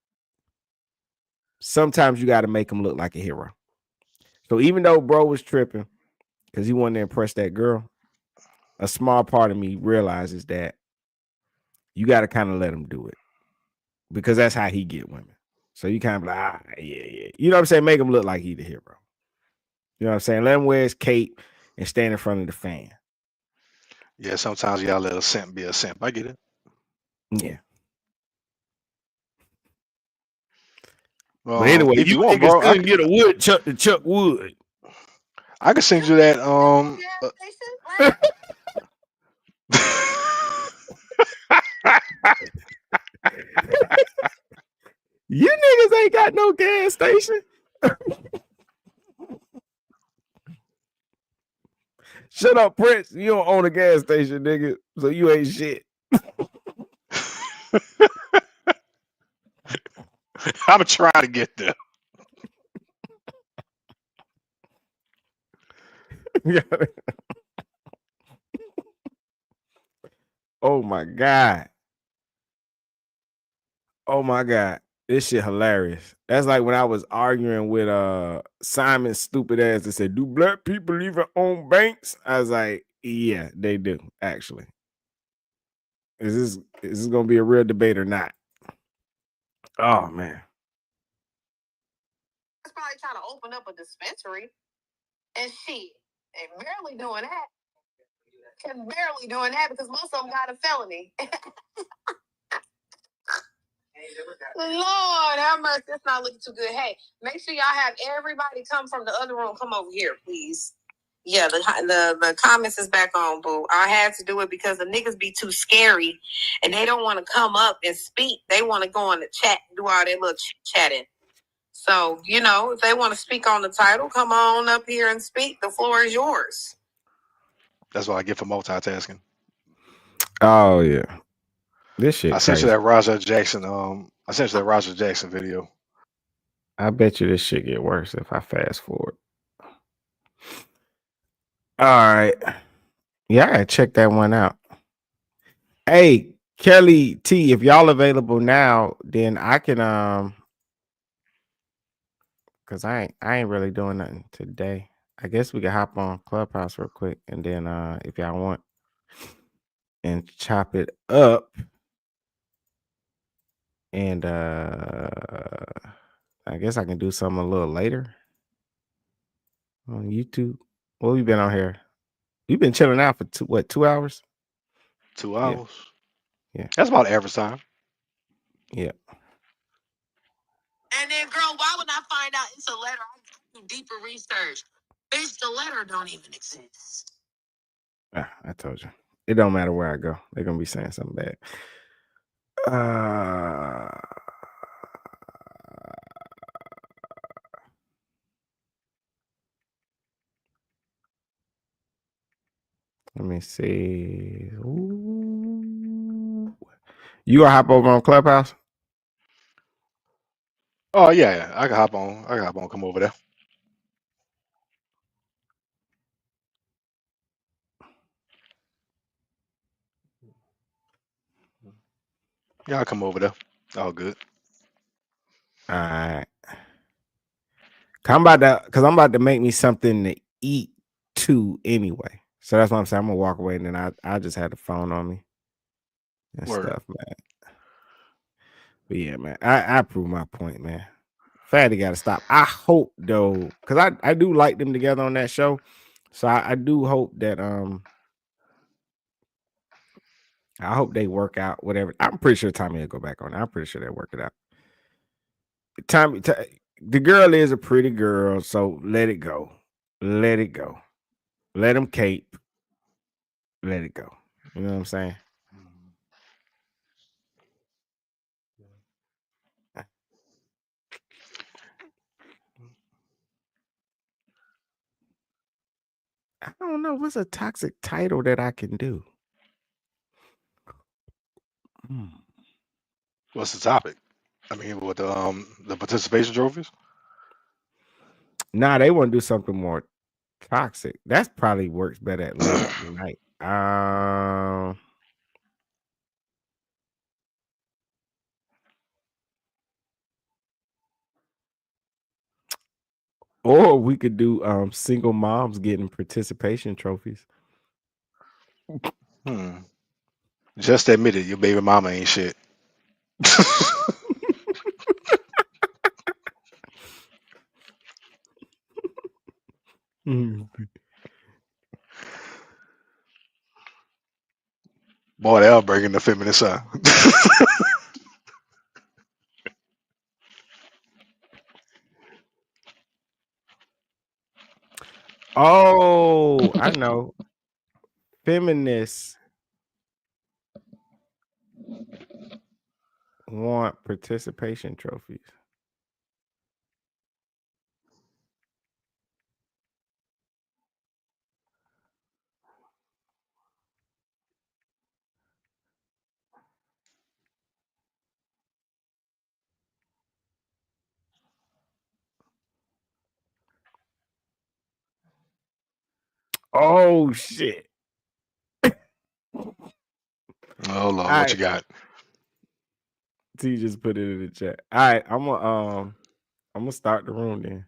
sometimes you got to make him look like a hero. So even though bro was tripping because he wanted to impress that girl, a small part of me realizes that you got to kind of let him do it because that's how he get women. So you kind of like, yeah. You know what I'm saying? Make him look like he the hero. You know what I'm saying? Let him wear his cape and stand in front of the fan. Yeah, sometimes you gotta let a simp be a simp. I get it. Yeah. But anyway, if you you want, niggas bro, couldn't get a woodchuck to chuck wood. I can send you that. You niggas ain't got no gas station. Shut up, Prince. You don't own a gas station, nigga. So you ain't shit. I'm trying to get there. Oh my God. Oh my God. This shit hilarious. That's like when I was arguing with Simon's stupid ass that said, do black people even own banks? I was like, yeah, they do, actually. Is this gonna be a real debate or not? Oh man. It's probably trying to open up a dispensary and shit. They barely doing that. They're barely doing that because most of them got a felony. Lord have mercy, it's not looking too good. Hey, make sure y'all have everybody come from the other room. Come over here, please. Yeah, the comments is back on, boo. I had to do it because the niggas be too scary and they don't want to come up and speak. They want to go in the chat and do all their little chatting. So, if they want to speak on the title, come on up here and speak. The floor is yours. That's what I get for multitasking. Oh yeah, this shit I sent you crazy. that Roger Jackson. I sent you that Roger Jackson video. I bet you this shit get worse if I fast forward. All right, yeah, I gotta check that one out. Hey, Kelly T, if y'all available now, then I can because I ain't really doing nothing today. I guess we can hop on Clubhouse real quick and then if y'all want and chop it up. And I guess I can do something a little later on YouTube. Well, we've been on here. We've been chilling out for 2 hours? 2 hours. Yeah. That's about average time. Yeah. And then, girl, why would I find out it's a letter? I do deeper research. Bitch, the letter don't even exist. I told you. It don't matter where I go. They're gonna be saying something bad. Let me see. Ooh. You gonna hop over on Clubhouse? Oh yeah, I can hop on. Come over there. Yeah, I'll come over there. All good. All right. I'm about to make me something to eat too anyway. So that's what I'm saying. I'm gonna walk away and then I just had the phone on me and Word. stuff, man. But yeah, man, I prove my point, man. Fatty got to stop. I hope though, because I do like them together on that show. So I do hope that I hope they work out whatever. I'm pretty sure Tommy will go back on. I'm pretty sure they'll work it out. Tommy, the girl is a pretty girl, so let it go. Let it go. Let him cape. Let it go. You know what I'm saying? I don't know. What's a toxic title that I can do? What's the topic? I mean, with the participation trophies. Nah, they want to do something more toxic. That's probably works better at late at night. Or we could do single moms getting participation trophies. Just admit it, your baby mama ain't shit. Boy, they'll bring in the feminist side. Oh, I know. Feminists want participation trophies. Oh shit. Oh Lord, what you got? T just put it in the chat. All right, I'm gonna start the room then.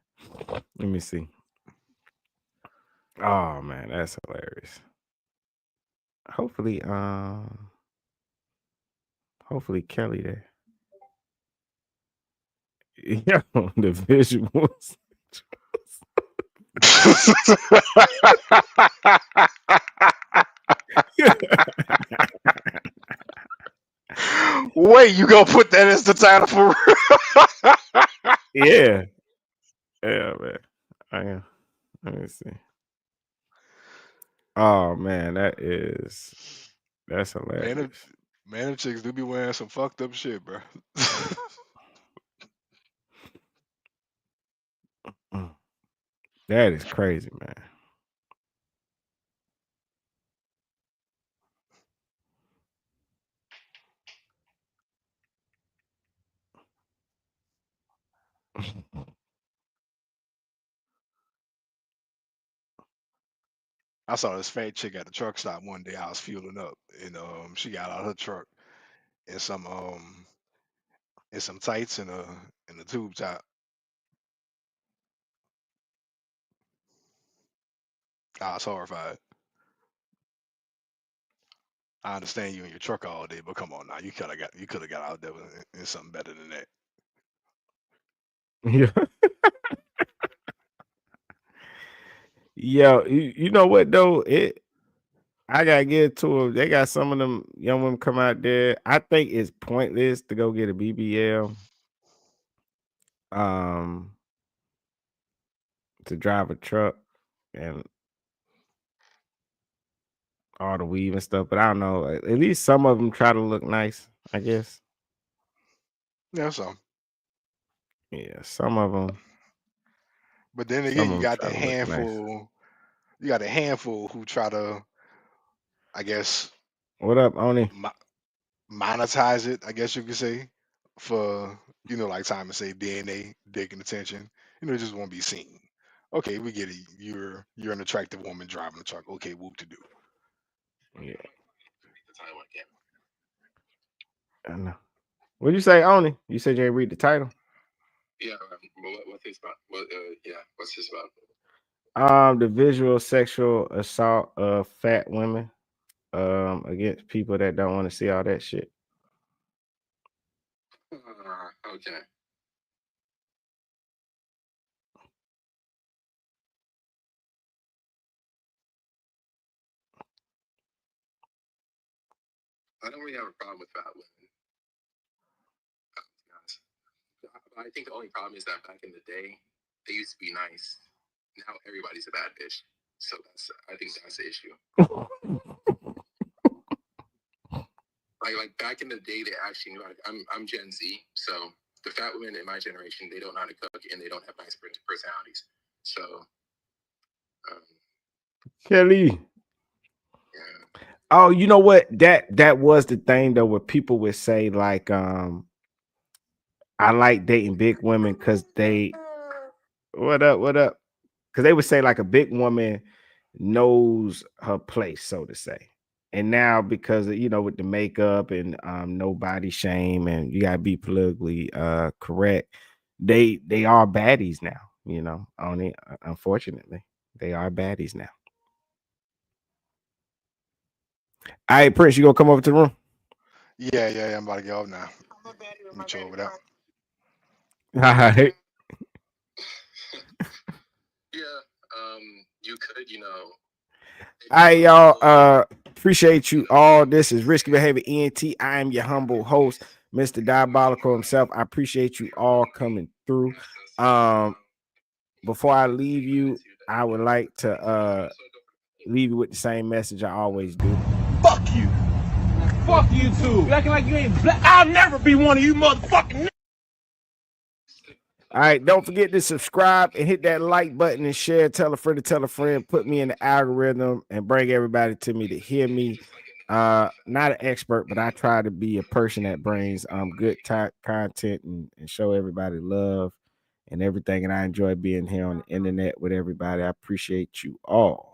Let me see. Oh man, that's hilarious. Hopefully Kelly there. Yeah, the visuals. Wait, you gonna put that as the title for real? Yeah. Yeah, man. I am. Let me see. Oh man, that's hilarious. Man, them chicks do be wearing some fucked up shit, bro. That is crazy, man. I saw this fat chick at the truck stop one day. I was fueling up, and she got out of her truck in some tights and a tube top. I was horrified. I understand you in your truck all day, but come on now, you could have got out there in something better than that. Yeah. Yo, you know what though? I gotta get to them. They got some of them young women come out there. I think it's pointless to go get a BBL. To drive a truck and all the weave and stuff, but I don't know. At least some of them try to look nice, I guess. Yeah, so. Yeah, some of them. But then again, Some you of them got try the to look nice. handful. You got a handful who try to, I guess, What up, Oni? monetize it. I guess you could say, for like time to save DNA, dick, and attention. Just won't be seen. Okay, we get it. You're an attractive woman driving a truck. Okay, whoop to do. Yeah. I know. What'd you say, Oni? You said you ain't read the title? Yeah, what's this about? What's this about? The visual sexual assault of fat women against people that don't want to see all that shit. Okay. I don't really have a problem with fat women. I think the only problem is that back in the day, they used to be nice. Now everybody's a bad bitch. So I think that's the issue. Like back in the day, they actually knew how to. I'm Gen Z, so the fat women in my generation, they don't know how to cook and they don't have nice personalities. So, Kelly. Oh, you know what? That was the thing though, where people would say like, I like dating big women because they what up? Because they would say like a big woman knows her place, so to say. And now because with the makeup and no body shame and you gotta be politically correct, they are baddies now, only unfortunately. They are baddies now. All right, Prince, you gonna come over to the room? Yeah, I'm about to get off now. Meet you over there. All right. You could, All right, y'all. Appreciate you all. This is Risky Behavior ENT. I am your humble host, Mr. Diabolical himself. I appreciate you all coming through. Before I leave you, I would like to leave you with the same message I always do. Fuck you. Fuck you too. You acting like you ain't black. I'll never be one of you motherfucking. All right, don't forget to subscribe and hit that like button and share. Tell a friend to tell a friend. Put me in the algorithm and bring everybody to me to hear me. Not an expert, but I try to be a person that brings good content and show everybody love and everything. And I enjoy being here on the internet with everybody. I appreciate you all.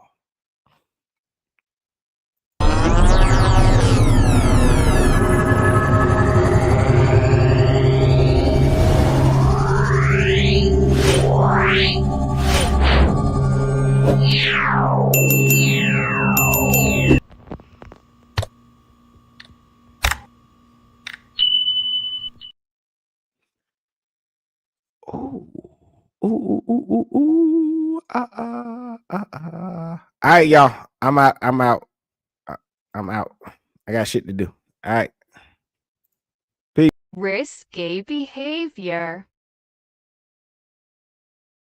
All right, y'all. I'm out. I'm out. I got shit to do. All right. Risky behavior.